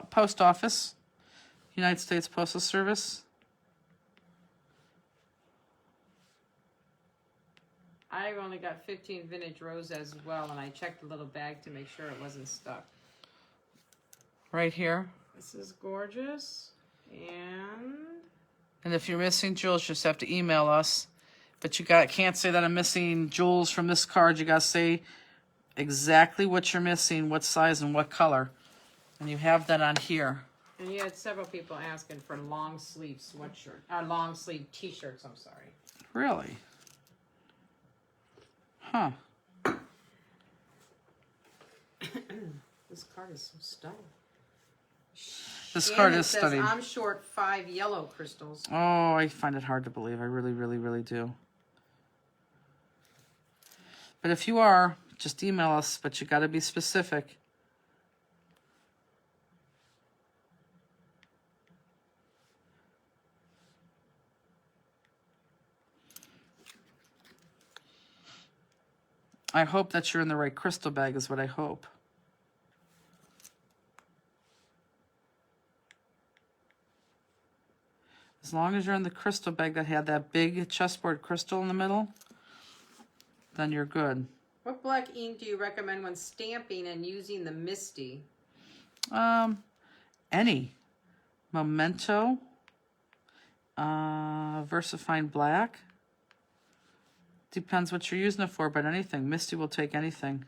Speaker 2: Post Office. United States Postal Service.
Speaker 1: I only got 15 vintage rose as well, and I checked the little bag to make sure it wasn't stuck.
Speaker 2: Right here.
Speaker 1: This is gorgeous.
Speaker 2: And if you're missing jewels, you just have to email us. But you can't say that I'm missing jewels from this card. You got to say exactly what you're missing, what size and what color. And you have that on here.
Speaker 1: And you had several people asking for long sleeve sweatshirt, long sleeve t-shirts, I'm sorry.
Speaker 2: Really? Huh.
Speaker 1: This card is so stunning.
Speaker 2: This card is stunning.
Speaker 1: I'm short 5 yellow crystals.
Speaker 2: Oh, I find it hard to believe. I really, really, really do. But if you are, just email us, but you got to be specific. I hope that you're in the right crystal bag is what I hope. As long as you're in the crystal bag that had that big chessboard crystal in the middle, then you're good.
Speaker 1: What black ink do you recommend when stamping and using the Misty?
Speaker 2: Any. Memento. VersaFine Black. Depends what you're using it for, but anything. Misty will take anything.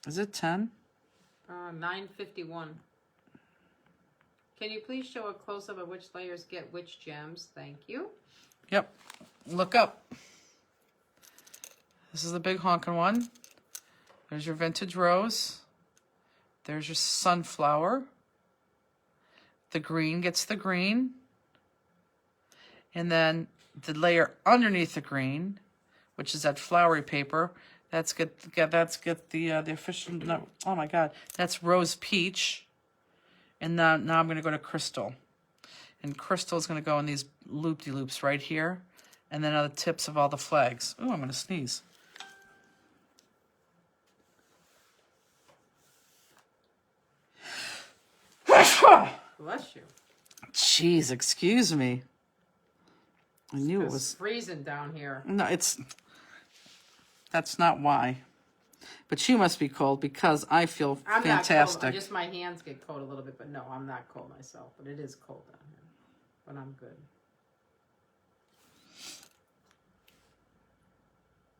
Speaker 2: Is it 10?
Speaker 1: 951. Can you please show a close-up of which layers get which gems? Thank you.
Speaker 2: Yep. Look up. This is the big honking one. There's your vintage rose. There's your sunflower. The green gets the green. And then the layer underneath the green, which is that flowery paper, that's the official, no, oh my God, that's rose peach. And now I'm going to go to crystal. And crystal is going to go in these loop-de-loops right here. And then on the tips of all the flags. Oh, I'm going to sneeze.
Speaker 1: Bless you.
Speaker 2: Jeez, excuse me. I knew it was
Speaker 1: freezing down here.
Speaker 2: No, that's not why. But you must be cold because I feel
Speaker 1: I'm
Speaker 2: fantastic.
Speaker 1: Not cold. Just my hands get cold a little bit, but no, I'm not cold myself. But it is cold down here. But I'm good.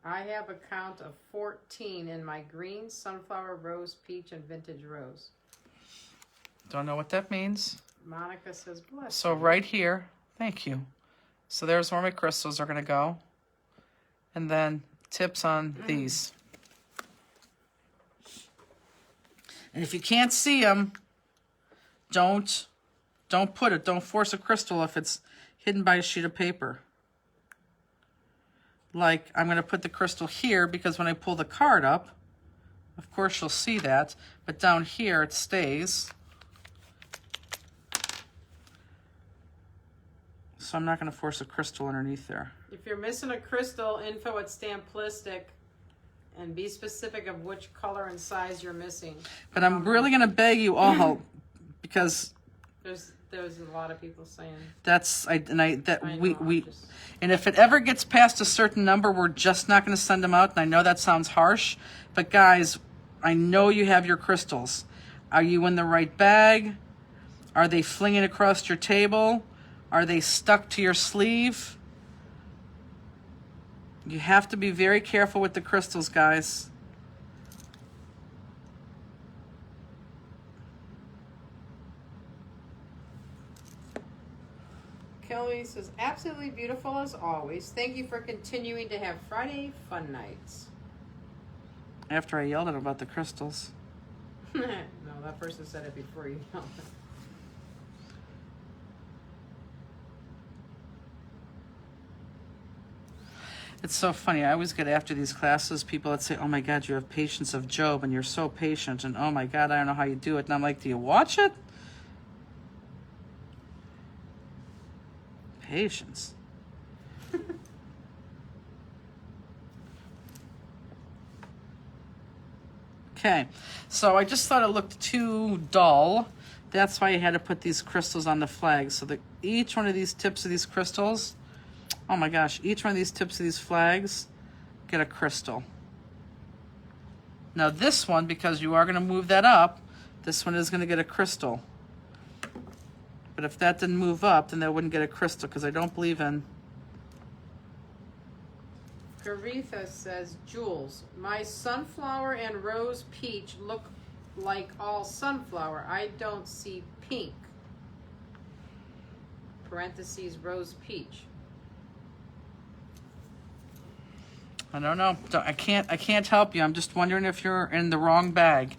Speaker 1: I have a count of 14 in my green, sunflower, rose, peach, and vintage rose.
Speaker 2: Don't know what that means.
Speaker 1: Monica says bless.
Speaker 2: So right here, thank you. So there's where my crystals are going to go. And then tips on these. And if you can't see them, don't put it. Don't force a crystal if it's hidden by a sheet of paper. Like, I'm going to put the crystal here because when I pull the card up, of course you'll see that, but down here it stays. So I'm not going to force a crystal underneath there.
Speaker 1: If you're missing a crystal, info at Stamplistic, and be specific of which color and size you're missing.
Speaker 2: But I'm really going to beg you all, because
Speaker 1: there's a lot of people saying
Speaker 2: and if it ever gets past a certain number, we're just not going to send them out. And I know that sounds harsh, but guys, I know you have your crystals. Are you in the right bag? Are they flinging across your table? Are they stuck to your sleeve? You have to be very careful with the crystals, guys.
Speaker 1: Kelly says, absolutely beautiful as always. Thank you for continuing to have Friday fun nights.
Speaker 2: After I yelled at him about the crystals.
Speaker 1: No, that person said it before you yelled.
Speaker 2: It's so funny. I always get after these classes people that say, oh my God, you have patience of Job and you're so patient. And oh my God, I don't know how you do it. And I'm like, do you watch it? Patience. Okay, so I just thought it looked too dull. That's why I had to put these crystals on the flag. So that each one of these tips of these crystals, oh my gosh, each one of these tips of these flags get a crystal. Now this one, because you are going to move that up, this one is going to get a crystal. But if that didn't move up, then that wouldn't get a crystal, because I don't believe in...
Speaker 1: Garetha says, Jules, my sunflower and rose peach look like all sunflower. I don't see pink. Parentheses, rose peach.
Speaker 2: I don't know. I can't help you. I'm just wondering if you're in the wrong bag.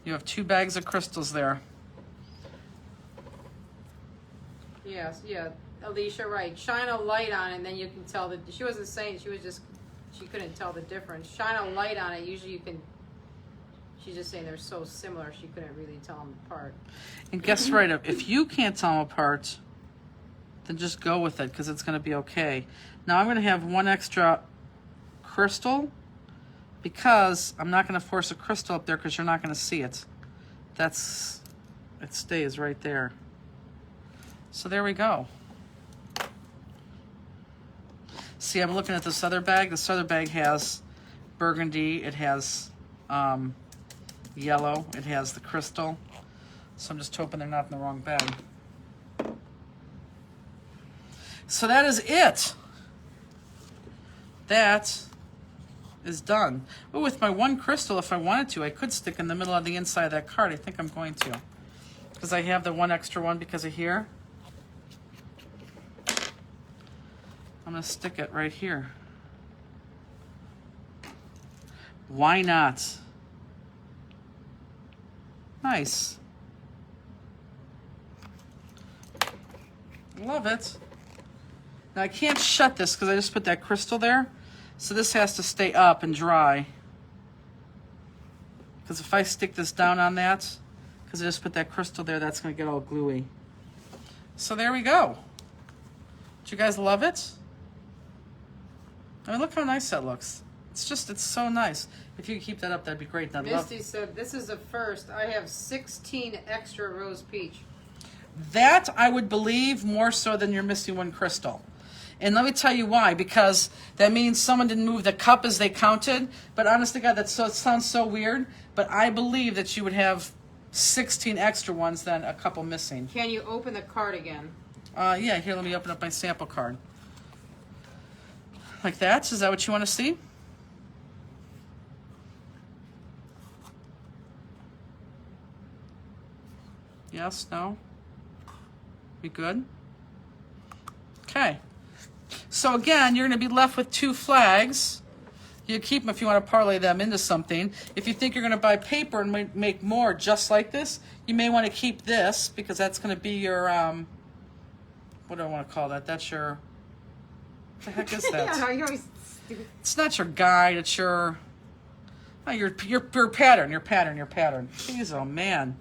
Speaker 2: You have 2 bags of crystals there.
Speaker 1: Yes, yeah. Alicia, right. Shine a light on it, and then you can tell that she wasn't saying, she couldn't tell the difference. Shine a light on it. Usually you can, she's just saying they're so similar, she couldn't really tell them apart.
Speaker 2: And guess right, if you can't tell them apart, then just go with it, because it's going to be okay. Now I'm going to have 1 extra crystal, because I'm not going to force a crystal up there, because you're not going to see it. It stays right there. So there we go. See, I'm looking at this other bag. This other bag has burgundy. It has yellow. It has the crystal. So I'm just hoping they're not in the wrong bag. So that is it. That is done. Oh, with my 1 crystal, if I wanted to, I could stick in the middle of the inside of that card. I think I'm going to. Because I have the 1 extra one because of here. I'm going to stick it right here. Why not? Nice. Love it. Now I can't shut this because I just put that crystal there. So this has to stay up and dry. Because if I stick this down on that, because I just put that crystal there, that's going to get all gluey. So there we go. Do you guys love it? I mean, look how nice that looks. It's so nice. If you could keep that up, that'd be great.
Speaker 1: Misty said, this is the first. I have 16 extra rose peach.
Speaker 2: That I would believe more so than you're missing 1 crystal. And let me tell you why. Because that means someone didn't move the cup as they counted. But honest to God, it sounds so weird. But I believe that you would have 16 extra ones than a couple missing.
Speaker 1: Can you open the card again?
Speaker 2: Yeah, here, let me open up my sample card. Like that? Is that what you want to see? Yes, no? We good? Okay. So again, you're going to be left with 2 flags. You keep them if you want to parlay them into something. If you think you're going to buy paper and make more just like this, you may want to keep this because that's going to be your, what do I want to call that? That's your, what the heck is that?
Speaker 1: Yeah, no, you're always stupid.
Speaker 2: It's not your guide, it's your, oh, your pattern, your pattern. Jeez, oh man.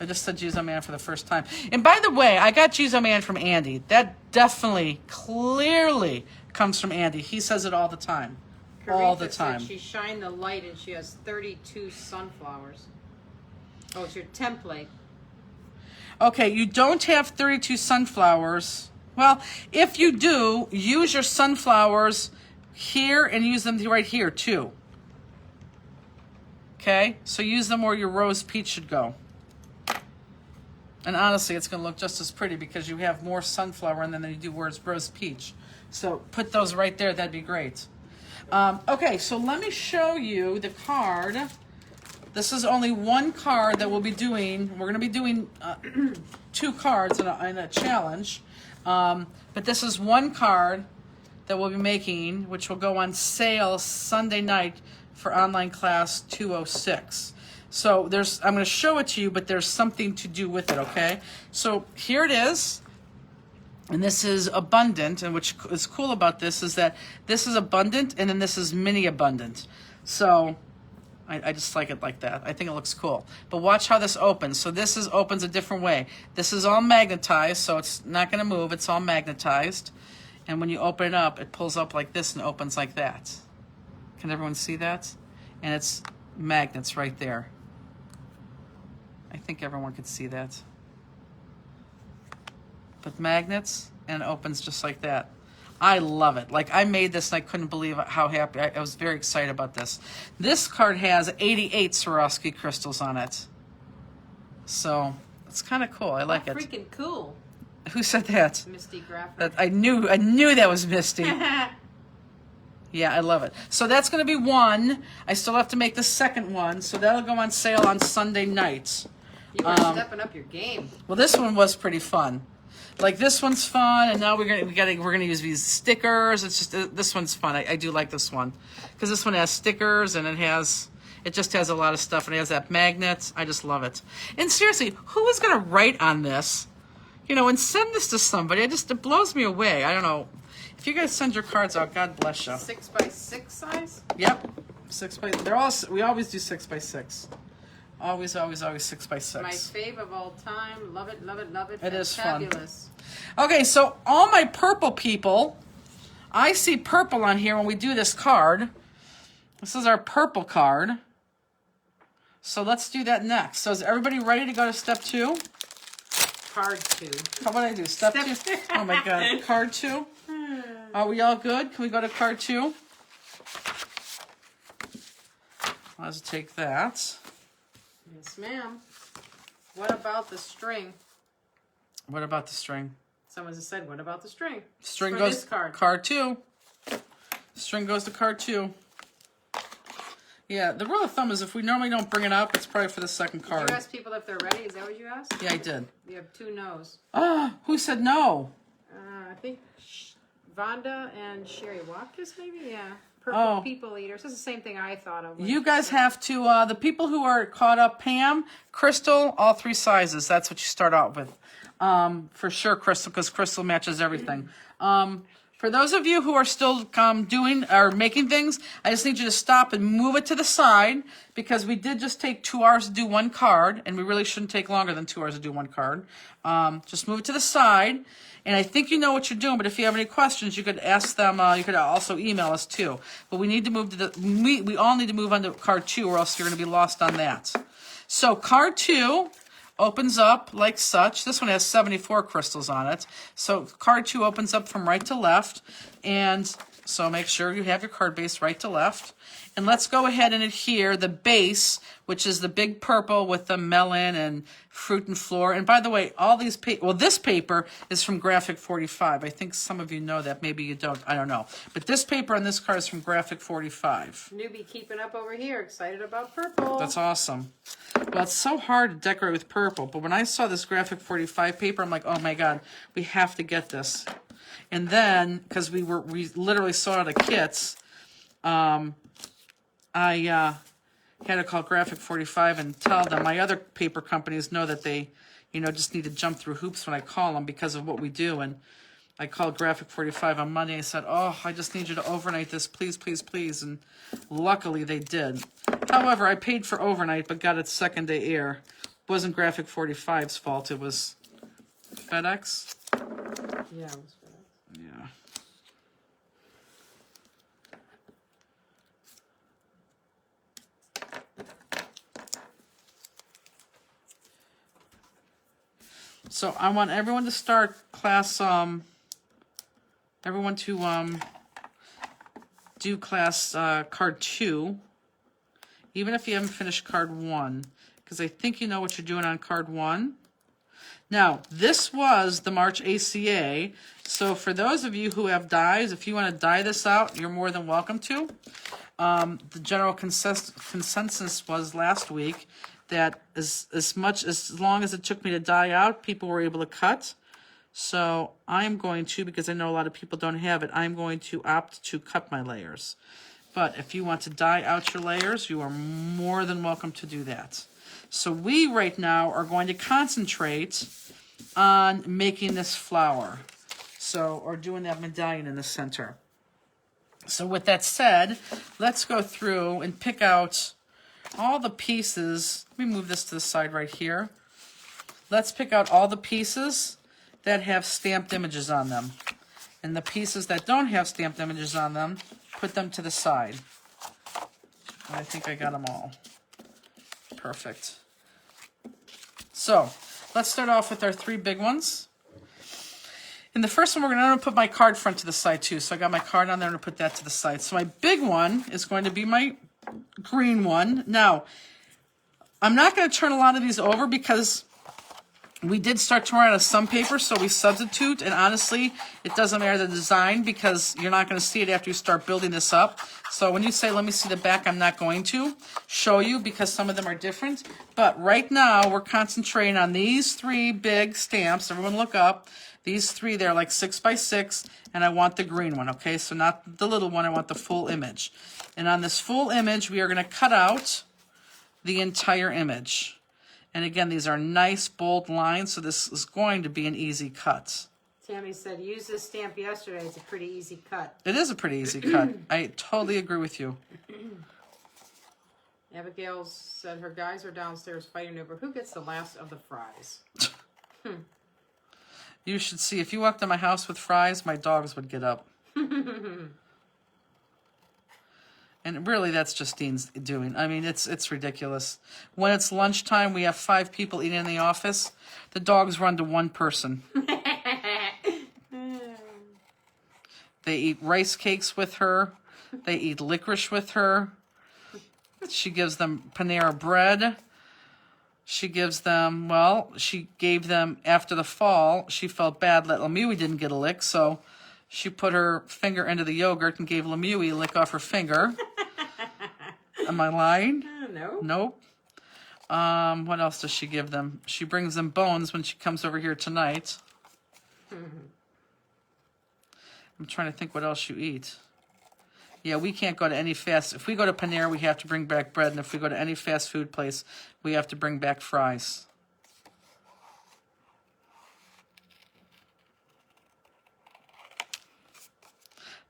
Speaker 2: I just said Jeez, oh man for the first time. And by the way, I got Jeez, oh man from Andy. That definitely, clearly comes from Andy. He says it all the time. All the time.
Speaker 1: She shined the light and she has 32 sunflowers. Oh, it's your template.
Speaker 2: Okay, you don't have 32 sunflowers. Well, if you do, use your sunflowers here and use them right here too. Okay, so use them where your rose peach should go. And honestly, it's going to look just as pretty because you have more sunflower in them than you do where it's rose peach. So put those right there. That'd be great. Okay, so let me show you the card. This is only one card that we'll be doing. We're going to be doing 2 cards in a challenge. But this is one card that we'll be making, which will go on sale Sunday night for online class 206. So I'm going to show it to you, but there's something to do with it, okay? So here it is. And this is abundant, and which is cool about this is that this is abundant, and then this is mini abundant. So I just like it like that. I think it looks cool. But watch how this opens. So this opens a different way. This is all magnetized, so it's not going to move. It's all magnetized. And when you open it up, it pulls up like this and opens like that. Can everyone see that? And it's magnets right there. I think everyone could see that. But magnets, and it opens just like that. I love it. Like, I made this and I couldn't believe how happy. I was very excited about this. This card has 88 Swarovski crystals on it. So it's kind of cool. I like it.
Speaker 1: Freaking cool.
Speaker 2: Who said that?
Speaker 1: Misty Graffer.
Speaker 2: I knew that was Misty. Yeah, I love it. So that's going to be one. I still have to make the second one, so that'll go on sale on Sunday night.
Speaker 1: You are stepping up your game.
Speaker 2: Well, this one was pretty fun. Like, this one's fun, and now we're gonna use these stickers. It's just this one's fun. I do like this one because this one has stickers and it just has a lot of stuff, and it has that magnet. I just love it. And seriously, who is gonna write on this? You know, and send this to somebody. It blows me away. I don't know. If you guys send your cards out, God bless you.
Speaker 1: 6x6 size?
Speaker 2: Yep, 6x. We always do 6x6. Always 6x6.
Speaker 1: My fave of all time. Love it, love it, love it.
Speaker 2: It is
Speaker 1: fabulous.
Speaker 2: Fun. Okay, so all my purple people, I see purple on here when we do this card. This is our purple card. So let's do that next. So is everybody ready to go to step 2?
Speaker 1: Card 2.
Speaker 2: How about I do step 2? Oh my God, card 2. Are we all good? Can we go to card 2? Let's take that.
Speaker 1: Yes, ma'am. What about the string?
Speaker 2: What about the string?
Speaker 1: Someone just said, what about the string?
Speaker 2: String
Speaker 1: for
Speaker 2: goes
Speaker 1: this card.
Speaker 2: Card 2. String goes to card 2. Yeah, the rule of thumb is if we normally don't bring it up, it's probably for the second card.
Speaker 1: Did you ask people if they're ready? Is that what you asked?
Speaker 2: Yeah, I did.
Speaker 1: You have 2 no's.
Speaker 2: Who said no?
Speaker 1: I think Vonda and Sherry Watkins, maybe? Yeah. Purple people eaters. That's the same thing I thought of.
Speaker 2: You guys have to, the people who are caught up, Pam, Crystal, all 3 sizes. That's what you start out with. For sure, Crystal, because Crystal matches everything. For those of you who are still doing or making things, I just need you to stop and move it to the side because we did just take 2 hours to do 1 card, and we really shouldn't take longer than 2 hours to do 1 card. Just move it to the side, and I think you know what you're doing, but if you have any questions, you could ask them. You could also email us too. But we need to move to we all need to move on to card 2, or else you're going to be lost on that. So card 2 opens up like such. This one has 74 crystals on it. So card 2 opens up from right to left. And so make sure you have your card base right to left. And let's go ahead and adhere the base, which is the big purple with the melon and fruit and floor. And by the way, all these this paper is from Graphic 45. I think some of you know that. Maybe you don't. I don't know. But this paper on this card is from Graphic 45.
Speaker 1: Newbie keeping up over here. Excited about purple.
Speaker 2: That's awesome. Well, it's so hard to decorate with purple. But when I saw this Graphic 45 paper, I'm like, oh my God, we have to get this. And then, because we literally saw the kits, I had to call Graphic 45 and tell them. My other paper companies know that they, just need to jump through hoops when I call them because of what we do. And I called Graphic 45 on Monday and said, oh, I just need you to overnight this, please, please, please. And luckily they did. However, I paid for overnight but got it second day air. It wasn't Graphic 45's fault. It was FedEx.
Speaker 1: Yeah, it was FedEx.
Speaker 2: Yeah. So I want everyone to start class, everyone to do class card 2, even if you haven't finished card 1, because I think you know what you're doing on card 1. Now, this was the March ACA, so for those of you who have dies, if you want to die this out, you're more than welcome to. The general consensus was last week that as long as it took me to die out, people were able to cut. So I'm going to, because I know a lot of people don't have it, I'm going to opt to cut my layers. But if you want to die out your layers, you are more than welcome to do that. So we right now are going to concentrate on making this flower. So, or doing that medallion in the center. So with that said, let's go through and pick out all the pieces. Let me move this to the side right here. Let's pick out all the pieces that have stamped images on them. And the pieces that don't have stamped images on them, put them to the side. I think I got them all. Perfect. So, let's start off with our 3 big ones. In the first one, I'm going to put my card front to the side too. So I got my card on there, I'm going to put that to the side. So my big one is going to be my green one. Now, I'm not going to turn a lot of these over because we did start to run out of some paper, so we substitute. And honestly, it doesn't matter the design because you're not going to see it after you start building this up. So when you say, let me see the back, I'm not going to show you because some of them are different. But right now, we're concentrating on these 3 big stamps. Everyone look up. These 3, they're like 6 by 6, and I want the green one, okay? So not the little one, I want the full image. And on this full image, we are going to cut out the entire image. And again, these are nice, bold lines, so this is going to be an easy cut.
Speaker 1: Tammy said, use this stamp yesterday. It's a pretty easy cut.
Speaker 2: It is a pretty easy cut. I totally agree with you.
Speaker 1: Abigail said her guys are downstairs fighting over who gets the last of the fries.
Speaker 2: You should see, if you walked in my house with fries, my dogs would get up. And really, that's just Dean's doing. I mean, it's ridiculous. When it's lunchtime, we have 5 people eating in the office. The dogs run to 1 person. They eat rice cakes with her. They eat licorice with her. She gives them Panera bread. She gives them, well, she gave them, after the fall, she felt bad that Lemieux didn't get a lick, so she put her finger into the yogurt and gave Lemieux a lick off her finger. Am I lying?
Speaker 1: No.
Speaker 2: Nope. What else does she give them? She brings them bones when she comes over here tonight. I'm trying to think what else you eat. Yeah, we can't go to any fast... If we go to Panera, we have to bring back bread. And if we go to any fast food place, we have to bring back fries.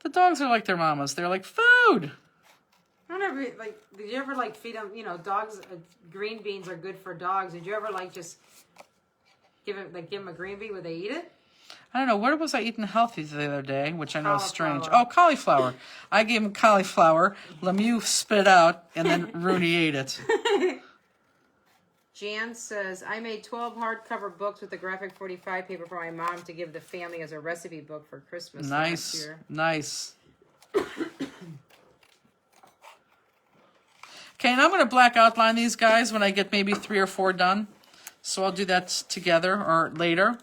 Speaker 2: The dogs are like their mamas. They're like, food!
Speaker 1: I never, like, did you ever, like, feed them, dogs, green beans are good for dogs. Did you ever, like, just give them a green bean? Would they eat it?
Speaker 2: I don't know. What was I eating healthy the other day, which I know is strange? Oh, cauliflower. I gave him cauliflower. Lemieux spit it out, and then Rooney ate it.
Speaker 1: Jan says, I made 12 hardcover books with the Graphic 45 paper for my mom to give the family as a recipe book for Christmas last year.
Speaker 2: Nice. Okay, and I'm going to black outline these guys when I get maybe 3 or 4 done. So I'll do that together or later.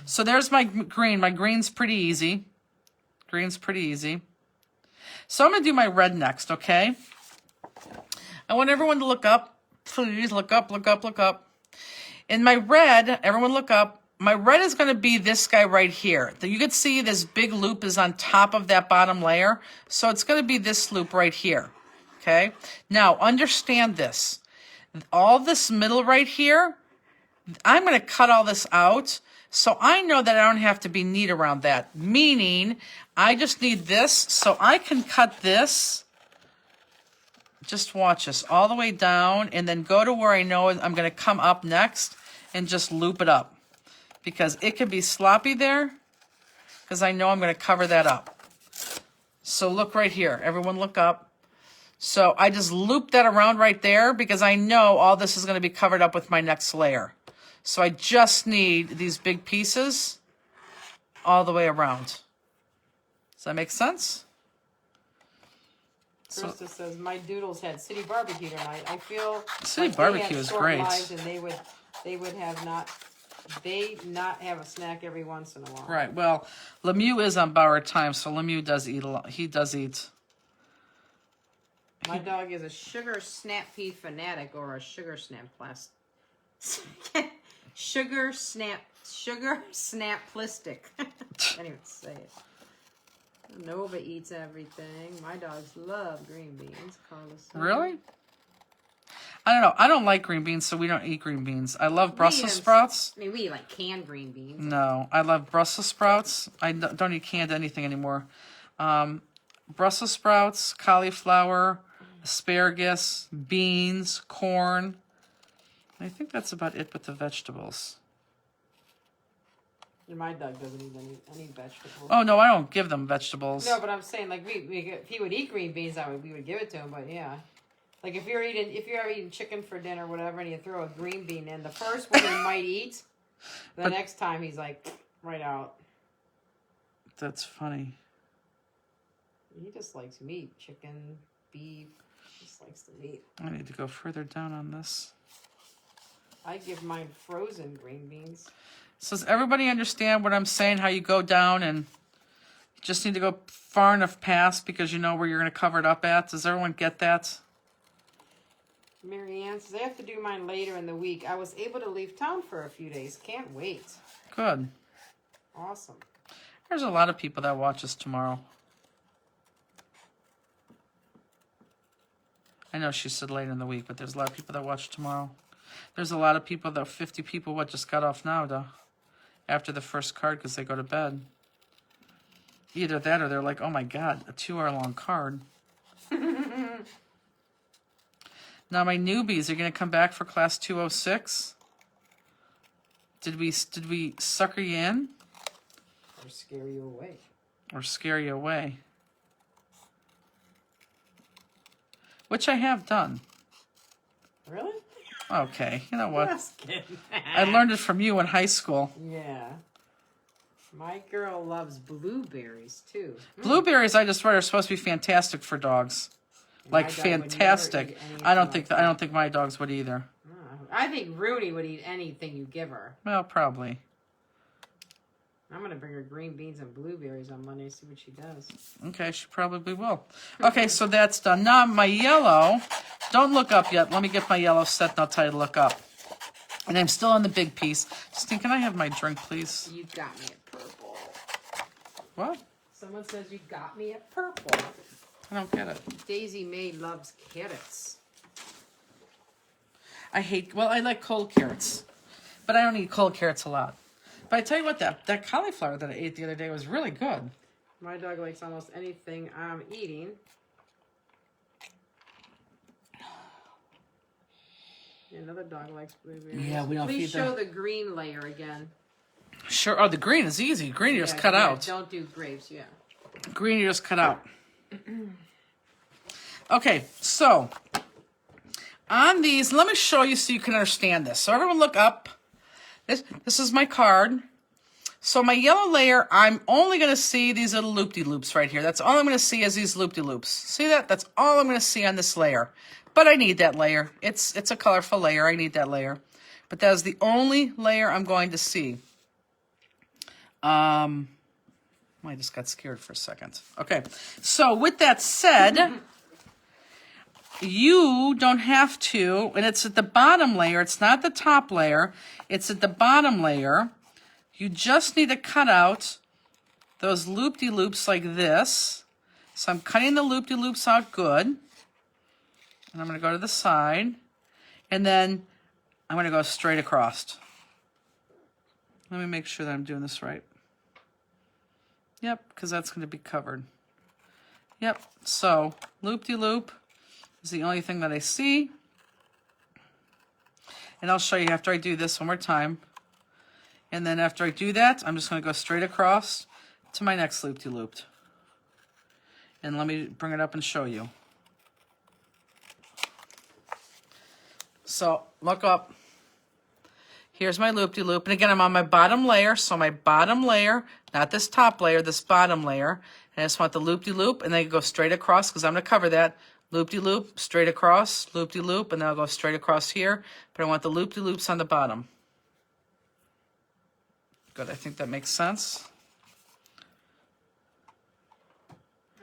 Speaker 2: So there's my green. My green's pretty easy. Green's pretty easy. So I'm going to do my red next, okay? I want everyone to look up. Please look up, look up, look up. In my red, everyone look up. My red is going to be this guy right here. You can see this big loop is on top of that bottom layer. So it's going to be this loop right here. Okay? Now, understand this. All this middle right here, I'm going to cut all this out, so I know that I don't have to be neat around that. Meaning, I just need this, so I can cut this. Just watch this all the way down, and then go to where I know I'm going to come up next and just loop it up. Because it could be sloppy there, because I know I'm going to cover that up. So look right here. Everyone look up. So I just loop that around right there, because I know all this is going to be covered up with my next layer. So I just need these big pieces all the way around. Does that make sense?
Speaker 1: Krista says, my doodles had city barbecue tonight. I feel
Speaker 2: city
Speaker 1: like
Speaker 2: barbecue
Speaker 1: they had
Speaker 2: is
Speaker 1: short
Speaker 2: great.
Speaker 1: lives and they would have not have a snack every once in a while.
Speaker 2: Right. Well, Lemieux is on borrowed time, so Lemieux does eat a lot. He does eat.
Speaker 1: My dog is a sugar snap pea fanatic, or a sugar snap plastic. sugar snap plastic. Can't even say it. Nova eats everything. My dogs love green beans. Carlos.
Speaker 2: Really? I don't know. I don't like green beans, so we don't eat green beans. I love Brussels sprouts.
Speaker 1: I mean, we eat like canned green beans.
Speaker 2: No, I love Brussels sprouts. I don't eat canned anything anymore. Brussels sprouts, cauliflower, asparagus, beans, corn. I think that's about it with the vegetables.
Speaker 1: My dog doesn't eat any vegetables.
Speaker 2: Oh, no, I don't give them vegetables.
Speaker 1: No, but I'm saying, like, if he would eat green beans, we would give it to him, but yeah. Like, if you're eating chicken for dinner or whatever, and you throw a green bean in, the first one he might eat, the next time he's like, right out.
Speaker 2: That's funny.
Speaker 1: He just likes meat, chicken, beef, just likes the meat.
Speaker 2: I need to go further down on this.
Speaker 1: I give mine frozen green beans.
Speaker 2: So does everybody understand what I'm saying, how you go down and you just need to go far enough past because you know where you're going to cover it up at? Does everyone get that?
Speaker 1: Mary Ann says, I have to do mine later in the week. I was able to leave town for a few days. Can't wait.
Speaker 2: Good.
Speaker 1: Awesome.
Speaker 2: There's a lot of people that watch us tomorrow. I know she said later in the week, but there's a lot of people that watch tomorrow. There's a lot of people, 50 people, what just got off now, though, after the first card because they go to bed. Either that or they're like, oh my God, a 2-hour-long card. Now, my newbies are going to come back for class 206. Did we sucker you in?
Speaker 1: Or scare you away.
Speaker 2: Or scare you away. Which I have done.
Speaker 1: Really?
Speaker 2: Okay, you know what?
Speaker 1: Just kidding.
Speaker 2: I learned it from you in high school.
Speaker 1: Yeah. My girl loves blueberries, too.
Speaker 2: Blueberries, I just read, are supposed to be fantastic for dogs. Like fantastic. I don't think my dogs would either.
Speaker 1: I think Rudy would eat anything you give her.
Speaker 2: Well, probably.
Speaker 1: I'm going to bring her green beans and blueberries on Monday, see what she does.
Speaker 2: Okay, she probably will. Okay, so that's done. Now my yellow, don't look up yet. Let me get my yellow set and I'll tell you to look up. And I'm still on the big piece. Justine, can I have my drink, please?
Speaker 1: You got me at purple.
Speaker 2: What?
Speaker 1: Someone says you got me at purple.
Speaker 2: I don't get it.
Speaker 1: Daisy May loves carrots.
Speaker 2: I like cold carrots. But I don't eat cold carrots a lot. But I tell you what, that cauliflower that I ate the other day was really good.
Speaker 1: My dog likes almost anything I'm eating. Another dog likes blueberries.
Speaker 2: Yeah, we don't
Speaker 1: Please
Speaker 2: feed
Speaker 1: show
Speaker 2: them.
Speaker 1: the green layer again.
Speaker 2: Sure. Oh, the green is easy. Green you just cut out.
Speaker 1: Don't do grapes, yeah.
Speaker 2: Green you just cut out. Okay, so on these, let me show you so you can understand this. So everyone look up. This is my card. So my yellow layer, I'm only going to see these little loop-de-loops right here. That's all I'm going to see is these loop-de-loops. See that? That's all I'm going to see on this layer. But I need that layer. It's a colorful layer. I need that layer. But that is the only layer I'm going to see. I just got scared for a second. Okay, so with that said, you don't have to, and it's at the bottom layer. It's not the top layer. It's at the bottom layer. You just need to cut out those loop-de-loops like this. So I'm cutting the loop-de-loops out good. And I'm going to go to the side. And then I'm going to go straight across. Let me make sure that I'm doing this right. Yep, because that's going to be covered. Yep, so loop-de-loop is the only thing that I see. And I'll show you after I do this one more time. And then after I do that, I'm just going to go straight across to my next loop-de-loop. And let me bring it up and show you. So look up. Here's my loop-de-loop. And again, I'm on my bottom layer. So my bottom layer, not this top layer, this bottom layer. And I just want the loop-de-loop, and then go straight across because I'm going to cover that. Loop-de-loop, straight across, loop-de-loop, and then I'll go straight across here. But I want the loop-de-loops on the bottom. Good, I think that makes sense.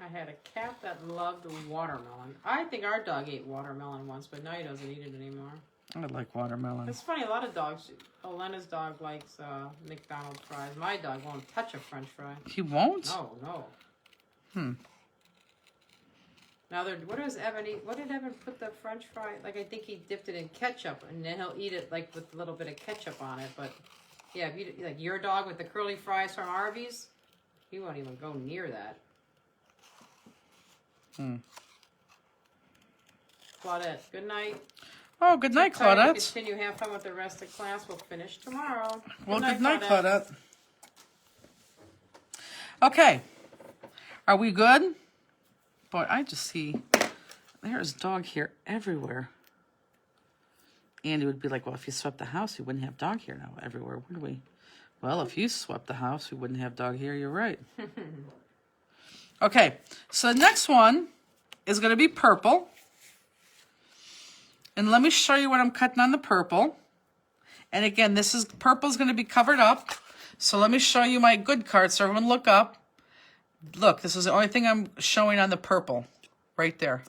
Speaker 1: I had a cat that loved watermelon. I think our dog ate watermelon once, but now he doesn't eat it anymore.
Speaker 2: I like watermelon.
Speaker 1: It's funny, a lot of dogs, Elena's dog likes McDonald's fries. My dog won't touch a French fry.
Speaker 2: He won't?
Speaker 1: No. Now, what does Evan eat? What did Evan put the French fry? Like, I think he dipped it in ketchup, and then he'll eat it, like, with a little bit of ketchup on it. But, yeah, if you, like your dog with the curly fries from Arby's, he won't even go near that. Claudette, good night.
Speaker 2: Oh, good night, Claudette.
Speaker 1: Continue, have fun with the rest of class. We'll finish tomorrow.
Speaker 2: Well, good night, Claudette. Okay. Are we good? Boy, I just see there's dog hair everywhere. Andy would be like, well, if you swept the house, you wouldn't have dog hair now everywhere, would we? Well, if you swept the house, we wouldn't have dog hair. You're right. Okay, so the next one is going to be purple. And let me show you what I'm cutting on the purple. And again, purple is going to be covered up. So let me show you my good card so everyone look up. Look, this is the only thing I'm showing on the purple, right there.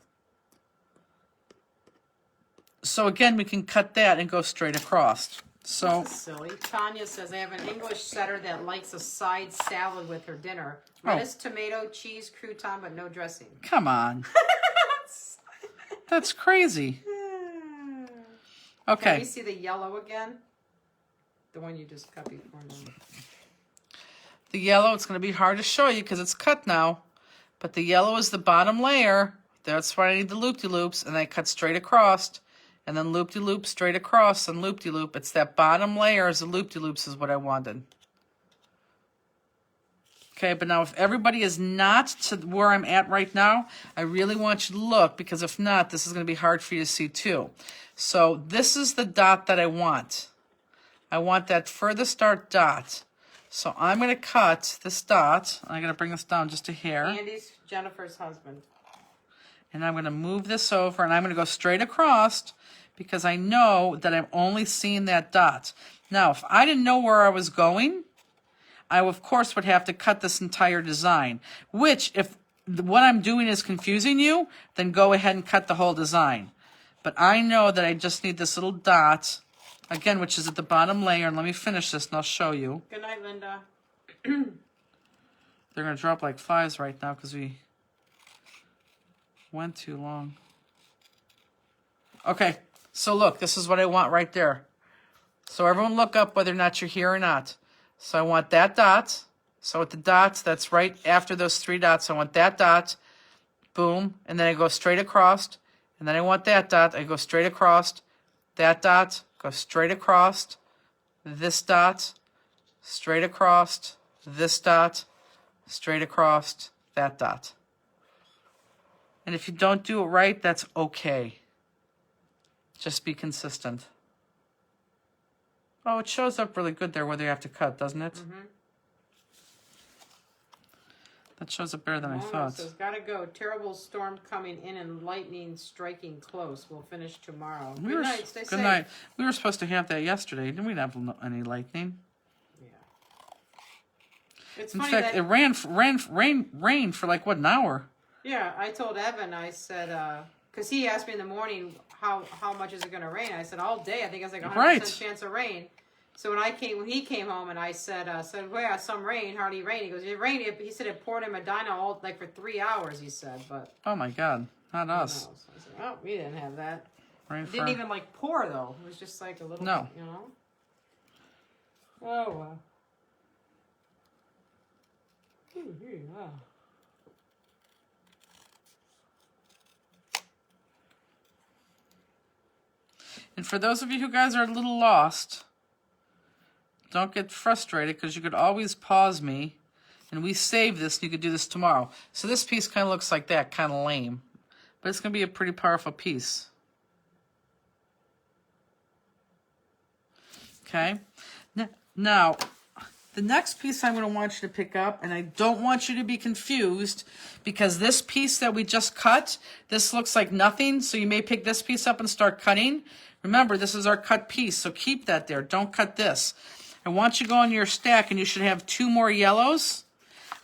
Speaker 2: So again, we can cut that and go straight across. So
Speaker 1: this is silly. Tanya says, I have an English setter that likes a side salad with her dinner. Lettuce, tomato, cheese, crouton, but no dressing.
Speaker 2: Come on. That's crazy. Okay.
Speaker 1: Can you see the yellow again? The one you just cut before now.
Speaker 2: The yellow, it's going to be hard to show you because it's cut now. But the yellow is the bottom layer. That's why I need the loop-de-loops. And I cut straight across. And then loop-de-loop, straight across, and loop-de-loop. It's that bottom layer as the loop-de-loops is what I wanted. Okay, but now if everybody is not to where I'm at right now, I really want you to look, because if not, this is going to be hard for you to see too. So this is the dot that I want. I want that furthest start dot. So I'm going to cut this dot. I'm going to bring this down just a hair.
Speaker 1: Andy's Jennifer's husband.
Speaker 2: And I'm going to move this over, and I'm going to go straight across because I know that I'm only seeing that dot. Now, if I didn't know where I was going, I, of course, would have to cut this entire design, which if what I'm doing is confusing you, then go ahead and cut the whole design. But I know that I just need this little dot, again, which is at the bottom layer. And let me finish this, and I'll show you.
Speaker 1: Good night, Linda.
Speaker 2: They're going to drop like flies right now because we went too long. Okay, so look, this is what I want right there. So everyone look up whether or not you're here or not. So I want that dot. So with the dots, that's right after those three dots. I want that dot, boom, and then I go straight across. And then I want that dot. I go straight across. That dot, go straight across. This dot, straight across. This dot, straight across. That dot. And if you don't do it right, that's okay. Just be consistent. Oh, it shows up really good there whether you have to cut, doesn't it?
Speaker 1: Mm-hmm.
Speaker 2: That shows up better than I thought.
Speaker 1: Says, gotta go. Terrible storm coming in and lightning striking close. We'll finish tomorrow. Good night. Stay safe.
Speaker 2: Good night. We were supposed to have that yesterday. Didn't we have any lightning?
Speaker 1: Yeah. It's
Speaker 2: In
Speaker 1: funny
Speaker 2: fact,
Speaker 1: that
Speaker 2: it rained for like, what, an hour?
Speaker 1: Yeah, I told Evan, I said, because he asked me in the morning, how much is it going to rain? I said, all day. I think it's like 100% chance of rain. So when he came home and I said, well, some rain, hardly rain. He goes, it rained. He said it poured in Medina all like for 3 hours. He said, but
Speaker 2: oh my God, not us.
Speaker 1: So I said, oh, we didn't have that.
Speaker 2: Rain
Speaker 1: It didn't even like pour though. It was just like a little,
Speaker 2: No.
Speaker 1: you know. Oh wow. Wow.
Speaker 2: And for those of you who guys are a little lost, don't get frustrated because you could always pause me and we save this and you could do this tomorrow. So this piece kind of looks like that, kind of lame. But it's going to be a pretty powerful piece. Okay? Now, the next piece I'm going to want you to pick up, and I don't want you to be confused because this piece that we just cut, this looks like nothing, so you may pick this piece up and start cutting. Remember, this is our cut piece, so keep that there. Don't cut this. I want you to go into your stack, and you should have 2 more yellows.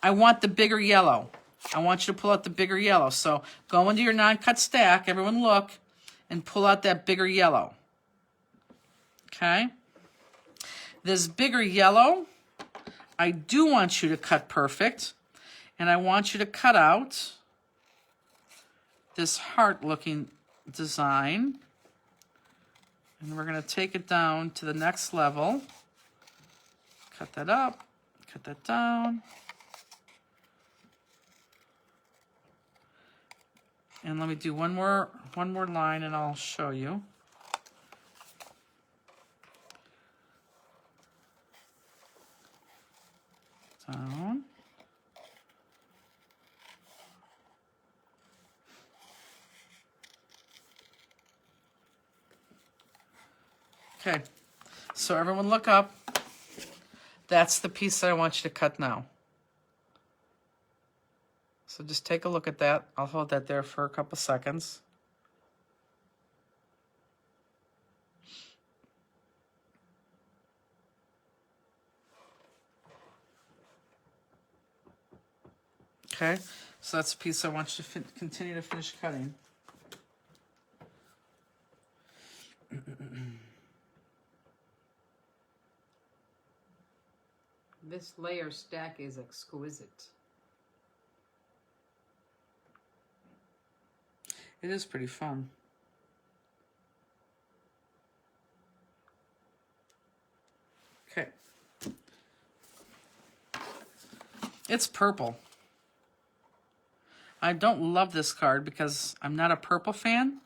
Speaker 2: I want the bigger yellow. I want you to pull out the bigger yellow. So go into your non-cut stack, everyone look, and pull out that bigger yellow. Okay? This bigger yellow, I do want you to cut perfect, and I want you to cut out this heart-looking design, and we're going to take it down to the next level. Cut that up, cut that down, and let me do one more line, and I'll show you. Down. Okay, so everyone look up. That's the piece that I want you to cut now. So just take a look at that. I'll hold that there for a couple seconds. Okay, so that's a piece I want you to continue to finish cutting.
Speaker 1: This layer stack is exquisite.
Speaker 2: It is pretty fun. Okay. It's purple. I don't love this card because I'm not a purple fan,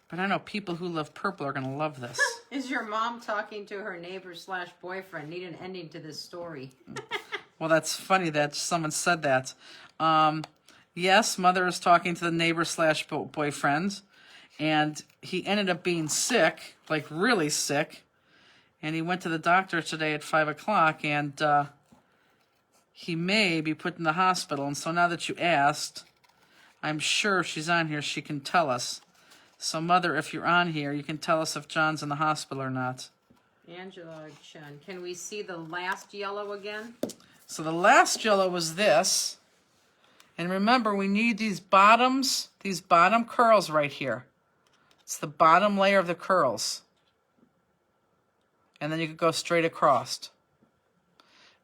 Speaker 2: but I know people who love purple are going to love this.
Speaker 1: Is your mom talking to her neighbor/boyfriend? Need an ending to this story.
Speaker 2: Well, that's funny that someone said that. Yes, mother is talking to the neighbor/boyfriend, and he ended up being sick, like really sick, and he went to the doctor today at 5 o'clock, and he may be put in the hospital. And so now that you asked, I'm sure if she's on here, she can tell us. So, Mother, if you're on here, you can tell us if John's in the hospital or not.
Speaker 1: Angela Chen, can we see the last yellow again?
Speaker 2: So the last yellow was this. And remember, we need these bottom curls right here. It's the bottom layer of the curls. And then you could go straight across.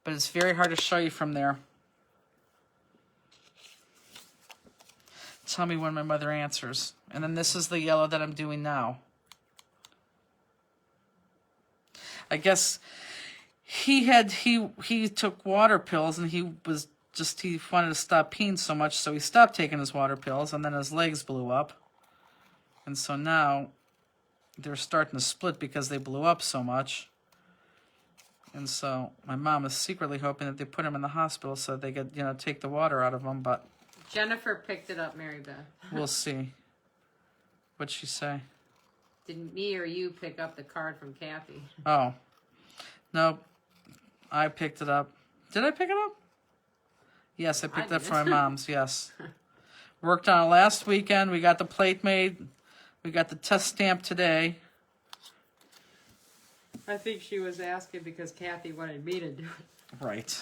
Speaker 2: But it's very hard to show you from there. Tell me when my mother answers. And then this is the yellow that I'm doing now. I guess he took water pills and he wanted to stop peeing so much, so he stopped taking his water pills, and then his legs blew up. And so now they're starting to split because they blew up so much. And so my mom is secretly hoping that they put him in the hospital so they could, take the water out of him, but
Speaker 1: Jennifer picked it up, Mary Beth.
Speaker 2: We'll see. What'd she say?
Speaker 1: Did me or you pick up the card from Kathy?
Speaker 2: Oh. Nope. I picked it up. Did I pick it up? Yes, I picked it up from my mom's, yes. Worked on it last weekend. We got the plate made. We got the test stamp today.
Speaker 1: I think she was asking because Kathy wanted me to do it.
Speaker 2: Right.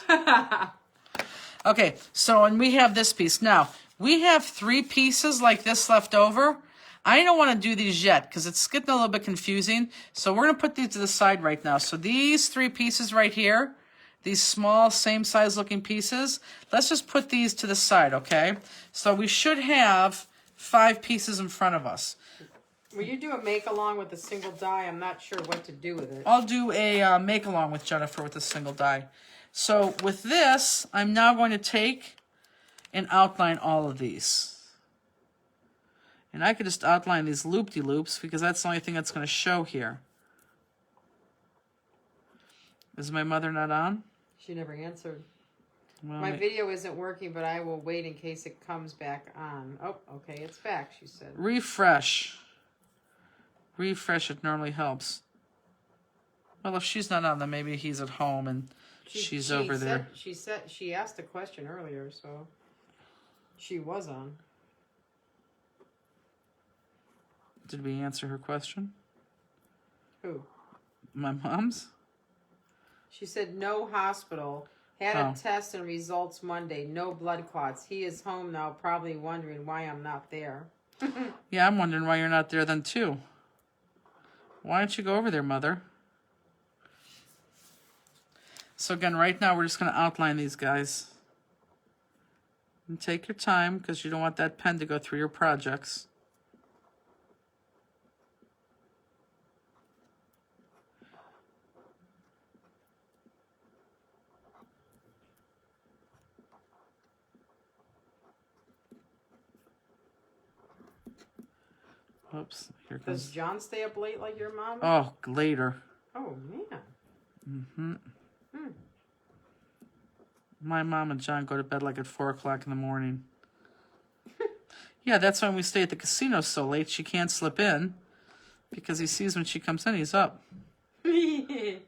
Speaker 2: Okay, so and we have this piece. Now, we have 3 pieces like this left over. I don't want to do these yet because it's getting a little bit confusing. So we're going to put these to the side right now. So these 3 pieces right here, these small, same size looking pieces, let's just put these to the side, okay? So we should have 5 pieces in front of us.
Speaker 1: Will you do a make along with a single die? I'm not sure what to do with it.
Speaker 2: I'll do a make along with Jennifer with a single die. So with this, I'm now going to take and outline all of these. And I could just outline these loop-de-loops because that's the only thing that's going to show here. Is my mother not on?
Speaker 1: She never answered.
Speaker 2: Well,
Speaker 1: my video isn't working, but I will wait in case it comes back on. Oh, okay, it's back, she said.
Speaker 2: Refresh. Refresh, it normally helps. Well, if she's not on, then maybe he's at home and she's over there.
Speaker 1: She asked a question earlier, so she was on.
Speaker 2: Did we answer her question?
Speaker 1: Who?
Speaker 2: My mom's?
Speaker 1: She said no hospital. Had a test and results Monday. No blood clots. He is home now, probably wondering why I'm not there.
Speaker 2: Yeah, I'm wondering why you're not there then too. Why don't you go over there, Mother? So again, right now we're just going to outline these guys. And take your time because you don't want that pen to go through your projects. Oops, here comes.
Speaker 1: Does John stay up late like your mom?
Speaker 2: Oh, later.
Speaker 1: Oh, man.
Speaker 2: Mm-hmm. My mom and John go to bed like at 4 o'clock in the morning. Yeah, that's when we stay at the casino so late she can't slip in because he sees when she comes in, he's up. Isn't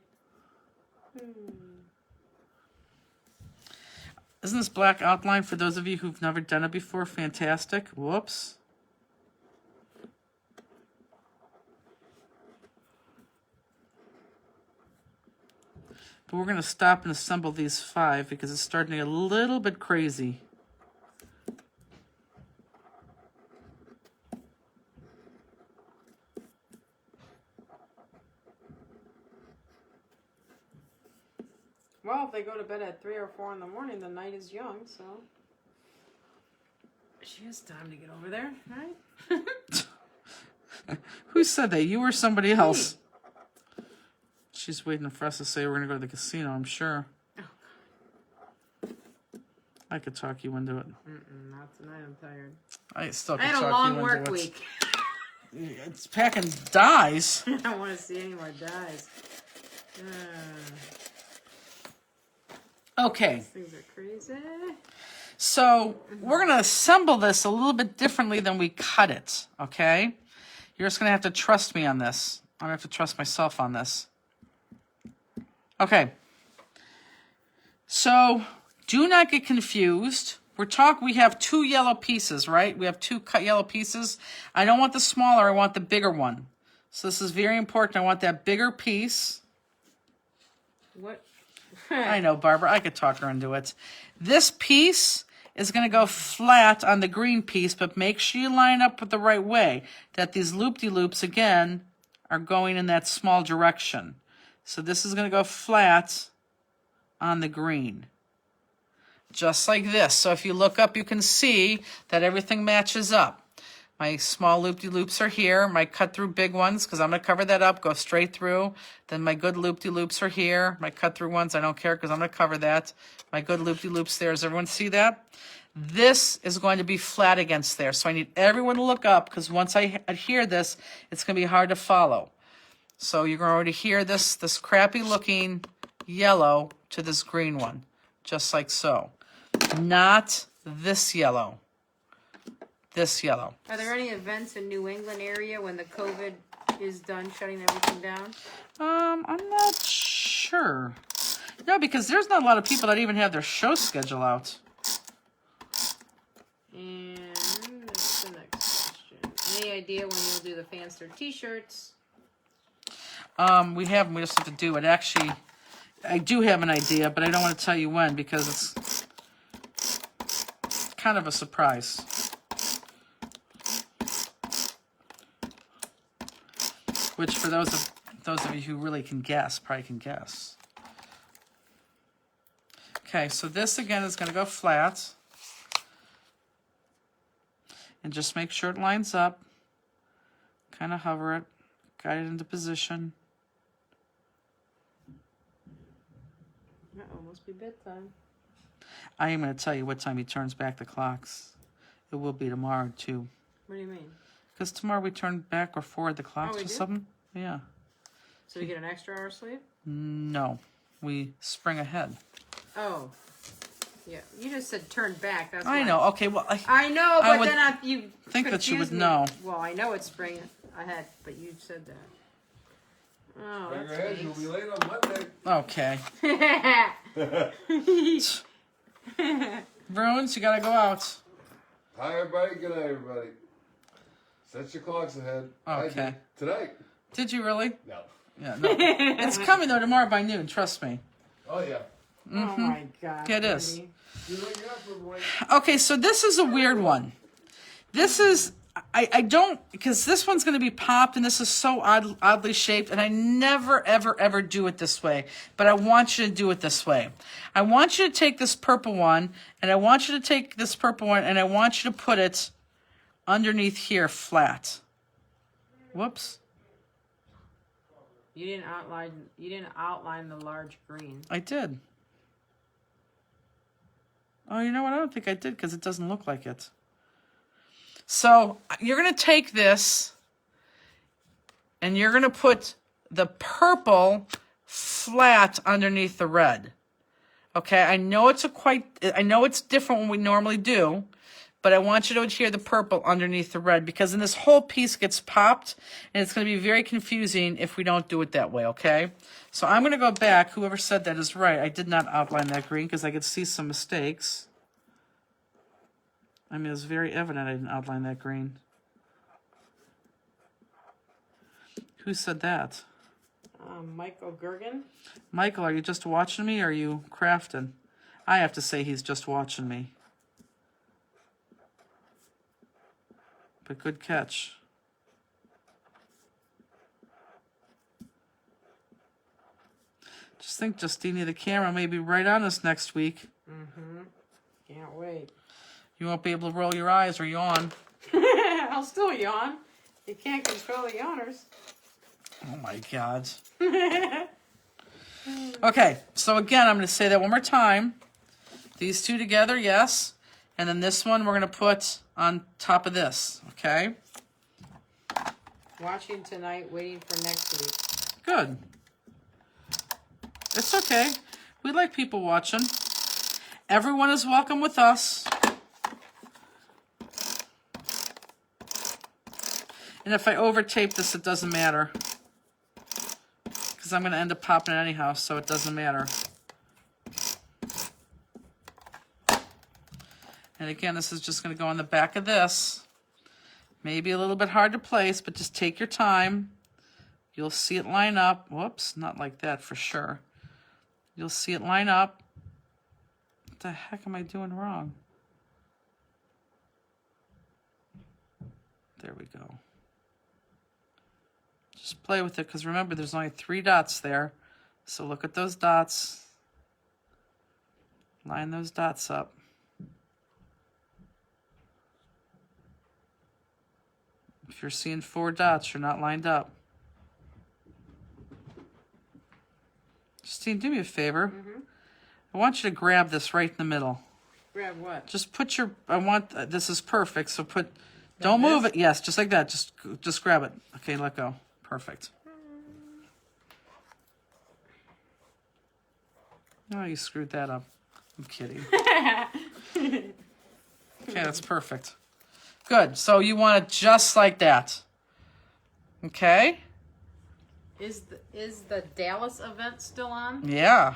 Speaker 2: this black outline, for those of you who've never done it before, fantastic? Whoops. But we're going to stop and assemble these 5 because it's starting to get a little bit crazy.
Speaker 1: Well, if they go to bed at 3 or 4 in the morning, the night is young, so she has time to get over there, right?
Speaker 2: Who said that? You or somebody else? Me. She's waiting for us to say we're going to go to the casino, I'm sure. Oh, God. I could talk you into it.
Speaker 1: Not tonight, I'm tired.
Speaker 2: I still could
Speaker 1: talk you into it. I had a long work week.
Speaker 2: It's packing dies.
Speaker 1: I don't want to see any more dies.
Speaker 2: Okay.
Speaker 1: These things are crazy.
Speaker 2: So we're going to assemble this a little bit differently than we cut it, okay? You're just going to have to trust me on this. I'm going to have to trust myself on this. Okay. So do not get confused. We have 2 yellow pieces, right? We have 2 cut yellow pieces. I don't want the smaller, I want the bigger one. So this is very important. I want that bigger piece.
Speaker 1: What?
Speaker 2: I know, Barbara. I could talk her into it. This piece is going to go flat on the green piece, but make sure you line up with the right way, that these loop-de-loops, again, are going in that small direction. So this is going to go flat on the green. Just like this. So if you look up, you can see that everything matches up. My small loop-de-loops are here. My cut-through big ones, because I'm going to cover that up, go straight through. Then my good loop-de-loops are here. My cut-through ones, I don't care, because I'm going to cover that. My good loop-de-loops there. Does everyone see that? This is going to be flat against there. So I need everyone to look up, because once I adhere this, it's going to be hard to follow. So you're going to hear this crappy-looking yellow to this green one, just like so. Not this yellow. This yellow.
Speaker 1: Are there any events in New England area when the COVID is done shutting everything down?
Speaker 2: I'm not sure. No, because there's not a lot of people that even have their show schedule out.
Speaker 1: And that's the next question. Any idea when you'll do the Fanster t-shirts?
Speaker 2: We haven't. We just have to do it. Actually, I do have an idea, but I don't want to tell you when because it's kind of a surprise. which for those of you who really can guess, probably can guess. Okay, so this again is going to go flat. And just make sure it lines up. Kind of hover it, guide it into position.
Speaker 1: Uh-oh, must be bedtime.
Speaker 2: I am going to tell you what time he turns back the clocks. It will be tomorrow, too.
Speaker 1: What do you mean?
Speaker 2: Because tomorrow we turn back or forward the clocks or something. Yeah.
Speaker 1: So we get an extra hour sleep?
Speaker 2: No. We spring ahead.
Speaker 1: Oh. Yeah. You just said turn back. That's
Speaker 2: I know. Okay, well...
Speaker 1: I know, but then you
Speaker 2: think that you would
Speaker 1: me.
Speaker 2: know.
Speaker 1: Well, I know it's spring ahead, but you said that. Oh,
Speaker 3: Spring
Speaker 1: that's
Speaker 3: ahead, you'll be late on Monday.
Speaker 2: Okay. Bruins, you gotta go out.
Speaker 3: Hi, everybody. Good night, everybody. Set your clocks ahead.
Speaker 2: Okay.
Speaker 3: I did. Tonight.
Speaker 2: Did you really?
Speaker 3: No.
Speaker 2: Yeah, no. It's coming, though, tomorrow by noon. Trust me.
Speaker 3: Oh, yeah.
Speaker 1: Oh, my God.
Speaker 2: Yeah, it is.
Speaker 3: You're up for Wayne.
Speaker 2: Okay, so this is a weird one. This is... I don't, because this one's going to be popped, and this is so oddly shaped, and I never, ever, ever do it this way, but I want you to do it this way. I want you to take this purple one, and I want you to take this purple one, and I want you to put it underneath here flat. Whoops.
Speaker 1: You didn't outline the large green.
Speaker 2: I did. Oh, you know what? I don't think I did, because it doesn't look like it. So you're going to take this and you're going to put the purple flat underneath the red. Okay, I know it's different when we normally do, but I want you to adhere the purple underneath the red because then this whole piece gets popped and it's going to be very confusing if we don't do it that way, okay? So I'm going to go back. Whoever said that is right. I did not outline that green because I could see some mistakes. I mean, it was very evident I didn't outline that green. Who said that?
Speaker 1: Michael Gergen.
Speaker 2: Michael, are you just watching me or are you crafting? I have to say he's just watching me. But good catch. Just think, Justina, the camera may be right on us next week.
Speaker 1: Mm-hmm. Can't wait.
Speaker 2: You won't be able to roll your eyes or yawn.
Speaker 1: I'll still yawn. You can't control the yawners.
Speaker 2: Oh my God. Okay, so again, I'm going to say that one more time. These two together, yes. And then this one we're going to put on top of this, okay?
Speaker 1: Watching tonight, waiting for next week.
Speaker 2: Good. It's okay. We like people watching. Everyone is welcome with us. And if I over-tape this, it doesn't matter. Because I'm going to end up popping it anyhow, so it doesn't matter. And again, this is just going to go on the back of this. Maybe a little bit hard to place, but just take your time. You'll see it line up. Whoops, not like that for sure. You'll see it line up. What the heck am I doing wrong? There we go. Just play with it, because remember, there's only 3 dots there. So look at those dots. Line those dots up. If you're seeing 4 dots, you're not lined up. Justine, do me a favor.
Speaker 1: Mm-hmm.
Speaker 2: I want you to grab this right in the middle.
Speaker 1: Grab what?
Speaker 2: Just put your, this is perfect, so put, don't move it. Yes, just like that. Just grab it. Okay, let go. Perfect. Oh, you screwed that up. I'm kidding. Okay, that's perfect. Good. So you want it just like that. Okay?
Speaker 1: Is the Dallas event still on?
Speaker 2: Yeah.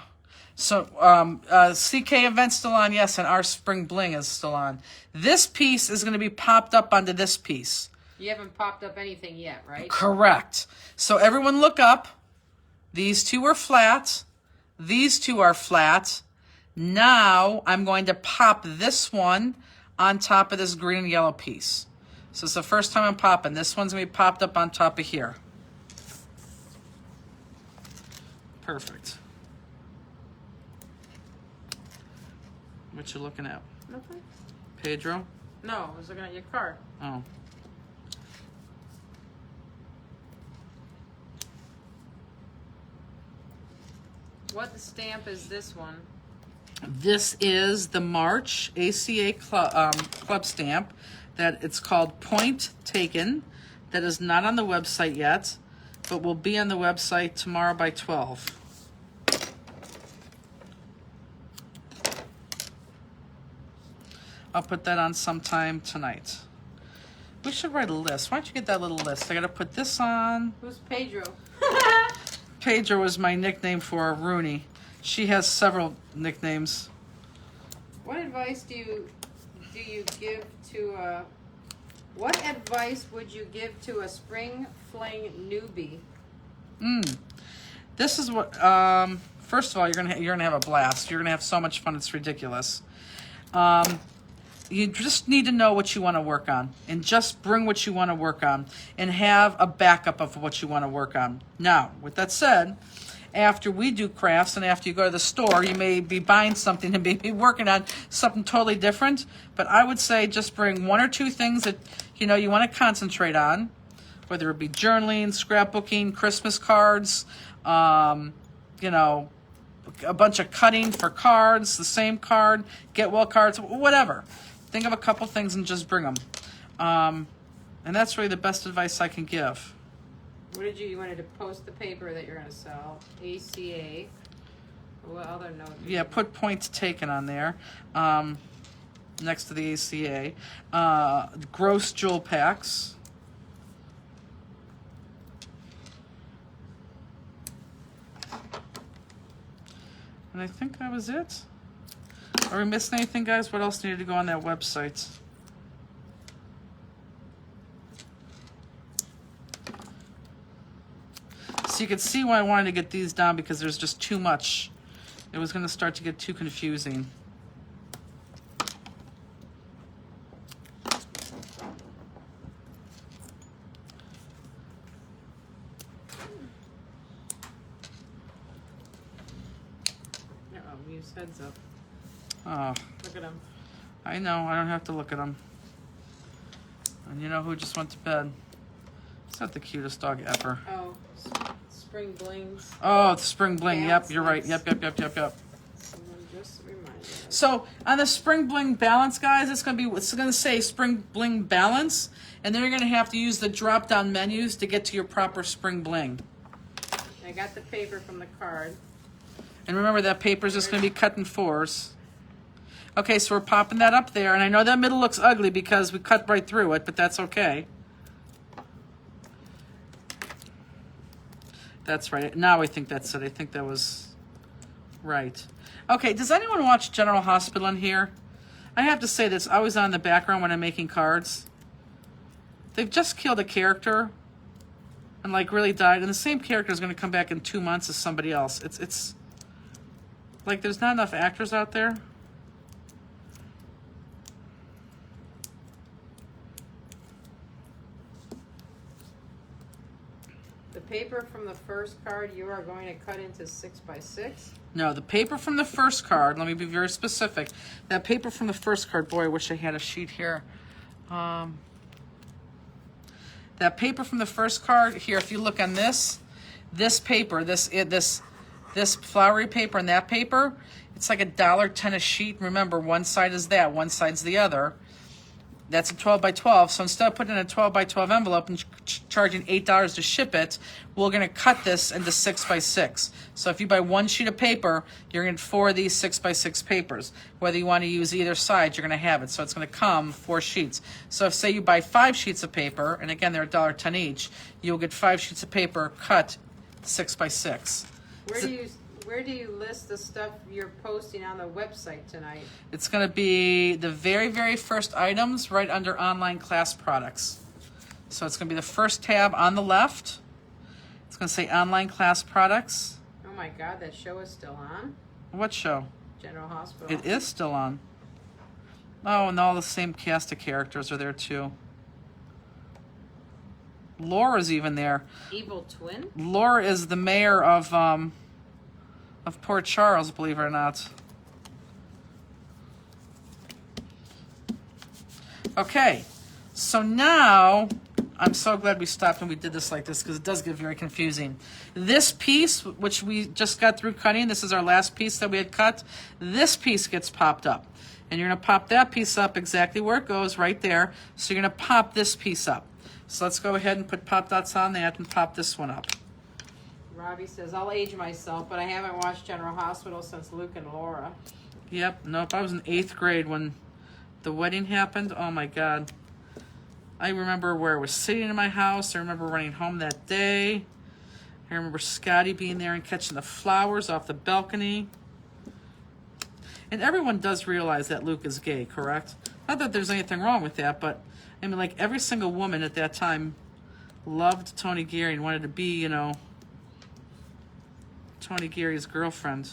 Speaker 2: So CK event still on, yes, and our Spring Bling is still on. This piece is going to be popped up onto this piece.
Speaker 1: You haven't popped up anything yet, right?
Speaker 2: Correct. So everyone look up. These two are flat. These two are flat. Now I'm going to pop this one on top of this green and yellow piece. So it's the first time I'm popping. This one's going to be popped up on top of here. Perfect. What you looking at?
Speaker 1: Nothing.
Speaker 2: Pedro?
Speaker 1: No, I was looking at your card.
Speaker 2: Oh.
Speaker 1: What stamp is this one?
Speaker 2: This is the March ACA club stamp that it's called Point Taken. That is not on the website yet, but will be on the website tomorrow by 12. I'll put that on sometime tonight. We should write a list. Why don't you get that little list? I gotta put this on.
Speaker 1: Who's Pedro?
Speaker 2: Pedro is my nickname for Rooney. She has several nicknames.
Speaker 1: What advice do you give to what advice would you give to a spring fling newbie?
Speaker 2: This is what. First of all, you're gonna have a blast. You're gonna have so much fun. It's ridiculous. You just need to know what you want to work on, and just bring what you want to work on, and have a backup of what you want to work on. Now, with that said, after we do crafts and after you go to the store, you may be buying something and be working on something totally different. But I would say just bring one or two things that you want to concentrate on, whether it be journaling, scrapbooking, Christmas cards, a bunch of cutting for cards, the same card, get well cards, whatever. Think of a couple things and just bring them. And that's really the best advice I can give.
Speaker 1: What did you wanted to post the paper that you're going to sell? ACA. What other note?
Speaker 2: Yeah, put Points Taken on there. Next to the ACA. Gross jewel packs. And I think that was it. Are we missing anything, guys? What else needed to go on that website? So you can see why I wanted to get these down, because there's just too much. It was going to start to get too confusing.
Speaker 1: Use heads up.
Speaker 2: Oh,
Speaker 1: Look at him.
Speaker 2: I know. I don't have to look at them. And you know who just went to bed? It's not the cutest dog ever.
Speaker 1: Oh, spring blings.
Speaker 2: Oh, the spring bling.
Speaker 1: Balance
Speaker 2: Yep, you're right.
Speaker 1: lights.
Speaker 2: Yep.
Speaker 1: Someone just reminded us.
Speaker 2: So on the spring bling balance, guys, it's gonna say spring bling balance, and then you're gonna have to use the drop down menus to get to your proper spring bling.
Speaker 1: I got the paper from the card.
Speaker 2: And remember, that paper is just gonna be cut in 4s. Okay, so we're popping that up there, and I know that middle looks ugly because we cut right through it, but that's okay. That's right. Now I think that's it. I think that was right. Okay, does anyone watch General Hospital in here? I have to say this, I was on in the background when I'm making cards. They've just killed a character and really died, and the same character is going to come back in 2 months as somebody else. It's like there's not enough actors out there.
Speaker 1: The paper from the first card you are going to cut into 6x6.
Speaker 2: No, the paper from the first card, let me be very specific. That paper from the first card, boy, I wish I had a sheet here. That paper from the first card, here, if you look on this paper, this flowery paper and that paper, it's like $1.10 a sheet. Remember, one side is that, one side's the other. That's a 12 by 12. So instead of putting in a 12 by 12 envelope and charging $8 to ship it, we're going to cut this into 6 by 6. So if you buy one sheet of paper, you're going to get 4 of these 6 by 6 papers. Whether you want to use either side, you're going to have it. So it's going to come 4 sheets. So if, say, you buy 5 sheets of paper, and again, they're $1.10 each, you'll get 5 sheets of paper cut 6 by 6.
Speaker 1: Where do you list the stuff you're posting on the website tonight?
Speaker 2: It's going to be the very, very first items right under online class products. So it's going to be the first tab on the left. It's going to say online class products.
Speaker 1: Oh my God, that show is still on?
Speaker 2: What show?
Speaker 1: General Hospital.
Speaker 2: It is still on. Oh, and all the same cast of characters are there too. Laura's even there.
Speaker 1: Evil Twin?
Speaker 2: Laura is the mayor of of poor Charles, believe it or not. Okay, so now I'm so glad we stopped and we did this like this because it does get very confusing. This piece, which we just got through cutting, this is our last piece that we had cut. This piece gets popped up. And you're going to pop that piece up exactly where it goes, right there. So you're going to pop this piece up. So let's go ahead and put pop dots on that and pop this one up.
Speaker 1: Robbie says, I'll age myself, but I haven't watched General Hospital since Luke and Laura.
Speaker 2: Yep, nope, I was in 8th grade when the wedding happened. Oh my God. I remember where I was sitting in my house. I remember running home that day. I remember Scotty being there and catching the flowers off the balcony. And everyone does realize that Luke is gay, correct? Not that there's anything wrong with that, but I mean, like, every single woman at that time loved Tony Geary and wanted to be, you know, Tony Geary's girlfriend.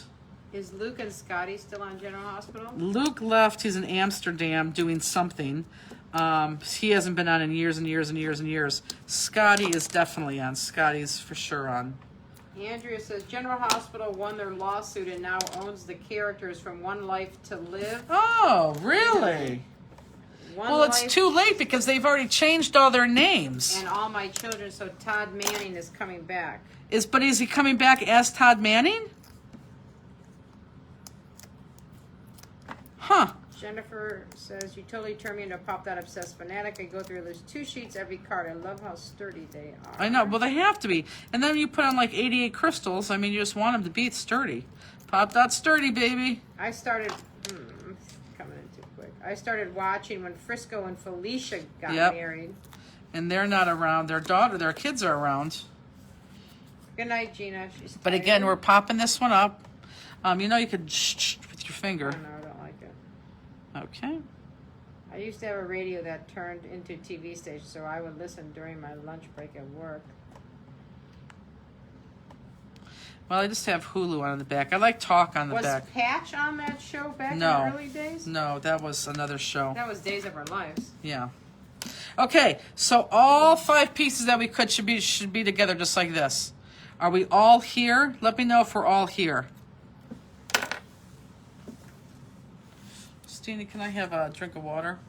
Speaker 1: Is Luke and Scotty still on General Hospital?
Speaker 2: Luke left. He's in Amsterdam doing something. He hasn't been on in years and years and years and years. Scotty is definitely on. Scotty's for sure on.
Speaker 1: Andrea says, General Hospital won their lawsuit and now owns the characters from One Life to Live.
Speaker 2: Oh, really? Well, it's too late because they've already changed all their names.
Speaker 1: And All My Children, so Todd Manning is coming back.
Speaker 2: But is he coming back as Todd Manning? Huh.
Speaker 1: Jennifer says, you totally turned me into a Pop That Obsessed fanatic. I go through those 2 sheets every card. I love how sturdy they are.
Speaker 2: I know. Well, they have to be. And then you put on like 88 crystals. I mean, you just want them to be sturdy. Pop That sturdy, baby.
Speaker 1: I started... coming in too quick. I started watching when Frisco and Felicia got married.
Speaker 2: And they're not around. Their kids are around.
Speaker 1: Good night, Gina. She's
Speaker 2: but
Speaker 1: tired.
Speaker 2: again, we're popping this one up. You know, you could shh with your finger.
Speaker 1: Oh, no, I don't like it.
Speaker 2: Okay.
Speaker 1: I used to have a radio that turned into TV station, so I would listen during my lunch break at work.
Speaker 2: Well, I just have Hulu on the back. I like talk on the back.
Speaker 1: Was Patch on that show back in the early days?
Speaker 2: No, that was another show.
Speaker 1: That was Days of Our Lives.
Speaker 2: Yeah. Okay, so all 5 pieces that we cut should be together just like this. Are we all here? Let me know if we're all here. Steenie, can I have a drink of water?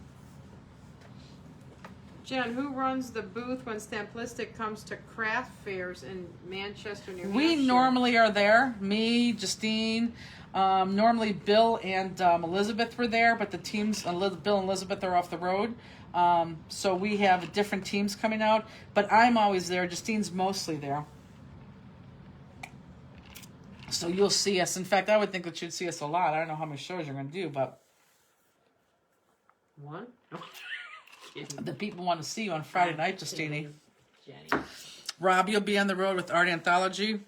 Speaker 1: Jen, who runs the booth when Stamplistic comes to craft fairs in Manchester, New Hampshire?
Speaker 2: We normally are there. Me, Justine, normally Bill and Elizabeth were there, but the teams, Bill and Elizabeth are off the road. So we have different teams coming out, but I'm always there. Justine's mostly there. So you'll see us. In fact, I would think that you'd see us a lot. I don't know how many shows you're going to do, but...
Speaker 1: One?
Speaker 2: The people want to see you on Friday night, Justine.
Speaker 1: Jenny.
Speaker 2: Rob, you'll be on the road with Art Anthology.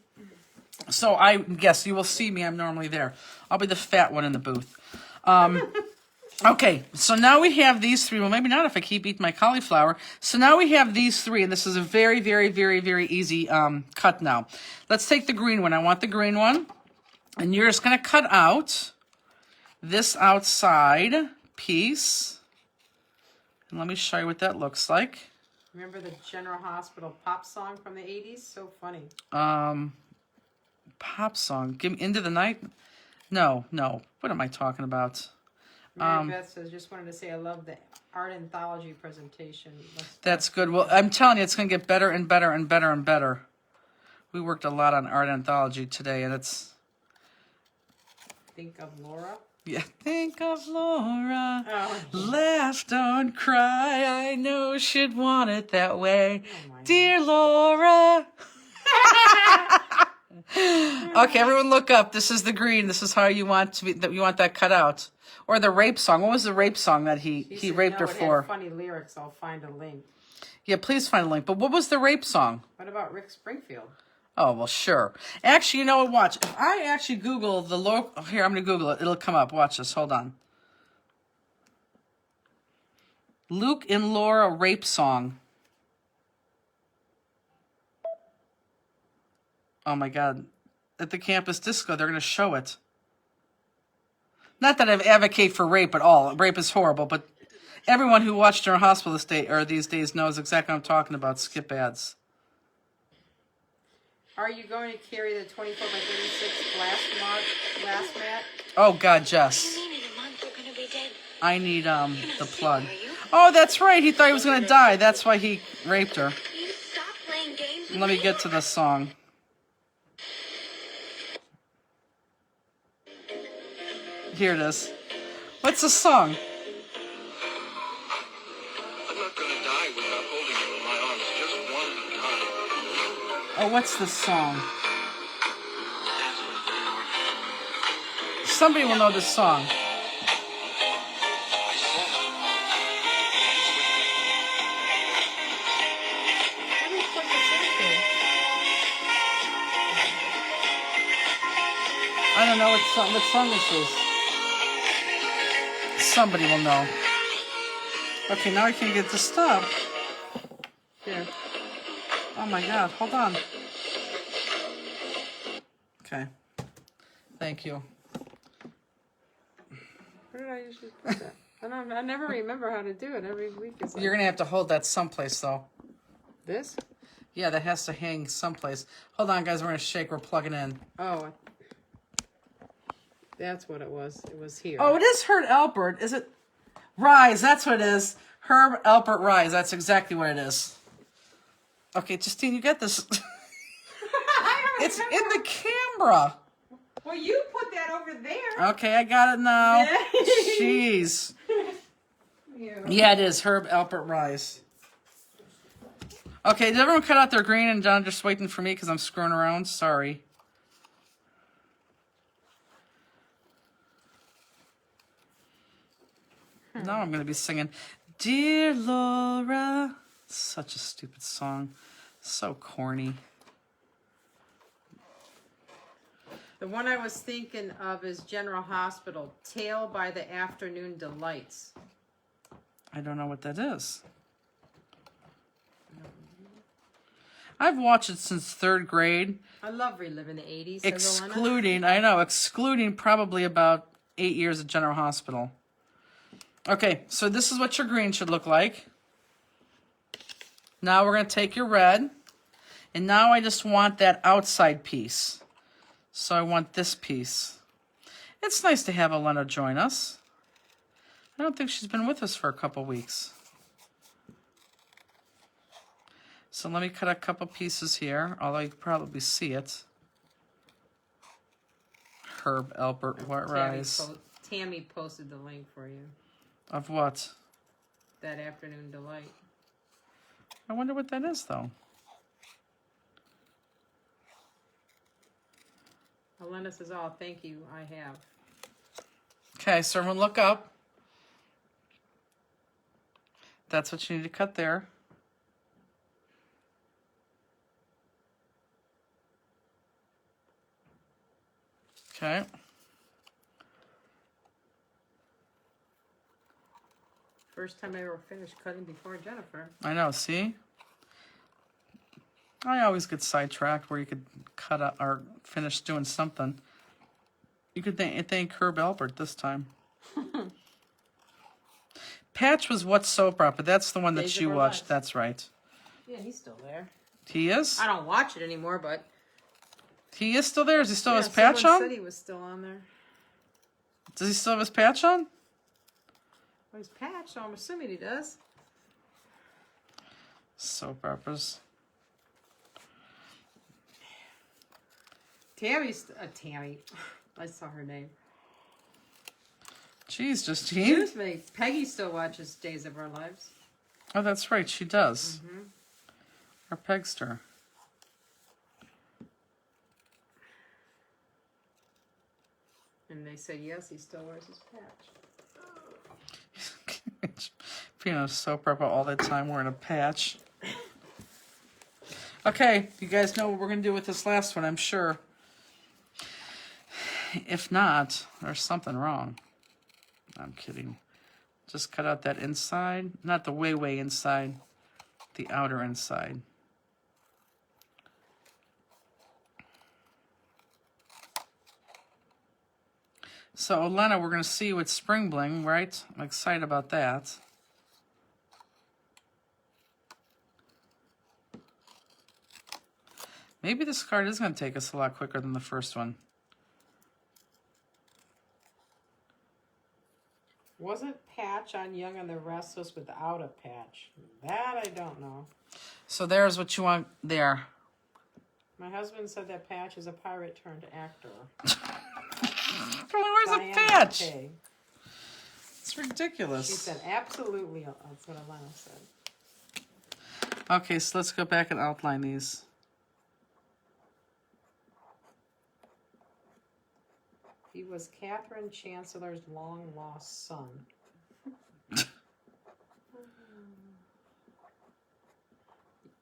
Speaker 2: So I guess you will see me. I'm normally there. I'll be the fat one in the booth. Okay, so now we have these 3. Well, maybe not if I keep eating my cauliflower. So now we have these 3, and this is a very, very, very, very easy cut now. Let's take the green one. I want the green one. And you're just going to cut out this outside piece. And let me show you what that looks like.
Speaker 1: Remember the General Hospital pop song from the 80s? So funny.
Speaker 2: Pop song. Give me Into the Night? No. What am I talking about?
Speaker 1: Mary Beth says, just wanted to say I love the Art Anthology presentation.
Speaker 2: That's good. Well, I'm telling you, it's going to get better and better and better and better. We worked a lot on Art Anthology today, and it's...
Speaker 1: Think of Laura?
Speaker 2: Yeah, think of Laura.
Speaker 1: Oh.
Speaker 2: Laugh, don't cry. I know she'd want it that way. Dear Laura. Okay, everyone look up. This is the green. This is how you want to be. That you want that cut out. Or the rape song. What was the rape song that he raped her for?
Speaker 1: It had funny lyrics. I'll find a link.
Speaker 2: Yeah, please find a link. But what was the rape song?
Speaker 1: What about Rick Springfield?
Speaker 2: Oh, well, sure. Actually, you know what? Watch. If I actually Google the local... Here, I'm going to Google it. It'll come up. Watch this. Hold on. Luke and Laura rape song. Oh, my God. At the campus disco, they're going to show it. Not that I advocate for rape at all. Rape is horrible, but everyone who watched General Hospital these days knows exactly what I'm talking about. Skip ads.
Speaker 1: Are you going to carry the 24 by 36 glass mat?
Speaker 2: Oh God, Jess.
Speaker 4: You mean in a month we're gonna be dead?
Speaker 2: I need
Speaker 4: You're
Speaker 2: the
Speaker 4: gonna sleep,
Speaker 2: plug.
Speaker 4: are you?
Speaker 2: Oh, that's right. He thought he was gonna die. That's why he raped her.
Speaker 4: You stop playing games with
Speaker 2: Let me get to the song. Here it is. What's the song?
Speaker 5: I'm not gonna die without holding you in my arms just one time.
Speaker 2: Oh, what's the song?
Speaker 5: That's what
Speaker 2: Somebody will know this song.
Speaker 5: I said.
Speaker 1: Let me put this in here.
Speaker 2: I don't know what song this is. Somebody will know. Okay, now I can't get to stop.
Speaker 1: Here.
Speaker 2: Oh my God, hold on. Okay. Thank you.
Speaker 1: Where did I usually put that? I never remember how to do it. Every week is like
Speaker 2: You're gonna have to hold that someplace though.
Speaker 1: this.
Speaker 2: Yeah, that has to hang someplace. Hold on, guys, we're gonna shake, we're plugging in.
Speaker 1: Oh, that's what it was. It was here.
Speaker 2: Oh, it is Herb Alpert. Is it? Rise, that's what it is. Herb Alpert Rise, that's exactly what it is. Okay, Justine, you get this. It's in the camera.
Speaker 1: Well, you put that over there.
Speaker 2: Okay, I got it now.
Speaker 1: Yeah.
Speaker 2: Jeez. Yeah, it is Herb Alpert Rise. Okay, did everyone cut out their green and John just waiting for me because I'm screwing around? Sorry. Now I'm going to be singing Dear Laura. Such a stupid song. So corny.
Speaker 1: The one I was thinking of is General Hospital, Tale by the Afternoon Delights.
Speaker 2: I don't know what that is. I've watched it since 3rd grade,
Speaker 1: I love reliving the 80s.
Speaker 2: excluding probably about 8 years at General Hospital. Okay, so this is what your green should look like. Now we're going to take your red, and now I just want that outside piece. So I want this piece. It's nice to have Elena join us. I don't think she's been with us for a couple weeks. So let me cut a couple pieces here, although you can probably see it. Herb Alpert Rise.
Speaker 1: Tammy posted the link for you.
Speaker 2: Of what?
Speaker 1: That Afternoon Delight.
Speaker 2: I wonder what that is, though.
Speaker 1: Elena says, oh, thank you, I have.
Speaker 2: Okay, so everyone look up. That's what you need to cut there. Okay.
Speaker 1: First time I ever finished cutting before Jennifer.
Speaker 2: I know, see? I always get sidetracked where you could cut out or finish doing something. You could thank Herb Alpert this time. Patch was What Soap Opera? That's the one that
Speaker 1: Days
Speaker 2: you
Speaker 1: of Our
Speaker 2: watched.
Speaker 1: Lives.
Speaker 2: That's right.
Speaker 1: Yeah, he's still there.
Speaker 2: He is?
Speaker 1: I don't watch it anymore, but
Speaker 2: He is still there? Does he still have his
Speaker 1: someone
Speaker 2: patch on?
Speaker 1: said he was still on there.
Speaker 2: Does he still have his patch on?
Speaker 1: Well, he's patched, so I'm assuming he does.
Speaker 2: Soap operas.
Speaker 1: Tammy. I saw her name.
Speaker 2: Jeez, Justine.
Speaker 1: Excuse me. Peggy still watches Days of Our Lives.
Speaker 2: Oh, that's right. She does. Our Pegster.
Speaker 1: And they said, yes, he still wears his patch.
Speaker 2: Being a soap opera all the time wearing a patch. Okay, you guys know what we're going to do with this last one, I'm sure. If not, there's something wrong. I'm kidding. Just cut out that inside. Not the way inside. The outer inside. So, Elena, we're going to see you at Spring Bling, right? I'm excited about that. Maybe this card is going to take us a lot quicker than the first one.
Speaker 1: Wasn't Patch on Young and the Restless without a patch? That I don't know.
Speaker 2: So there's what you want there.
Speaker 1: My husband said that Patch is a pirate turned actor.
Speaker 2: Where's
Speaker 1: Diana
Speaker 2: a patch?
Speaker 1: Kay.
Speaker 2: It's ridiculous.
Speaker 1: She said, absolutely. That's what Alana said.
Speaker 2: Okay, so let's go back and outline these.
Speaker 1: He was Catherine Chancellor's long-lost son.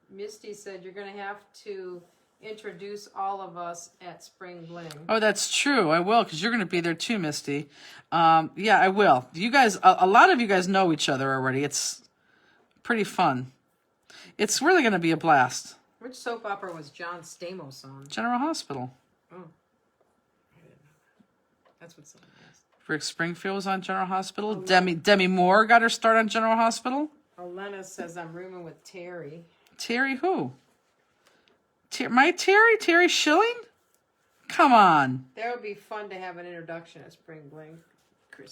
Speaker 1: Misty said, you're going to have to introduce all of us at Spring Bling.
Speaker 2: Oh, that's true. I will, because you're going to be there too, Misty. Yeah, I will. You guys, a lot of you guys know each other already. It's pretty fun. It's really going to be a blast.
Speaker 1: Which soap opera was John Stamos on?
Speaker 2: General Hospital.
Speaker 1: Oh. I didn't know that. That's what someone asked.
Speaker 2: Rick Springfield was on General Hospital. Demi Moore got her start on General Hospital.
Speaker 1: Elena says, I'm rooming with Terry.
Speaker 2: Terry who? My Terry? Terry Schilling? Come on.
Speaker 1: That would be fun to have an introduction at Spring Bling.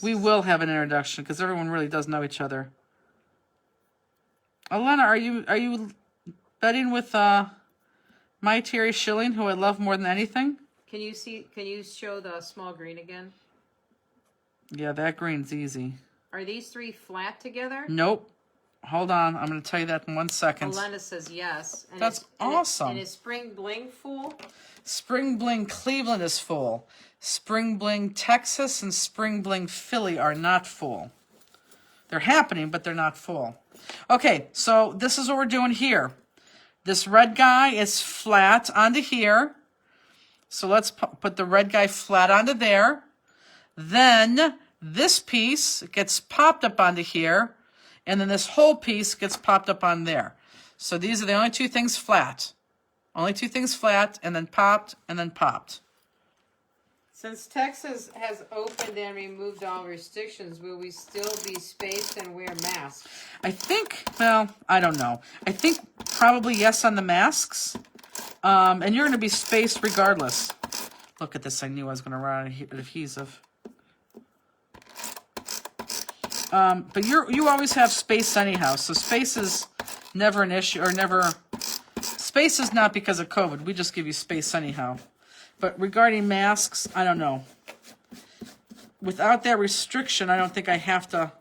Speaker 2: We will have an introduction because everyone really does know each other. Elena, are you betting with my Terry Schilling, who I love more than anything?
Speaker 1: Can you show the small green again?
Speaker 2: Yeah, that green's easy.
Speaker 1: Are these three flat together?
Speaker 2: Nope. Hold on. I'm going to tell you that in 1 second.
Speaker 1: Elena says yes. And
Speaker 2: That's awesome.
Speaker 1: And is Spring Bling full?
Speaker 2: Spring Bling Cleveland is full. Spring Bling Texas and Spring Bling Philly are not full. They're happening, but they're not full. Okay, so this is what we're doing here. This red guy is flat onto here. So let's put the red guy flat onto there. Then this piece gets popped up onto here. And then this whole piece gets popped up on there. So these are the only two things flat. Only two things flat, and then popped, and then popped.
Speaker 1: Since Texas has opened and removed all restrictions, will we still be spaced and wear masks?
Speaker 2: I think, well, I don't know. I think probably yes on the masks. And you're going to be spaced regardless. Look at this. I knew I was going to run out of adhesive. But you always have space anyhow, so space is never an issue, or never. Space is not because of COVID. We just give you space anyhow. But regarding masks, I don't know. Without that restriction, I don't think I have to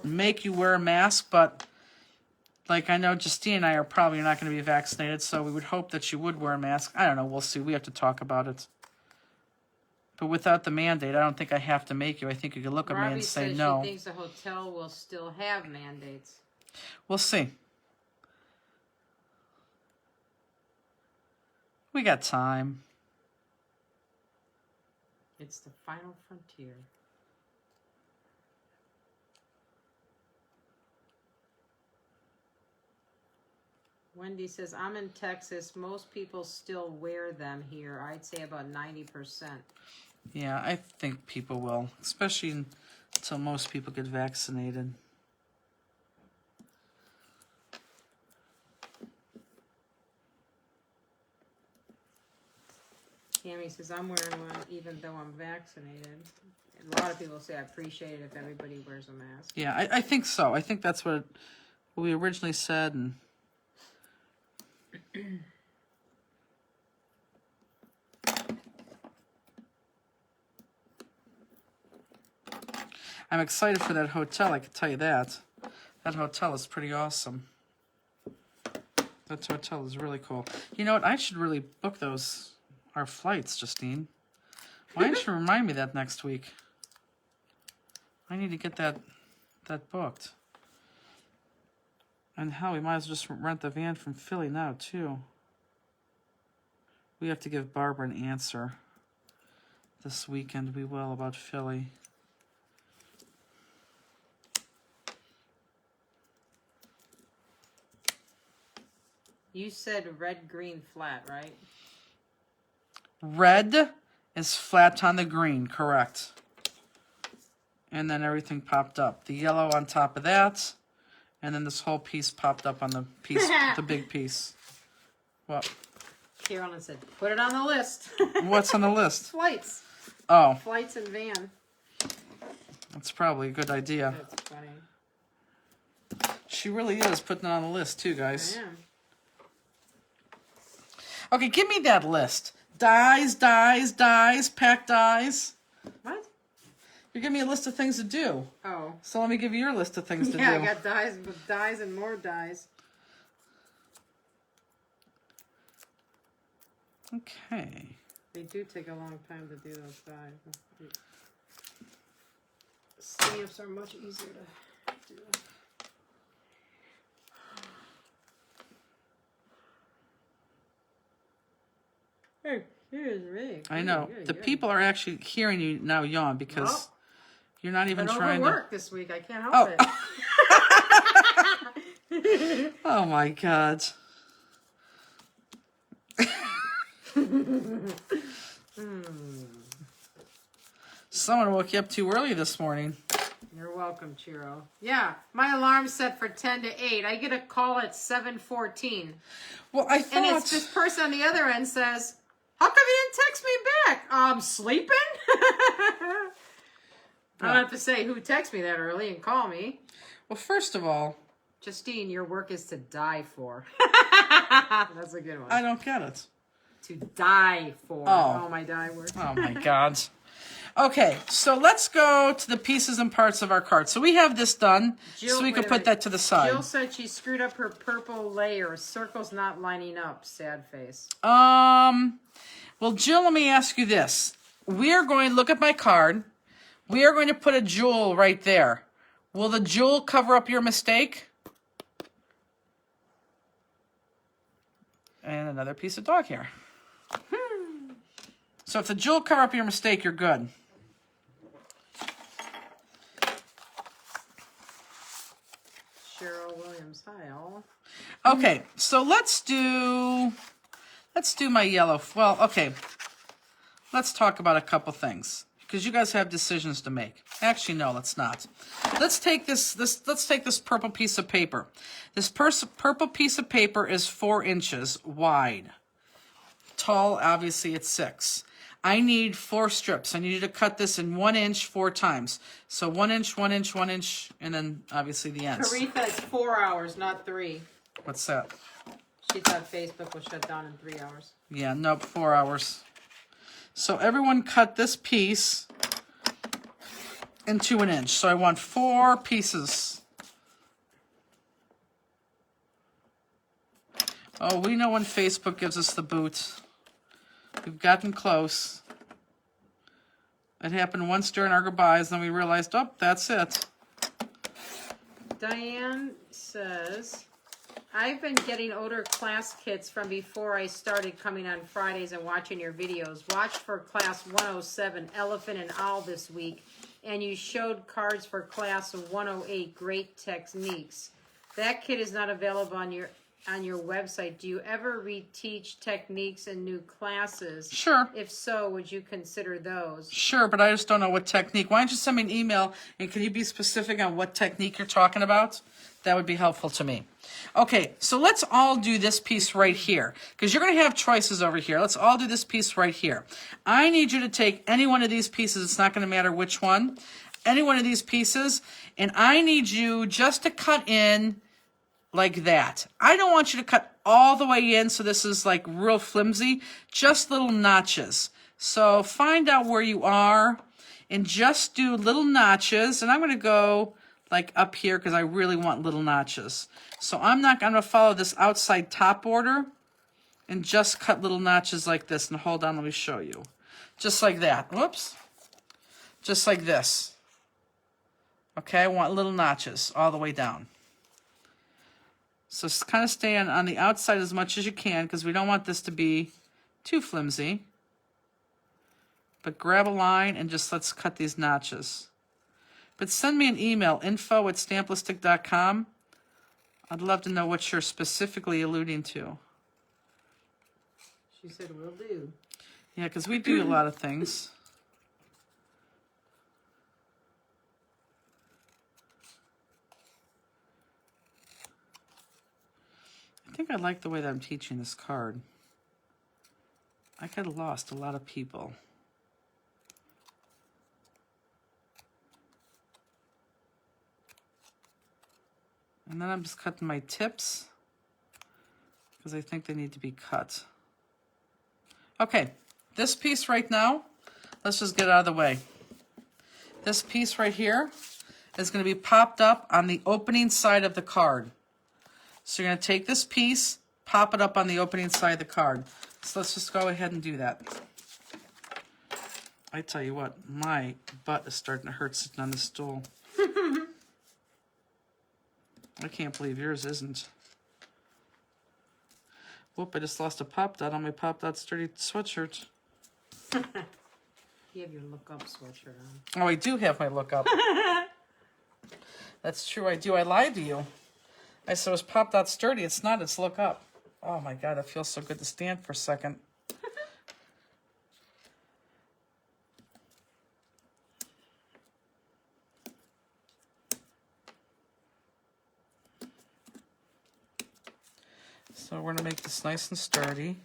Speaker 2: make you wear a mask. But like I know Justine and I are probably not going to be vaccinated, so we would hope that you would wear a mask. I don't know. We'll see. We have to talk about it. But without the mandate, I don't think I have to make you. I think you can look at me and say no.
Speaker 1: Robbie says she thinks the hotel will still have mandates.
Speaker 2: We'll see. We got time.
Speaker 1: It's the final frontier. Wendy says, I'm in Texas. Most people still wear them here. I'd say about 90%.
Speaker 2: Yeah, I think people will, especially until most people get vaccinated.
Speaker 1: Tammy says, I'm wearing one even though I'm vaccinated. A lot of people say I appreciate it if everybody wears a mask.
Speaker 2: Yeah, I think so. I think that's what we originally said. And I'm excited for that hotel, I can tell you that. That hotel is pretty awesome. That hotel is really cool. You know what? I should really book our flights, Justine. Why don't you remind me that next week? I need to get that booked. And hell, we might as well just rent the van from Philly now, too. We have to give Barbara an answer this weekend. We will, about Philly.
Speaker 1: You said red, green, flat, right?
Speaker 2: Red is flat on the green, correct. And then everything popped up. The yellow on top of that. And then this whole piece popped up on the piece, the big piece. What?
Speaker 1: Carolyn said, put it on the list.
Speaker 2: What's on the list?
Speaker 1: Flights.
Speaker 2: Oh,
Speaker 1: Flights and van.
Speaker 2: that's probably a good idea.
Speaker 1: That's funny.
Speaker 2: She really is putting it on the list too,
Speaker 1: I
Speaker 2: guys.
Speaker 1: am.
Speaker 2: Okay, give me that list. Dyes, pack dyes.
Speaker 1: What?
Speaker 2: You're giving me a list of things to do.
Speaker 1: Oh.
Speaker 2: So let me give you your list of things to
Speaker 1: Yeah,
Speaker 2: do.
Speaker 1: I got dyes and more dyes.
Speaker 2: Okay.
Speaker 1: They do take a long time to do those dyes. Sleeves are much easier to do. Hey, here's me.
Speaker 2: I know. The people are actually hearing you now yawn because
Speaker 1: Well,
Speaker 2: you're not even
Speaker 1: been
Speaker 2: trying to.
Speaker 1: overworked this week. I can't help it.
Speaker 2: Oh my God. Someone woke you up too early this morning.
Speaker 1: You're welcome, Chiro. Yeah, my alarm's set for 10 to 8. I get a call at 7:14.
Speaker 2: Well, I thought.
Speaker 1: And it's this person on the other end says, how come you didn't text me back? I'm sleeping? I don't have to say who texted me that early and call me.
Speaker 2: Well, first of all,
Speaker 1: Justine, your work is to die for. That's a good one.
Speaker 2: I don't get it.
Speaker 1: To die for.
Speaker 2: Oh.
Speaker 1: My die work.
Speaker 2: Oh my God. Okay, so let's go to the pieces and parts of our card. So we have this done,
Speaker 1: Jill,
Speaker 2: so we
Speaker 1: wait
Speaker 2: can
Speaker 1: a
Speaker 2: put
Speaker 1: minute.
Speaker 2: that to the side.
Speaker 1: Jill said she screwed up her purple layer. Circle's not lining up. Sad face.
Speaker 2: Well, Jill, let me ask you this. We are going to look at my card. We are going to put a jewel right there. Will the jewel cover up your mistake? And another piece of dog hair. So if the jewel cover up your mistake, you're good.
Speaker 1: Cheryl Williams. Hi, all.
Speaker 2: Okay, so let's do my yellow. Well, okay. Let's talk about a couple things because you guys have decisions to make. Actually, no, let's not. Let's take this purple piece of paper. This purple piece of paper is 4 inches wide. Tall, obviously, it's 6. I need 4 strips. I need you to cut this in 1 inch 4 times. So 1 inch, 1 inch, 1 inch, and then obviously the ends.
Speaker 1: Aretha, it's 4 hours, not 3.
Speaker 2: What's that?
Speaker 1: She thought Facebook was shut down in 3 hours.
Speaker 2: Yeah, nope, 4 hours. So everyone cut this piece into 1 inch. So I want 4 pieces. Oh, we know when Facebook gives us the boot. We've gotten close. It happened once during our goodbyes, then we realized, oh, that's it.
Speaker 1: Diane says, I've been getting older class kits from before I started coming on Fridays and watching your videos. Watch for class 107, Elephant and Owl this week. And you showed cards for class 108, Great Techniques. That kit is not available on your website. Do you ever reteach techniques in new classes?
Speaker 2: Sure.
Speaker 1: If so, would you consider those?
Speaker 2: Sure, but I just don't know what technique. Why don't you send me an email, and can you be specific on what technique you're talking about? That would be helpful to me. Okay, so let's all do this piece right here, because you're going to have choices over here. Let's all do this piece right here. I need you to take any one of these pieces. It's not going to matter which one. Any one of these pieces, and I need you just to cut in like that. I don't want you to cut all the way in so this is like real flimsy, just little notches. So find out where you are and just do little notches. And I'm going to go like up here because I really want little notches. So I'm not going to follow this outside top border and just cut little notches like this. And hold on, let me show you. Just like that. Whoops. Just like this. Okay, I want little notches all the way down. So kind of stay on the outside as much as you can because we don't want this to be too flimsy. But grab a line and just let's cut these notches. But send me an email, info@stamplistic.com. I'd love to know what you're specifically alluding to.
Speaker 1: She said, will do.
Speaker 2: Yeah, because we do a lot of things. I think I like the way that I'm teaching this card. I could have lost a lot of people. And then I'm just cutting my tips because I think they need to be cut. Okay, this piece right now, let's just get it out of the way. This piece right here is going to be popped up on the opening side of the card. So you're going to take this piece, pop it up on the opening side of the card. So let's just go ahead and do that. I tell you what, my butt is starting to hurt sitting on the stool. I can't believe yours isn't. Whoop, I just lost a pop dot on my Pop Dot Sturdy sweatshirt.
Speaker 1: You have your Look Up sweatshirt on.
Speaker 2: Oh, I do have my Look Up. That's true, I do. I lied to you. I said it was Pop Dot Sturdy. It's not, it's Look Up. Oh my God, it feels so good to stand for a second. So we're going to make this nice and sturdy.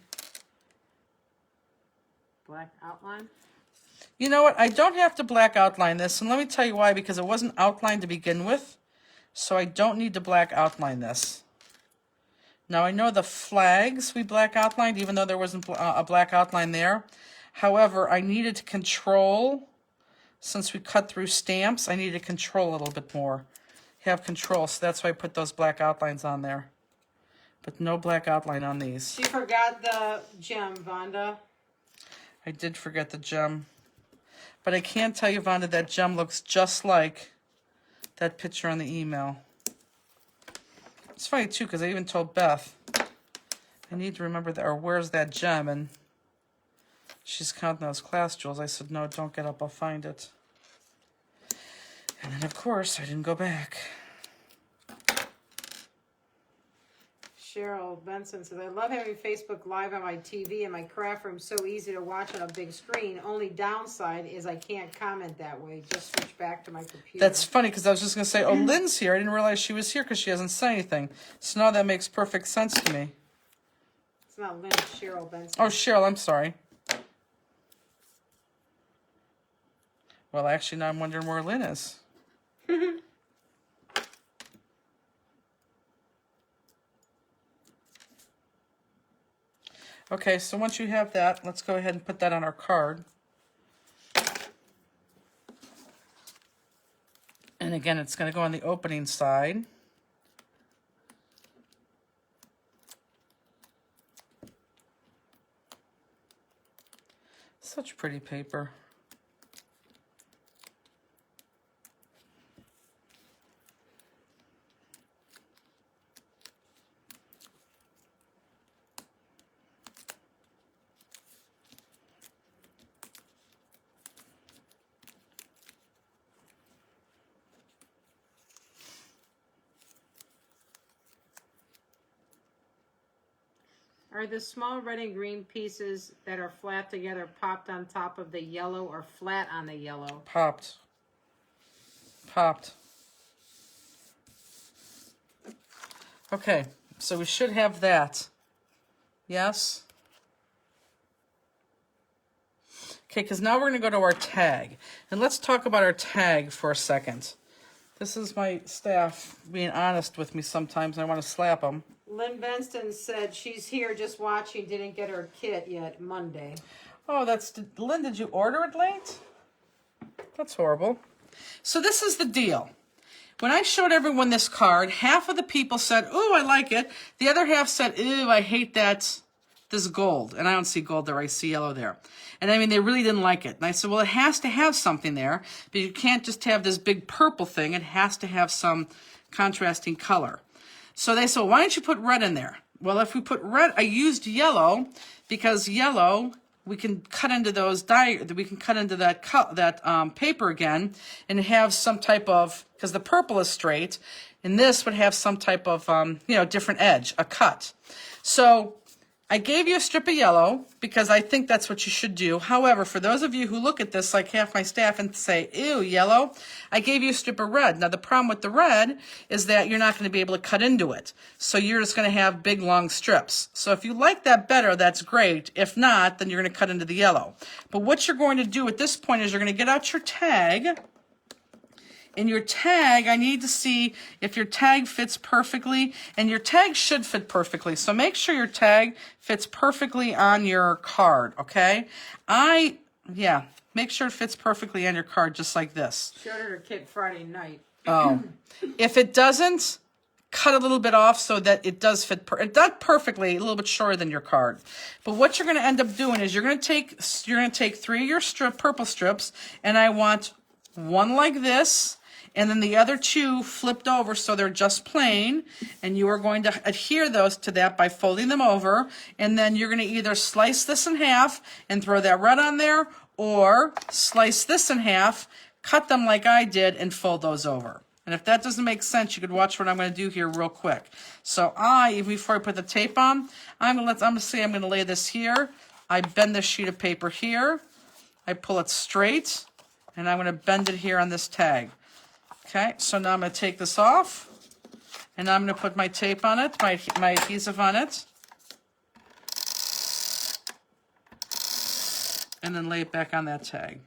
Speaker 1: Black outline.
Speaker 2: You know what? I don't have to black outline this, and let me tell you why, because it wasn't outlined to begin with, so I don't need to black outline this. Now, I know the flags we black outlined, even though there wasn't a black outline there. However, I needed to control, since we cut through stamps, I needed to control a little bit more. Have control, so that's why I put those black outlines on there. But no black outline on these.
Speaker 1: She forgot the gem, Vonda.
Speaker 2: I did forget the gem. But I can tell you, Vonda, that gem looks just like that picture on the email. It's funny, too, because I even told Beth, I need to remember that, or where's that gem? And she's counting those class jewels. I said, no, don't get up, I'll find it. And then, of course, I didn't go back.
Speaker 1: Cheryl Benson says, I love having Facebook Live on my TV and my craft room so easy to watch on a big screen. Only downside is I can't comment that way. Just switch back to my computer.
Speaker 2: That's funny, because I was just going to say, oh, Lynn's here. I didn't realize she was here because she hasn't said anything. So now that makes perfect sense to me.
Speaker 1: It's not Lynn, it's Cheryl Benson.
Speaker 2: Oh, Cheryl, I'm sorry. Well, actually, now I'm wondering where Lynn is. Okay, so once you have that, let's go ahead and put that on our card. And again, it's going to go on the opening side. Such pretty paper.
Speaker 1: Are the small red and green pieces that are flat together popped on top of the yellow or flat on the yellow?
Speaker 2: Popped. Popped. Okay, so we should have that. Yes? Okay, because now we're going to go to our tag. And let's talk about our tag for a second. This is my staff being honest with me sometimes. I want to slap them.
Speaker 1: Lynn Benston said she's here just watching, didn't get her kit yet Monday.
Speaker 2: Oh, Lynn, did you order it late? That's horrible. So this is the deal. When I showed everyone this card, half of the people said, ooh, I like it. The other half said, ooh, I hate this gold. And I don't see gold there, I see yellow there. And I mean, they really didn't like it. And I said, well, it has to have something there, but you can't just have this big purple thing. It has to have some contrasting color. So they said, well, why don't you put red in there? Well, if we put red, I used yellow because yellow, we can cut into that paper again and have some type of, because the purple is straight, and this would have some type of, different edge, a cut. So I gave you a strip of yellow because I think that's what you should do. However, for those of you who look at this like half my staff and say, ew, yellow, I gave you a strip of red. Now, the problem with the red is that you're not going to be able to cut into it. So you're just going to have big, long strips. So if you like that better, that's great. If not, then you're going to cut into the yellow. But what you're going to do at this point is you're going to get out your tag. In your tag, I need to see if your tag fits perfectly, and your tag should fit perfectly. So make sure your tag fits perfectly on your card, okay? Make sure it fits perfectly on your card, just like this.
Speaker 1: Showed her kid Friday night.
Speaker 2: Oh, if it doesn't, cut a little bit off so that it does fit, not perfectly, a little bit shorter than your card. But what you're going to end up doing is you're going to take 3 of your purple strips, and I want one like this, and then the other 2 flipped over so they're just plain, and you are going to adhere those to that by folding them over, and then you're going to either slice this in half and throw that red on there, or slice this in half, cut them like I did, and fold those over. And if that doesn't make sense, you could watch what I'm going to do here real quick. So before I put the tape on, I'm going to lay this here. I bend this sheet of paper here. I pull it straight, and I'm going to bend it here on this tag. Okay, so now I'm going to take this off, and I'm going to put my tape on it, my adhesive on it, and then lay it back on that tag.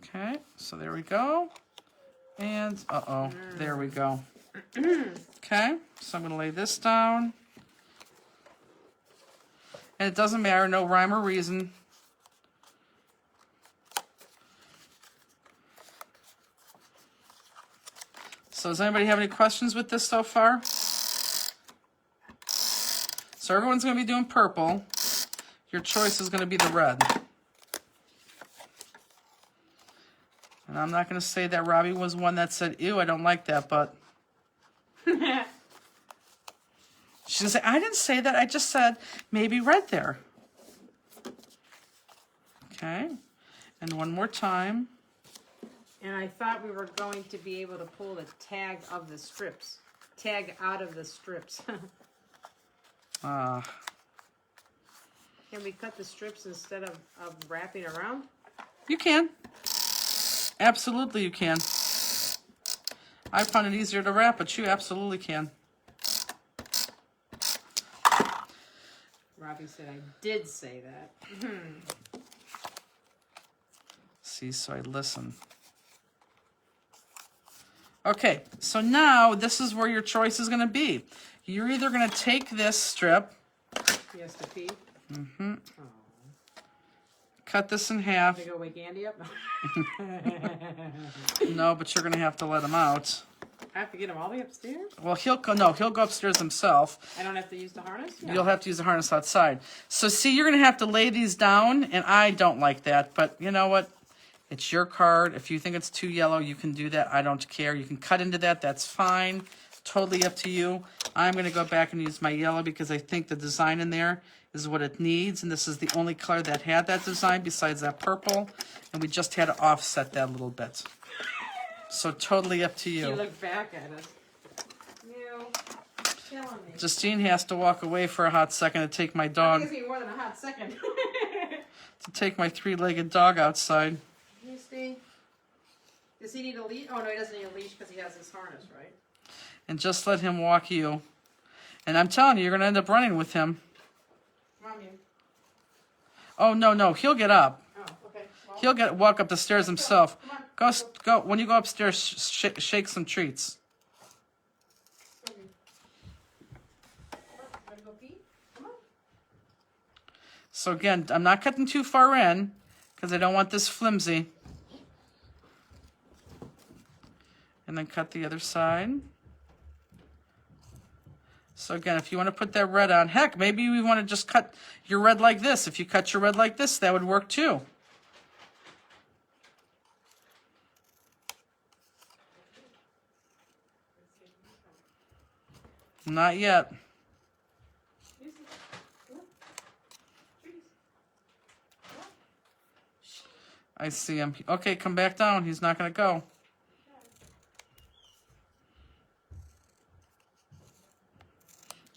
Speaker 2: Okay, so there we go, and there we go. Okay, so I'm going to lay this down. And it doesn't matter, no rhyme or reason. So does anybody have any questions with this so far? So everyone's going to be doing purple. Your choice is going to be the red. And I'm not going to say that Robbie was one that said, ew, I don't like that, but... She's going to say, I didn't say that. I just said maybe red there. Okay. And one more time.
Speaker 1: And I thought we were going to be able to pull the tag of the strips. Tag out of the strips. Can we cut the strips instead of wrapping around?
Speaker 2: You can. Absolutely you can. I found it easier to wrap, but you absolutely can.
Speaker 1: Robbie said I did say that.
Speaker 2: See, so I listen. Okay, so now this is where your choice is going to be. You're either going to take this strip.
Speaker 1: He has to pee.
Speaker 2: Cut this in half.
Speaker 1: They go wake Andy up.
Speaker 2: No, but you're going to have to let him out.
Speaker 1: I have to get him all the way upstairs?
Speaker 2: Well, he'll go upstairs himself.
Speaker 1: I don't have to use the harness? No.
Speaker 2: You'll have to use the harness outside. So see, you're going to have to lay these down, and I don't like that. But you know what? It's your card. If you think it's too yellow, you can do that. I don't care. You can cut into that. That's fine. Totally up to you. I'm going to go back and use my yellow because I think the design in there is what it needs. And this is the only color that had that design besides that purple. And we just had to offset that a little bit. So totally up to you.
Speaker 1: You look back at us. You killing me.
Speaker 2: Justine has to walk away for a hot second to take my dog.
Speaker 1: It gives me more than a hot second.
Speaker 2: To take my 3-legged dog outside.
Speaker 1: You see? Does he need a leash? Oh no, he doesn't need a leash because he has his harness, right?
Speaker 2: And just let him walk you. And I'm telling you, you're going to end up running with him.
Speaker 1: Come on, you.
Speaker 2: Oh, no, he'll get up.
Speaker 1: Oh, okay. Well,
Speaker 2: He'll walk up the stairs himself.
Speaker 1: Come on.
Speaker 2: Go. When you go upstairs, shake some treats.
Speaker 1: Gotta go pee? Come on.
Speaker 2: So again, I'm not cutting too far in because I don't want this flimsy. And then cut the other side. So again, if you want to put that red on, heck, maybe you want to just cut your red like this. If you cut your red like this, that would work too. Not yet. I see him. Okay, come back down. He's not going to go.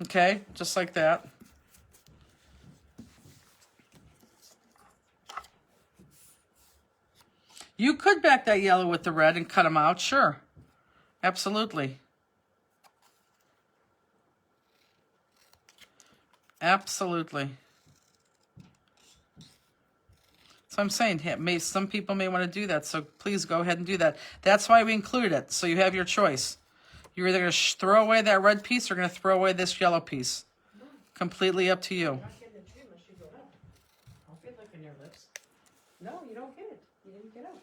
Speaker 2: Okay, just like that. You could back that yellow with the red and cut them out, sure. Absolutely. Absolutely. So I'm saying, some people may want to do that, so please go ahead and do that. That's why we included it, so you have your choice. You're either going to throw away that red piece or going to throw away this yellow piece. Completely up to you.
Speaker 1: You're not getting the treat unless you go out. Don't be licking your lips. No, you don't get it. You didn't get out.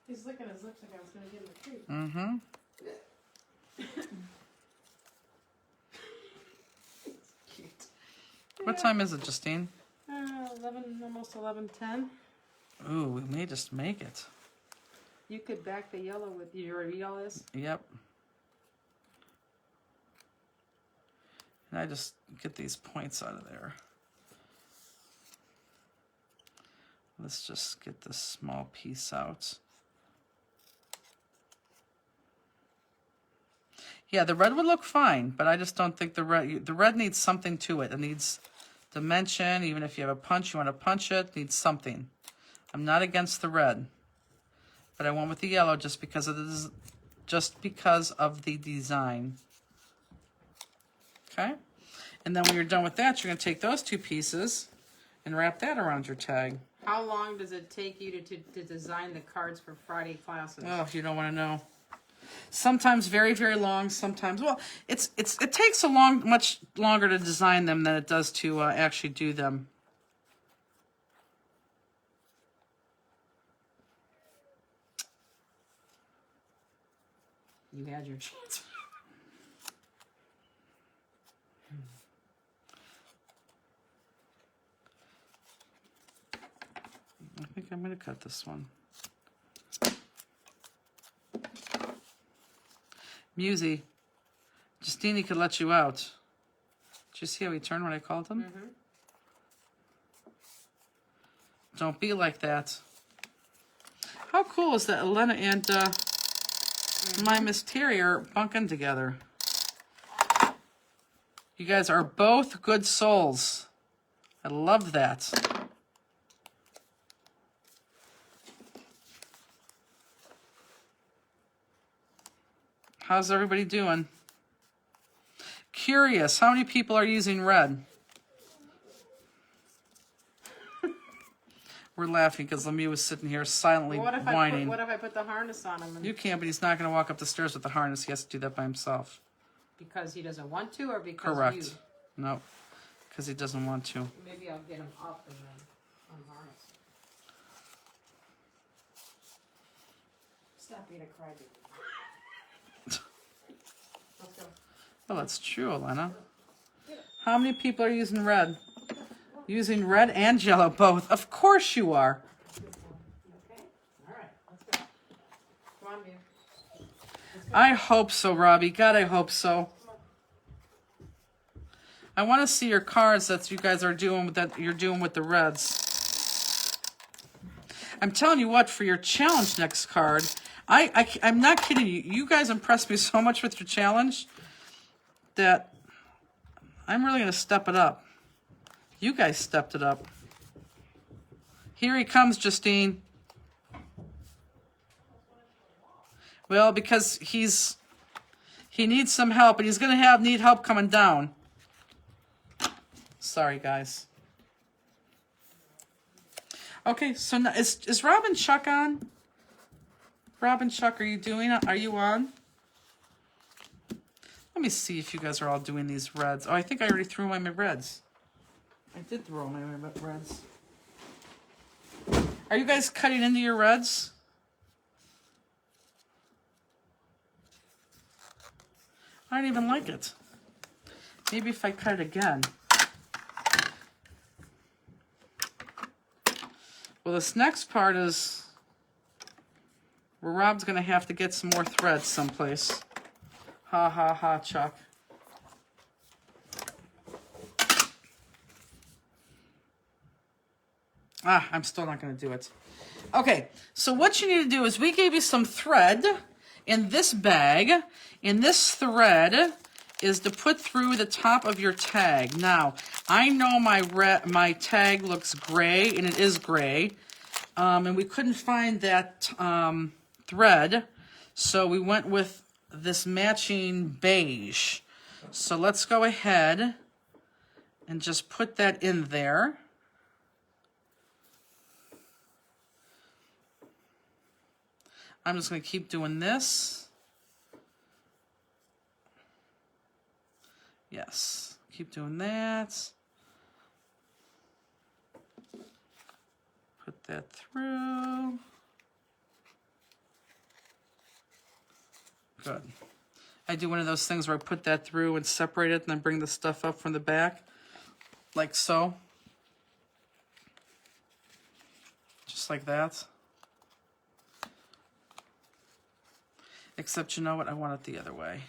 Speaker 1: He's licking his lips like I was going to give him a treat.
Speaker 2: Mm-hmm.
Speaker 1: Cute.
Speaker 2: What time is it, Justine?
Speaker 1: 11, almost 11:10.
Speaker 2: Ooh, we may just make it.
Speaker 1: You could back the yellow with, you already read all this?
Speaker 2: Yep. And I just get these points out of there. Let's just get this small piece out. Yeah, the red would look fine, but I just don't think the red needs something to it. It needs dimension. Even if you have a punch, you want to punch it, needs something. I'm not against the red, but I went with the yellow just because of the design. Okay? And then when you're done with that, you're going to take those two pieces and wrap that around your tag.
Speaker 1: How long does it take you to design the cards for Friday classes?
Speaker 2: Oh, you don't want to know. Sometimes very, very long. Sometimes, well, it takes much longer to design them than it does to actually do them.
Speaker 1: You had your chance.
Speaker 2: I think I'm going to cut this one. Musy, Justine could let you out. Did you see how he turned when I called him?
Speaker 1: Mm-hmm.
Speaker 2: Don't be like that. How cool is that Elena and my Miss Terry are bunking together? You guys are both good souls. I love that. How's everybody doing? Curious, how many people are using red? We're laughing because Lemieux was sitting here silently whining.
Speaker 1: What if I put the harness on him?
Speaker 2: You can, but he's not going to walk up the stairs with the harness. He has to do that by himself.
Speaker 1: Because he doesn't want to, or because
Speaker 2: Correct.
Speaker 1: you?
Speaker 2: No, because he doesn't want to.
Speaker 1: Maybe I'll get him up and then unharness. Stop being a crybaby. Let's go.
Speaker 2: Well, that's true, Elena. How many people are using red? Using red and yellow both. Of course you are.
Speaker 1: Okay. All right. Let's go. Come on, dear.
Speaker 2: I hope so, Robbie. God, I hope so. I want to see your cards that you guys are doing with the reds. I'm telling you what, for your challenge next card, I'm not kidding you. You guys impressed me so much with your challenge that I'm really going to step it up. You guys stepped it up. Here he comes, Justine. Well, because he needs some help, and he's going to need help coming down. Sorry, guys. Okay, so now, is Robin Chuck on? Robin Chuck, are you on? Let me see if you guys are all doing these reds. Oh, I think I already threw away my reds. I did throw away my reds. Are you guys cutting into your reds? I don't even like it. Maybe if I cut it again. Well, this next part is where Rob's going to have to get some more threads someplace. Ha ha ha, Chuck. I'm still not going to do it. Okay, so what you need to do is we gave you some thread in this bag, and this thread is to put through the top of your tag. Now, I know my tag looks gray, and it is gray, and we couldn't find that thread, so we went with this matching beige. So let's go ahead and just put that in there. I'm just going to keep doing this. Yes, keep doing that. Put that through. Good. I do one of those things where I put that through and separate it and then bring the stuff up from the back, like so. Just like that. Except, you know what? I want it the other way.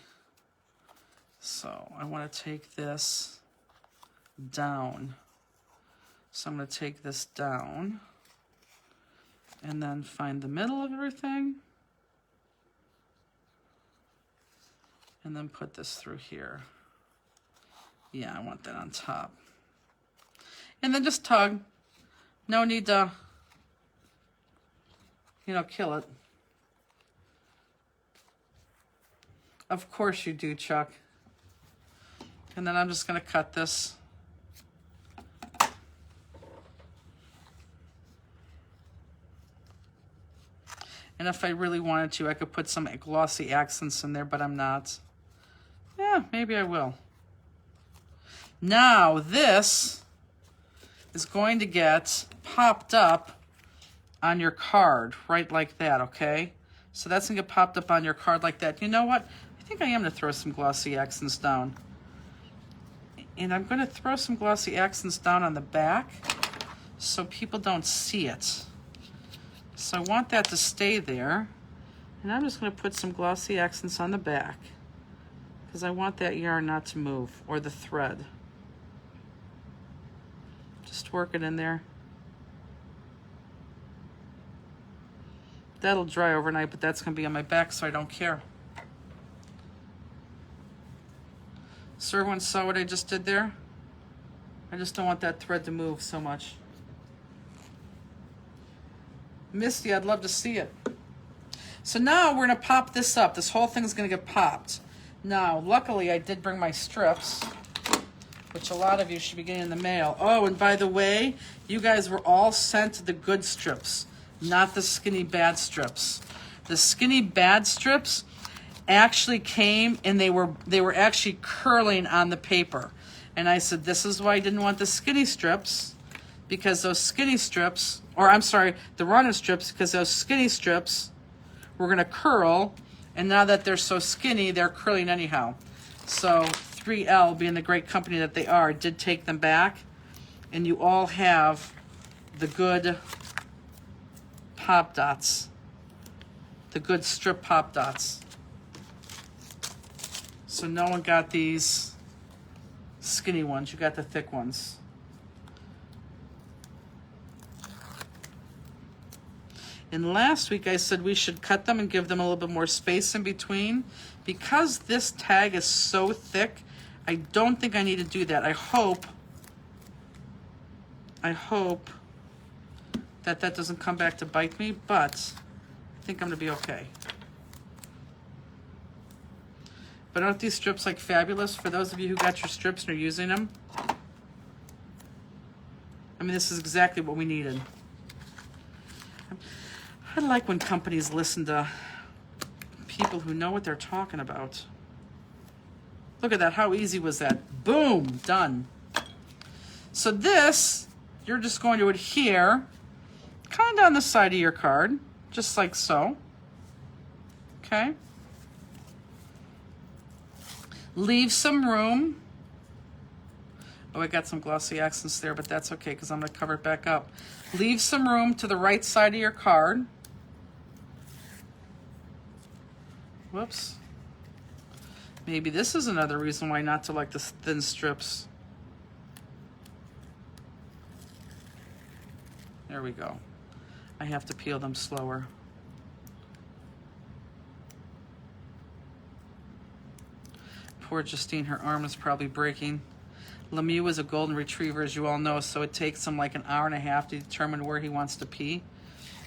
Speaker 2: So I want to take this down. So I'm going to take this down and then find the middle of everything. And then put this through here. Yeah, I want that on top. And then just tug. No need to, kill it. Of course you do, Chuck. And then I'm just going to cut this. And if I really wanted to, I could put some glossy accents in there, but I'm not. Yeah, maybe I will. Now this is going to get popped up on your card, right like that, okay? So that's going to get popped up on your card like that. You know what? I think I am going to throw some glossy accents down. And I'm going to throw some glossy accents down on the back so people don't see it. So I want that to stay there. And I'm just going to put some glossy accents on the back because I want that yarn not to move, or the thread. Just work it in there. That'll dry overnight, but that's going to be on my back, so I don't care. So everyone saw what I just did there? I just don't want that thread to move so much. Misty, I'd love to see it. So now we're going to pop this up. This whole thing is going to get popped. Now, luckily, I did bring my strips, which a lot of you should be getting in the mail. Oh, and by the way, you guys were all sent the good strips, not the skinny bad strips. The skinny bad strips actually came and they were actually curling on the paper. And I said, this is why I didn't want the skinny strips, because those skinny strips, or I'm sorry, the runner strips, because those skinny strips were going to curl, and now that they're so skinny, they're curling anyhow. So 3L, being the great company that they are, did take them back, and you all have the good pop dots, the good strip pop dots. So no one got these skinny ones, you got the thick ones. And last week I said we should cut them and give them a little bit more space in between. Because this tag is so thick, I don't think I need to do that. I hope that that doesn't come back to bite me, but I think I'm gonna be okay. But aren't these strips like fabulous for those of you who got your strips and are using them? I mean, this is exactly what we needed. I like when companies listen to people who know what they're talking about. Look at that, how easy was that? Boom, done. So this, you're just going to adhere kind of on the side of your card, just like so. Okay? Leave some room. Oh, I got some glossy accents there, but that's okay because I'm going to cover it back up. Leave some room to the right side of your card. Whoops. Maybe this is another reason why not to like the thin strips. There we go. I have to peel them slower. Poor Justine, her arm is probably breaking. Lemieux is a golden retriever, as you all know, so it takes him like an hour and a half to determine where he wants to pee.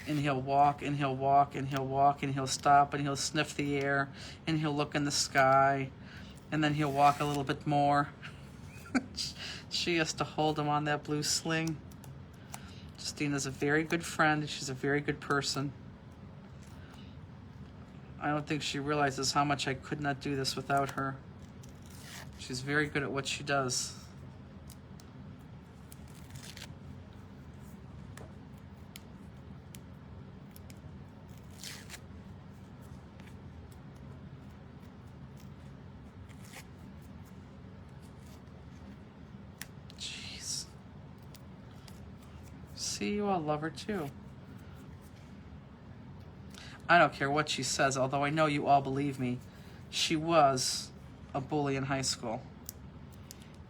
Speaker 2: And he'll walk, and he'll walk, and he'll walk, and he'll stop, and he'll sniff the air, and he'll look in the sky, and then he'll walk a little bit more. She has to hold him on that blue sling. Justine is a very good friend. She's a very good person. I don't think she realizes how much I could not do this without her. She's very good at what she does. Jeez. See, you all love her too. I don't care what she says, although I know you all believe me. She was a bully in high school.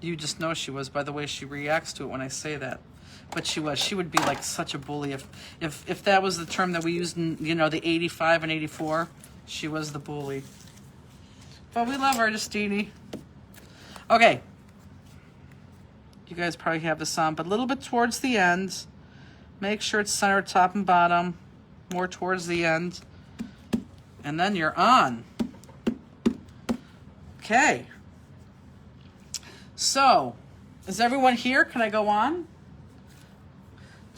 Speaker 2: You just know she was by the way she reacts to it when I say that. But she was. She would be like such a bully if that was the term that we used in, you know, the 85 and 84. She was the bully. But we love her, Justine. Okay. You guys probably have this on, but a little bit towards the end. Make sure it's centered top and bottom. More towards the end. And then you're on. Okay. So, is everyone here? Can I go on?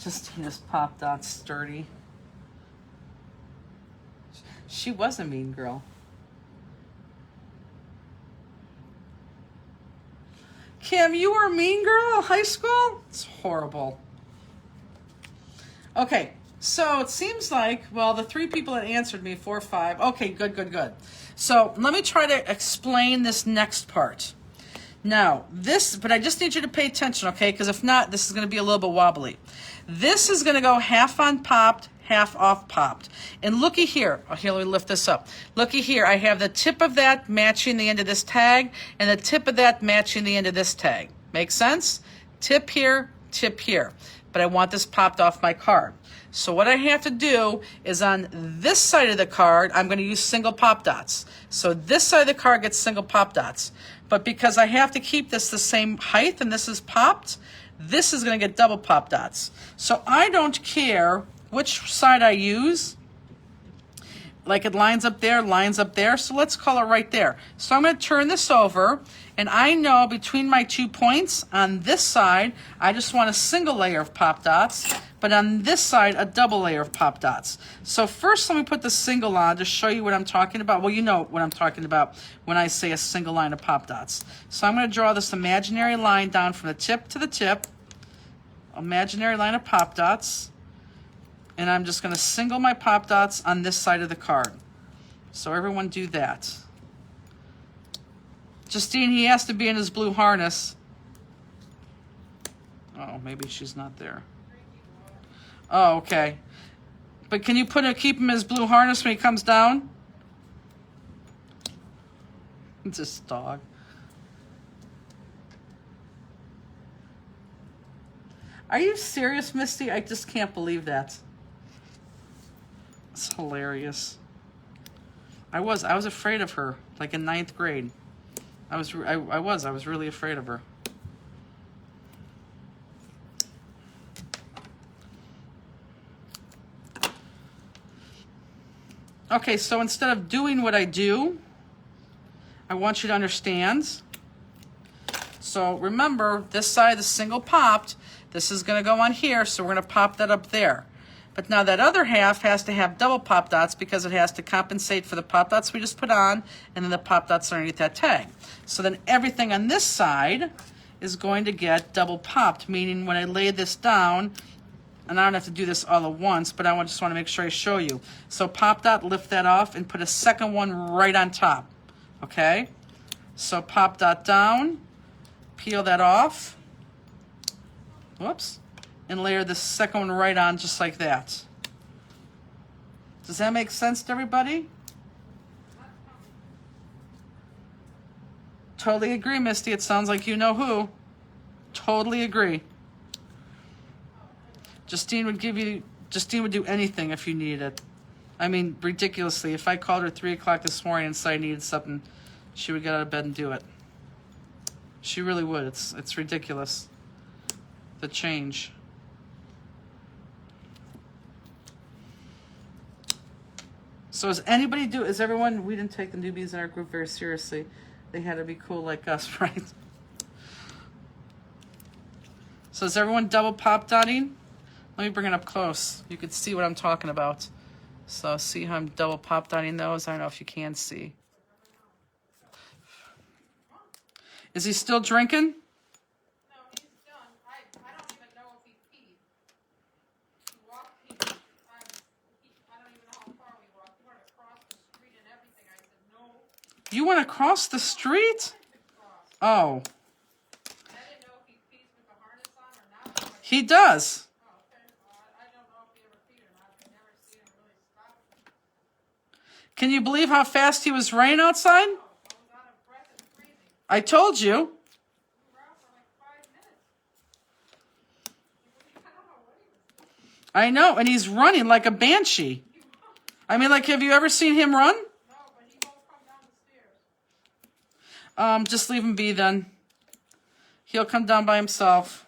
Speaker 2: Justina's Pop Dot's sturdy. She was a mean girl. Kim, you were a mean girl in high school? It's horrible. Okay, so it seems like, well, the 3 people that answered me, 4 or 5. Okay, good. So let me try to explain this next part. Now, but I just need you to pay attention, okay? Because if not, this is going to be a little bit wobbly. This is going to go half on popped, half off popped. And looky here. Oh, here, let me lift this up. Looky here. I have the tip of that matching the end of this tag, and the tip of that matching the end of this tag. Make sense? Tip here, tip here. But I want this popped off my card. So what I have to do is on this side of the card, I'm going to use single pop dots. So this side of the card gets single pop dots. But because I have to keep this the same height and this is popped, this is going to get double pop dots. So I don't care which side I use. Like it lines up there, so let's call it right there. So I'm going to turn this over, and I know between my 2 points on this side, I just want a single layer of pop dots, but on this side, a double layer of pop dots. So first, let me put the single on to show you what I'm talking about. Well, you know what I'm talking about when I say a single line of pop dots. So I'm going to draw this imaginary line down from the tip to the tip, imaginary line of pop dots. And I'm just going to single my pop dots on this side of the card. So everyone do that. Justine, he has to be in his blue harness. Oh, maybe she's not there. Oh, okay. But can you keep him in his blue harness when he comes down? It's this dog. Are you serious, Misty? I just can't believe that. It's hilarious. I was afraid of her, like in 9th grade. I was really afraid of her. Okay, so instead of doing what I do, I want you to understand. So remember, this side is single popped. This is going to go on here, so we're going to pop that up there. But now that other half has to have double pop dots because it has to compensate for the pop dots we just put on and then the pop dots underneath that tag. So then everything on this side is going to get double popped, meaning when I lay this down, and I don't have to do this all at once, but I just want to make sure I show you. So pop dot, lift that off, and put a second one right on top. Okay? So pop dot down, peel that off. Whoops. And layer the second one right on just like that. Does that make sense to everybody? Totally agree, Misty. It sounds like you know who. Totally agree. Justine would do anything if you needed it. I mean, ridiculously. If I called her 3 o'clock this morning and said I needed something, she would get out of bed and do it. She really would. It's ridiculous. The change. So is everyone, we didn't take the newbies in our group very seriously. They had to be cool like us, right? So is everyone double pop dotting? Let me bring it up close. You can see what I'm talking about. So see how I'm double pop dotting those? I don't know if you can see. Is he still drinking?
Speaker 1: No, he's done. I don't even know if he peed. He walked, I don't even know how far we walked. We went across the street and everything. I said, no.
Speaker 2: You went across the street? Oh.
Speaker 1: I didn't know if he pees with the harness on or not.
Speaker 2: He does.
Speaker 1: Oh, okay. Well, I don't know if he ever peed or not. I've never seen him really stop.
Speaker 2: Can you believe how fast he was running outside?
Speaker 1: I was out of breath and freezing.
Speaker 2: I told you.
Speaker 1: We were out for like 5 minutes. I don't know what he was doing.
Speaker 2: I know, and he's running like a banshee. I mean, like, have you ever seen him run?
Speaker 1: No, but he won't come down the stairs.
Speaker 2: Just leave him be then. He'll come down by himself.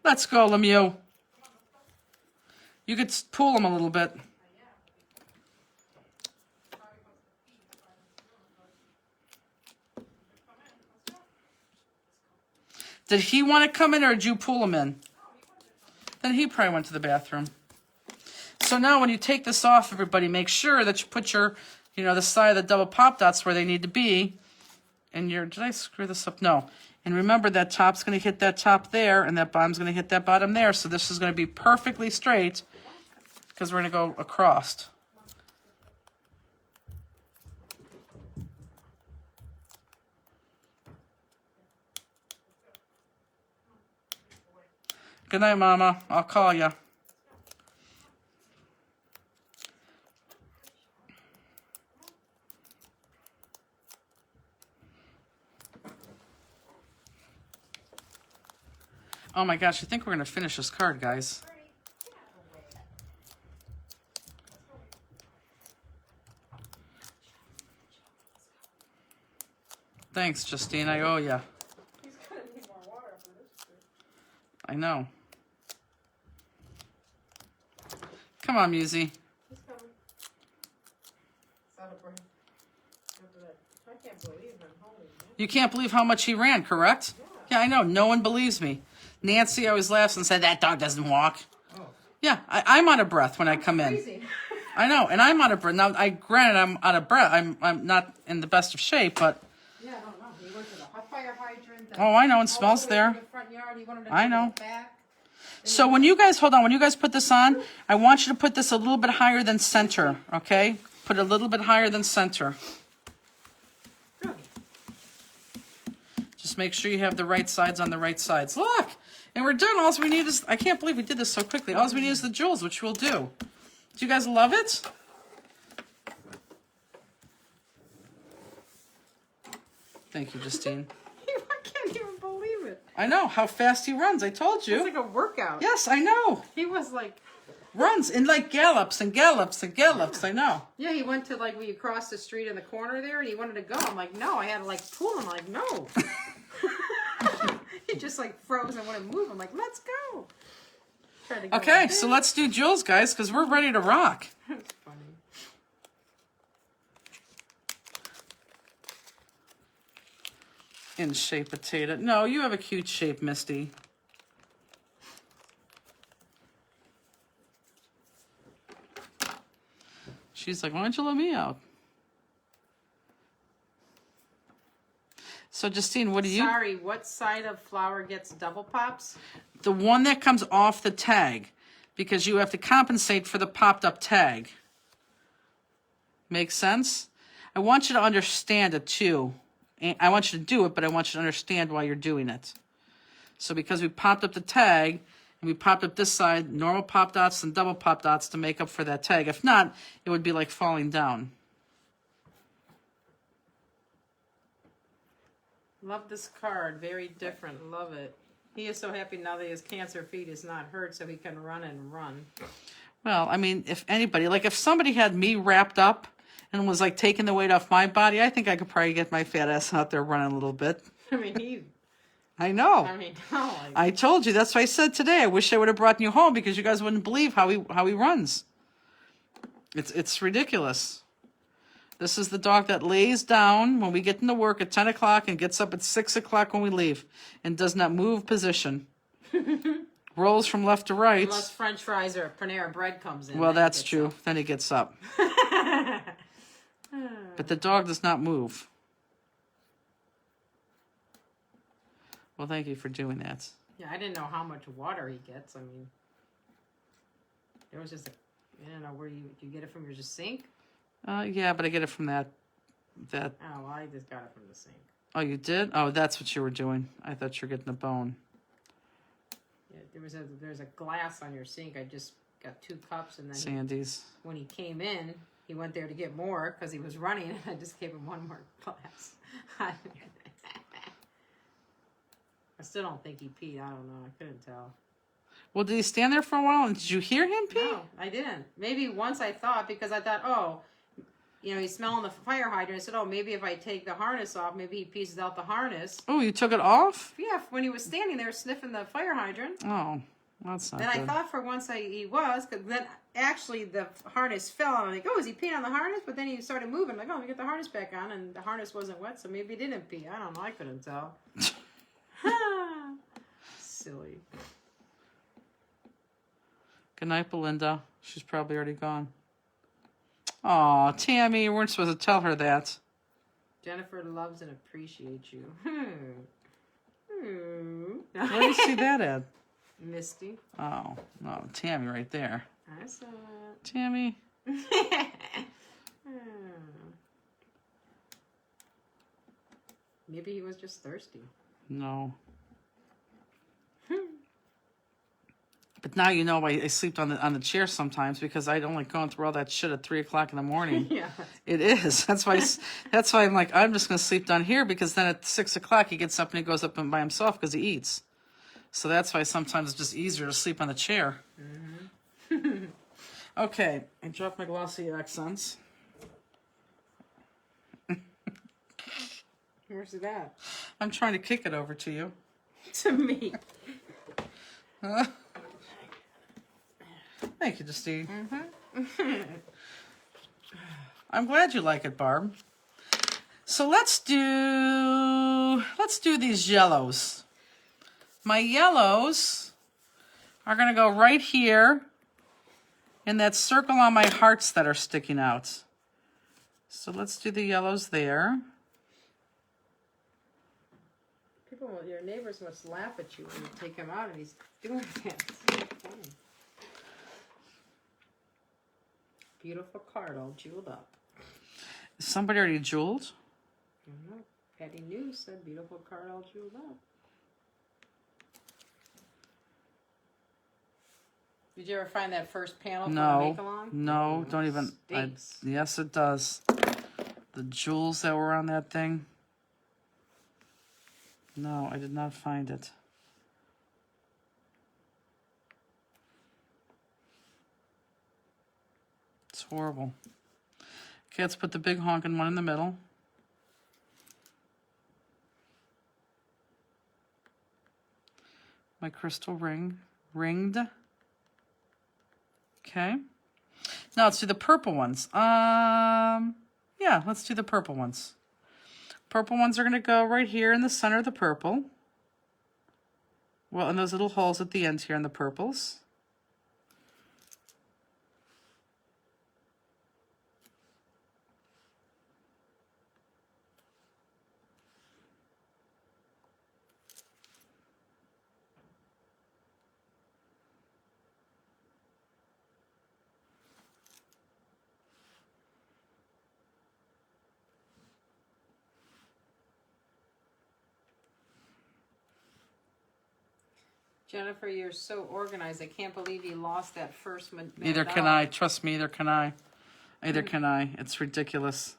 Speaker 2: Let's go, Lemieux. You could pull him a little bit. Did he want to come in or did you pull him in? Then he probably went to the bathroom. So now when you take this off, everybody, make sure that you put your, the side of the double pop dots where they need to be. And did I screw this up? No. And remember that top's going to hit that top there and that bottom's going to hit that bottom there. So this is going to be perfectly straight because we're going to go across. Good night, Mama. I'll call you. Oh my gosh, I think we're going to finish this card, guys. Thanks, Justine. I owe ya.
Speaker 1: He's going to need more water after this.
Speaker 2: I know. Come on, Musi.
Speaker 1: He's coming. It's out of breath. I can't believe him. Holy man.
Speaker 2: You can't believe how much he ran, correct? Yeah, I know. No one believes me. Nancy always laughs and said, that dog doesn't walk. Oh. Yeah, I'm out of breath when I come in.
Speaker 1: Crazy.
Speaker 2: I know, and I'm out of breath. Now, granted, I'm out of breath. I'm not in the best of shape, but...
Speaker 1: Yeah, I don't know. He went to the fire hydrant.
Speaker 2: Oh, I know, and smells there.
Speaker 1: The front yard. He wanted to
Speaker 2: I
Speaker 1: go
Speaker 2: know.
Speaker 1: back.
Speaker 2: So when you guys, hold on, when you guys put this on, I want you to put this a little bit higher than center, okay? Put it a little bit higher than center. Just make sure you have the right sides on the right sides. Look! And we're done. All we need is, I can't believe we did this so quickly. All we need is the jewels, which we'll do. Do you guys love it? Thank you, Justine.
Speaker 1: I can't even believe it.
Speaker 2: I know how fast he runs. I told you.
Speaker 1: It's like a workout.
Speaker 2: Yes, I know.
Speaker 1: He was like...
Speaker 2: Runs in like gallops and gallops and gallops. I know.
Speaker 1: Yeah, he went to like where you cross the street in the corner there, and he wanted to go. I'm like, no. I had to like pull him. I'm like, no. He just like froze and wouldn't move. I'm like, let's go. Tried to go
Speaker 2: Okay,
Speaker 1: like
Speaker 2: so
Speaker 1: this.
Speaker 2: let's do jewels, guys, because we're ready to rock.
Speaker 1: It's funny.
Speaker 2: In shape potato. No, you have a cute shape, Misty. She's like, why don't you let me out? So, Justine, what do you...
Speaker 1: Sorry, what side of flour gets double pops?
Speaker 2: The one that comes off the tag, because you have to compensate for the popped up tag. Make sense? I want you to understand it too. I want you to do it, but I want you to understand why you're doing it. So because we popped up the tag, and we popped up this side, normal pop dots and double pop dots to make up for that tag. If not, it would be like falling down.
Speaker 1: Love this card. Very different. Love it. He is so happy now that his cancer feet is not hurt, so he can run and run.
Speaker 2: Well, I mean, if anybody, like if somebody had me wrapped up and was like taking the weight off my body, I think I could probably get my fat ass out there running a little bit.
Speaker 1: I mean,
Speaker 2: I know.
Speaker 1: no.
Speaker 2: I told you. That's what I said today. I wish I would have brought you home because you guys wouldn't believe how he runs. It's ridiculous. This is the dog that lays down when we get into work at 10 o'clock and gets up at 6 o'clock when we leave and does not move position. Rolls from left to right.
Speaker 1: Unless French fries or Panera Bread comes in.
Speaker 2: Well, that's true. Then he gets up. But the dog does not move. Well, thank you for doing that.
Speaker 1: Yeah, I didn't know how much water he gets. I mean, there was just I don't know where do you get it from your sink?
Speaker 2: Yeah, but I get it from that.
Speaker 1: Oh, well, I just got it from the sink.
Speaker 2: Oh, you did? Oh, that's what you were doing. I thought you were getting a bone.
Speaker 1: Yeah, there's a glass on your sink. I just got 2 cups, and then
Speaker 2: Sandy's.
Speaker 1: when he came in, he went there to get more because he was running, and I just gave him 1 more glass. I still don't think he peed. I don't know. I couldn't tell.
Speaker 2: Well, did he stand there for a while, and did you hear him pee?
Speaker 1: No, I didn't. Maybe once I thought, because I thought, oh, he's smelling the fire hydrant. I said, oh, maybe if I take the harness off, maybe he pieces out the harness.
Speaker 2: Oh, you took it off?
Speaker 1: Yeah, when he was standing there sniffing the fire hydrant.
Speaker 2: Oh, that's not
Speaker 1: Then
Speaker 2: good.
Speaker 1: I thought for once he was, because then actually the harness fell. And I'm like, oh, is he peeing on the harness? But then he started moving. Like, oh, let me get the harness back on. And the harness wasn't wet, so maybe he didn't pee. I don't know. I couldn't tell. Silly.
Speaker 2: Good night, Belinda. She's probably already gone. Aw, Tammy, you weren't supposed to tell her that.
Speaker 1: Jennifer loves and appreciates you.
Speaker 2: Where do you see that at?
Speaker 1: Misty.
Speaker 2: Oh, no, Tammy right there.
Speaker 1: I saw it.
Speaker 2: Tammy.
Speaker 1: Maybe he was just thirsty.
Speaker 2: No. But now you know I sleep on the chair sometimes because I don't like going through all that shit at 3 o'clock in the morning.
Speaker 1: Yeah.
Speaker 2: It is. That's why I'm like, I'm just going to sleep down here because then at 6 o'clock he gets up and he goes up by himself because he eats. So that's why sometimes it's just easier to sleep on the chair. Mm-hmm. Okay, I dropped my glossy accents.
Speaker 1: Where's that?
Speaker 2: I'm trying to kick it over to you.
Speaker 1: To me.
Speaker 2: Thank you, Justine. I'm glad you like it, Barb. So let's do these yellows. My yellows are going to go right here in that circle on my hearts that are sticking out. So let's do the yellows there.
Speaker 1: Your neighbors must laugh at you when you take him out and he's doing that. It's so funny. Beautiful card all jeweled up.
Speaker 2: Is somebody already jeweled?
Speaker 1: I don't know. Patty News said beautiful card all jeweled up. Did you ever find that first panel from the
Speaker 2: No.
Speaker 1: make-along?
Speaker 2: No, don't even. Yes, it does. The jewels that were on that thing. No, I did not find it. It's horrible. Okay, let's put the big honking one in the middle. My crystal ringed. Okay. Now let's do the purple ones. Yeah, let's do the purple ones. Purple ones are going to go right here in the center of the purple. Well, in those little holes at the end here in the purples.
Speaker 1: Jennifer, you're so organized. I can't believe you lost that first $1 million.
Speaker 2: Neither can I. Trust me, either can I. Either can I. It's ridiculous.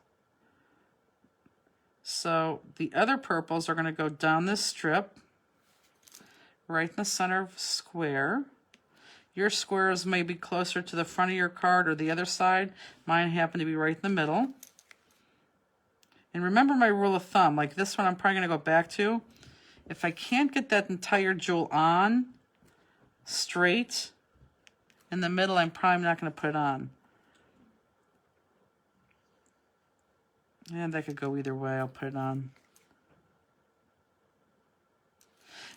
Speaker 2: So the other purples are going to go down this strip, right in the center of the square. Your squares may be closer to the front of your card or the other side. Mine happen to be right in the middle. And remember my rule of thumb, like this one I'm probably going to go back to. If I can't get that entire jewel on straight in the middle, I'm probably not going to put it on. And that could go either way. I'll put it on.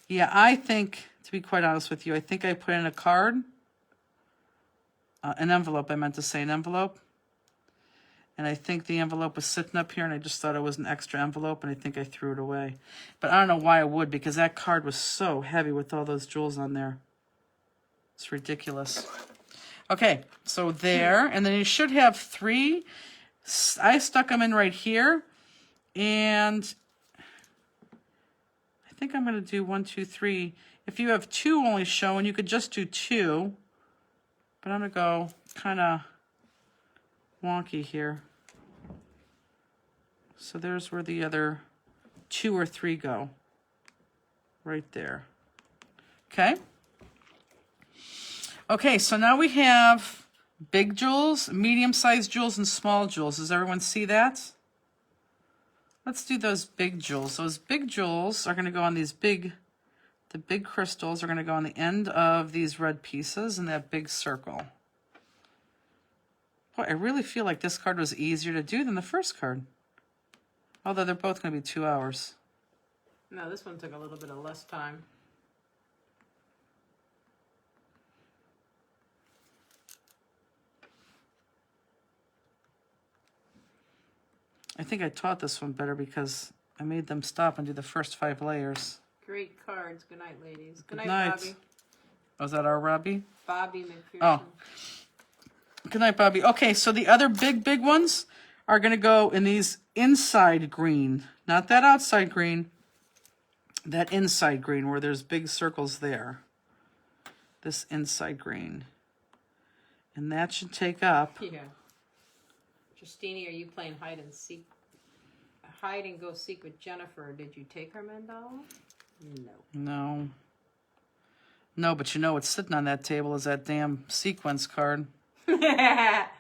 Speaker 2: Yeah, I think, to be quite honest with you, I think I put in a card. An envelope, I meant to say an envelope. And I think the envelope was sitting up here, and I just thought it was an extra envelope, and I think I threw it away. But I don't know why I would, because that card was so heavy with all those jewels on there. It's ridiculous. Okay, so there, and then you should have 3. I stuck them in right here, and I think I'm going to do 1, 2, 3. If you have 2 only showing, you could just do 2, but I'm going to go kind of wonky here. So there's where the other 2 or 3 go, right there. Okay. Okay, so now we have big jewels, medium-sized jewels, and small jewels. Does everyone see that? Let's do those big jewels. Those big jewels are going to go on these the big crystals are going to go on the end of these red pieces in that big circle. Boy, I really feel like this card was easier to do than the first card. Although they're both going to be 2 hours.
Speaker 1: No, this one took a little bit of less time.
Speaker 2: I think I taught this one better because I made them stop and do the first 5 layers.
Speaker 1: Great cards. Good night, ladies. Good
Speaker 2: Good
Speaker 1: night,
Speaker 2: night.
Speaker 1: Bobby.
Speaker 2: Was that our Robbie?
Speaker 1: Bobby McPherson.
Speaker 2: Oh. Good night, Bobby. Okay, so the other big ones are going to go in these inside green. Not that outside green. That inside green where there's big circles there. This inside green. And that should take up.
Speaker 1: Yeah. Justini, are you playing hide and seek? Hide and go seek with Jennifer. Did you take her mandala? No.
Speaker 2: No. No, but you know what's sitting on that table is that damn sequence card. That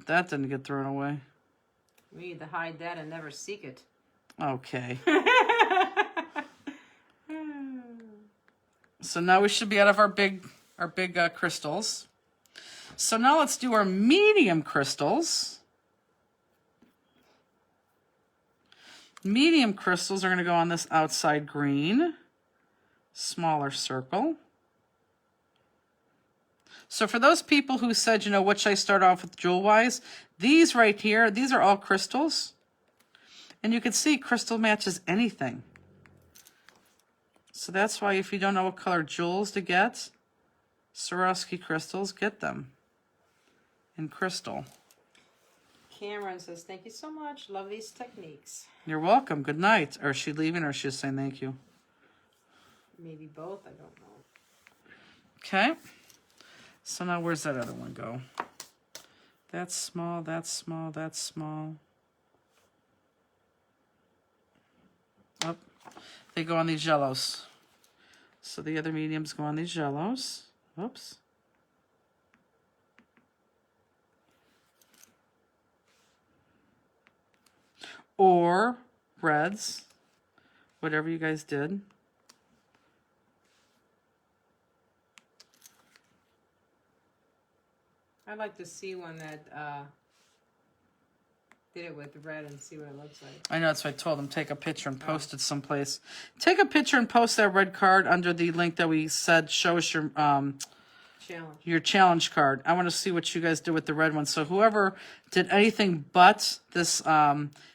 Speaker 2: didn't get thrown away.
Speaker 1: We need to hide that and never seek it.
Speaker 2: Okay. So now we should be out of our big crystals. So now let's do our medium crystals. Medium crystals are going to go on this outside green, smaller circle. So for those people who said, you know, what should I start off with jewel-wise? These right here, these are all crystals. And you can see crystal matches anything. So that's why if you don't know what color jewels to get, Swarovski crystals, get them in crystal.
Speaker 1: Cameron says, thank you so much. Love these techniques.
Speaker 2: You're welcome. Good night. Or is she leaving or is she just saying thank you?
Speaker 1: Maybe both. I don't know.
Speaker 2: Okay. So now where's that other one go? That's small, that's small, that's small. Oh, they go on these yellows. So the other mediums go on these yellows. Oops. Or reds, whatever you guys did.
Speaker 1: I'd like to see one that did it with red and see what it looks like.
Speaker 2: I know, that's why I told them take a picture and post it someplace. Take a picture and post that red card under the link that we said show us your challenge card. I want to see what you guys did with the red one. So whoever did anything but this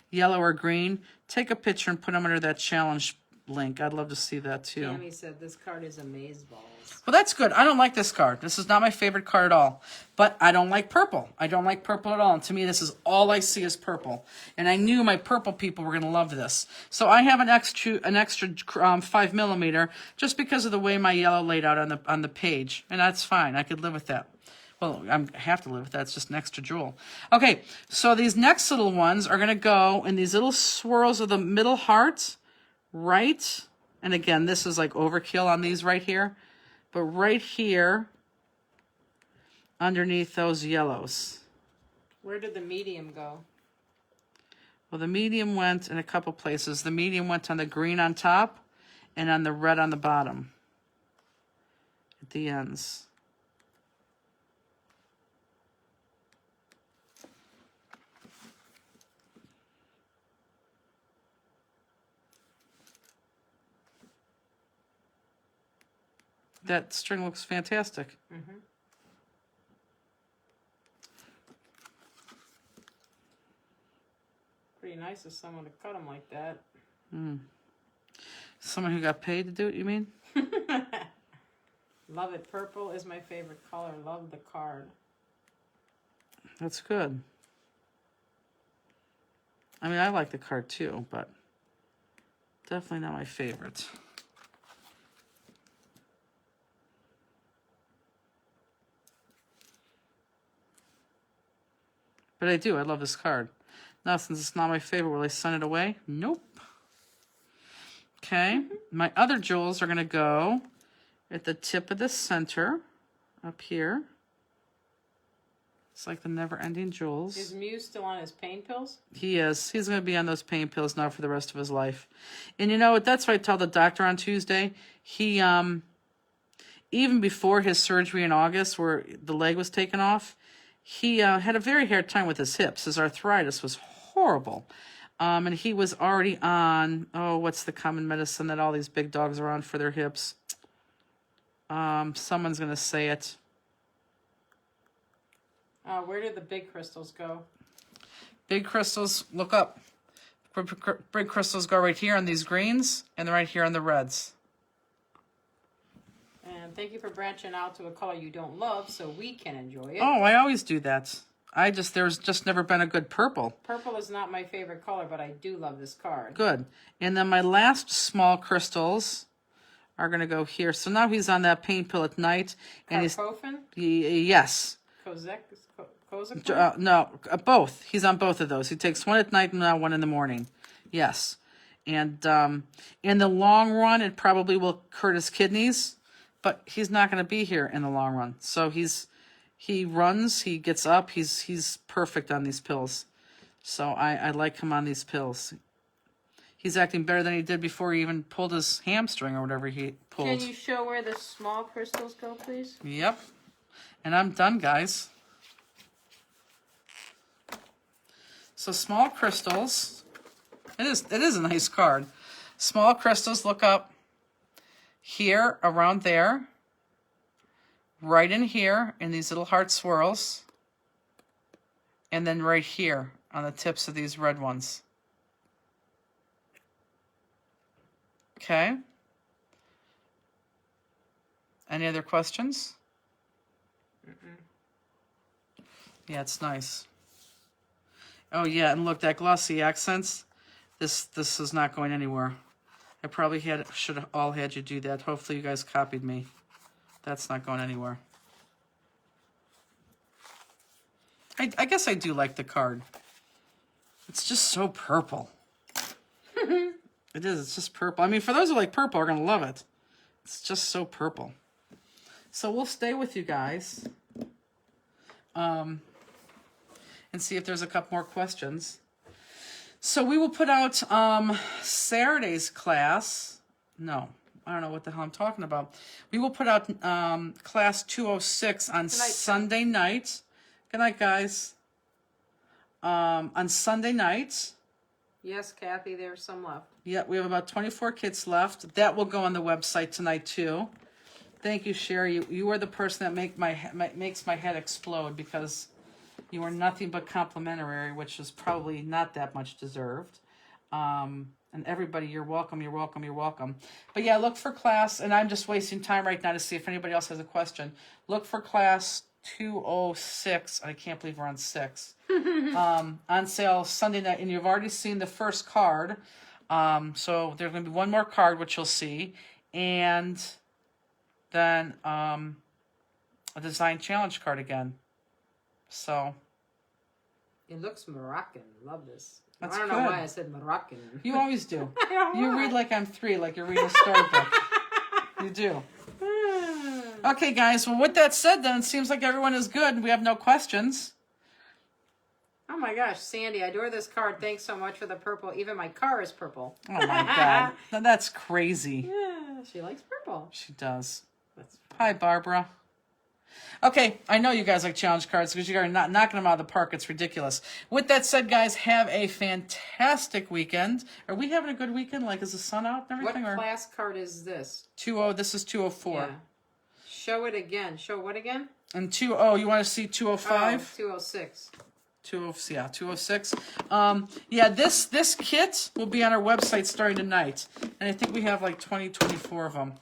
Speaker 2: yellow or green, take a picture and put them under that challenge link. I'd love to see that too.
Speaker 1: Tammy said this card is amazeballs.
Speaker 2: Well, that's good. I don't like this card. This is not my favorite card at all. But I don't like purple. I don't like purple at all. And to me, this is all I see is purple. And I knew my purple people were going to love this. So I have an extra 5mm just because of the way my yellow laid out on the page. And that's fine. I could live with that. Well, I have to live with that. It's just an extra jewel. Okay, so these next little ones are going to go in these little swirls of the middle heart, right? And again, this is like overkill on these right here. But right here, underneath those yellows.
Speaker 1: Where did the medium go?
Speaker 2: Well, the medium went in a couple places. The medium went on the green on top and on the red on the bottom at the ends. That string looks fantastic.
Speaker 1: Mm-hmm. Pretty nice of someone to cut them like that.
Speaker 2: Someone who got paid to do it, you mean?
Speaker 1: Love it. Purple is my favorite color. Love the card.
Speaker 2: That's good. I mean, I like the card too, but definitely not my favorite. But I do. I love this card. Now, since it's not my favorite, will I send it away? Nope. Okay. My other jewels are going to go at the tip of the center up here. It's like the never-ending jewels.
Speaker 1: Is Mew still on his pain pills?
Speaker 2: He is. He's going to be on those pain pills now for the rest of his life. And you know what? That's what I told the doctor on Tuesday. He, even before his surgery in August where the leg was taken off, he had a very hard time with his hips. His arthritis was horrible. And he was already on, what's the common medicine that all these big dogs are on for their hips? Someone's going to say it.
Speaker 1: Where did the big crystals go?
Speaker 2: Big crystals, look up. Big crystals go right here on these greens and right here on the reds.
Speaker 1: And thank you for branching out to a color you don't love so we can enjoy it.
Speaker 2: Oh, I always do that. There's just never been a good purple.
Speaker 1: Purple is not my favorite color, but I do love this card.
Speaker 2: Good. And then my last small crystals are going to go here. So now he's on that pain pill at night. And
Speaker 1: Carpofen?
Speaker 2: Yes.
Speaker 1: Kozak?
Speaker 2: No, both. He's on both of those. He takes one at night and now one in the morning. Yes. And in the long run, it probably will hurt his kidneys, but he's not going to be here in the long run. So he runs, he gets up, he's perfect on these pills. So I like him on these pills. He's acting better than he did before he even pulled his hamstring or whatever he pulled.
Speaker 1: Can you show where the small crystals go, please?
Speaker 2: Yep. And I'm done, guys. So small crystals, it is a nice card. Small crystals, look up here, around there, right in here, in these little heart swirls, and then right here on the tips of these red ones. Okay. Any other questions? Yeah, it's nice. Oh yeah, and look, that glossy accents, this is not going anywhere. I probably should have all had you do that. Hopefully you guys copied me. That's not going anywhere. I guess I do like the card. It's just so purple. It is, it's just purple. I mean, for those who like purple are going to love it. It's just so purple. So we'll stay with you guys. And see if there's a couple more questions. So we will put out Saturday's class. No, I don't know what the hell I'm talking about. We will put out class 206 on Sunday night. Good night, guys. On Sunday night.
Speaker 1: Yes, Kathy, there's some left.
Speaker 2: Yeah, we have about 24 kits left. That will go on the website tonight too. Thank you, Sherry. You are the person that makes my head explode because you are nothing but complimentary, which is probably not that much deserved. And everybody, you're welcome, you're welcome, you're welcome. But yeah, look for class, and I'm just wasting time right now to see if anybody else has a question. Look for class 206. I can't believe we're on 6. On sale Sunday night, and you've already seen the first card. So there's going to be one more card, which you'll see. And then a design challenge card again. So
Speaker 1: It looks Moroccan. Love this.
Speaker 2: That's
Speaker 1: I don't know
Speaker 2: good.
Speaker 1: why I said Moroccan.
Speaker 2: you always do.
Speaker 1: I don't know
Speaker 2: You
Speaker 1: why.
Speaker 2: read like I'm 3, like you're reading a storybook. You do. Okay, guys. Well, with that said, then it seems like everyone is good. We have no questions.
Speaker 1: Oh my gosh, Sandy, I adore this card. Thanks so much for the purple. Even my car is purple.
Speaker 2: Oh my God, now that's crazy.
Speaker 1: Yeah, she likes purple.
Speaker 2: She does.
Speaker 1: That's
Speaker 2: Hi, Barbara. Okay, I know you guys like challenge cards because you are not knocking them out of the park. It's ridiculous. With that said, guys, have a fantastic weekend. Are we having a good weekend? Like, is the sun out and
Speaker 1: what
Speaker 2: everything?
Speaker 1: class card is this?
Speaker 2: 2-0. This is 204.
Speaker 1: Yeah. Show it again. Show what again?
Speaker 2: And 2-0. You want to see 205?
Speaker 1: 206.
Speaker 2: 206. Yeah, this kit will be on our website starting tonight, and I think we have like 24 of them.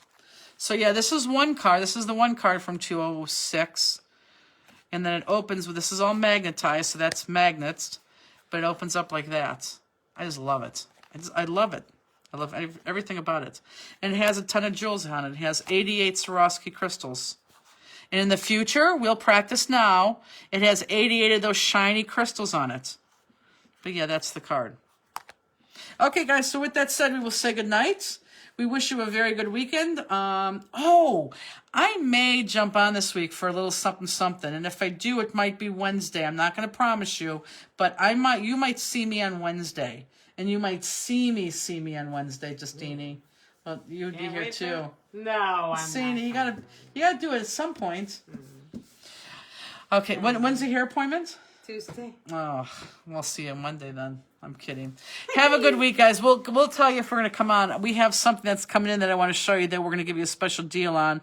Speaker 2: So yeah, this is one card. This is the one card from 206, and then it opens with, this is all magnetized, so that's magnets, but it opens up like that. I just love it. I love it. I love everything about it, and it has a ton of jewels on it. It has 88 Swarovski crystals. And in the future, we'll practice now. It has 88 of those shiny crystals on it. But yeah, that's the card. Okay, guys, so with that said, we will say goodnight. We wish you a very good weekend. I may jump on this week for a little something. And if I do, it might be Wednesday. I'm not going to promise you, but you might see me on Wednesday. And you might see me on Wednesday, Justini. Well, you'd be
Speaker 1: Can't
Speaker 2: here
Speaker 1: wait
Speaker 2: too.
Speaker 1: to- No, I'm
Speaker 2: Sandy,
Speaker 1: not.
Speaker 2: you gotta do it at some point. Okay, when's the hair appointment?
Speaker 1: Tuesday.
Speaker 2: Oh, we'll see you on Monday then. I'm kidding. Have a good week, guys. We'll tell you if we're gonna come on. We have something that's coming in that I want to show you that we're gonna give you a special deal on,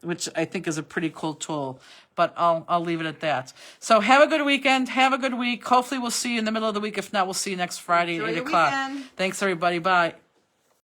Speaker 2: which I think is a pretty cool tool. But I'll leave it at that. So have a good weekend. Have a good week. Hopefully we'll see you in the middle of the week. If not, we'll see you next Friday
Speaker 1: Enjoy
Speaker 2: at 8
Speaker 1: your
Speaker 2: o'clock.
Speaker 1: weekend.
Speaker 2: Thanks, everybody. Bye.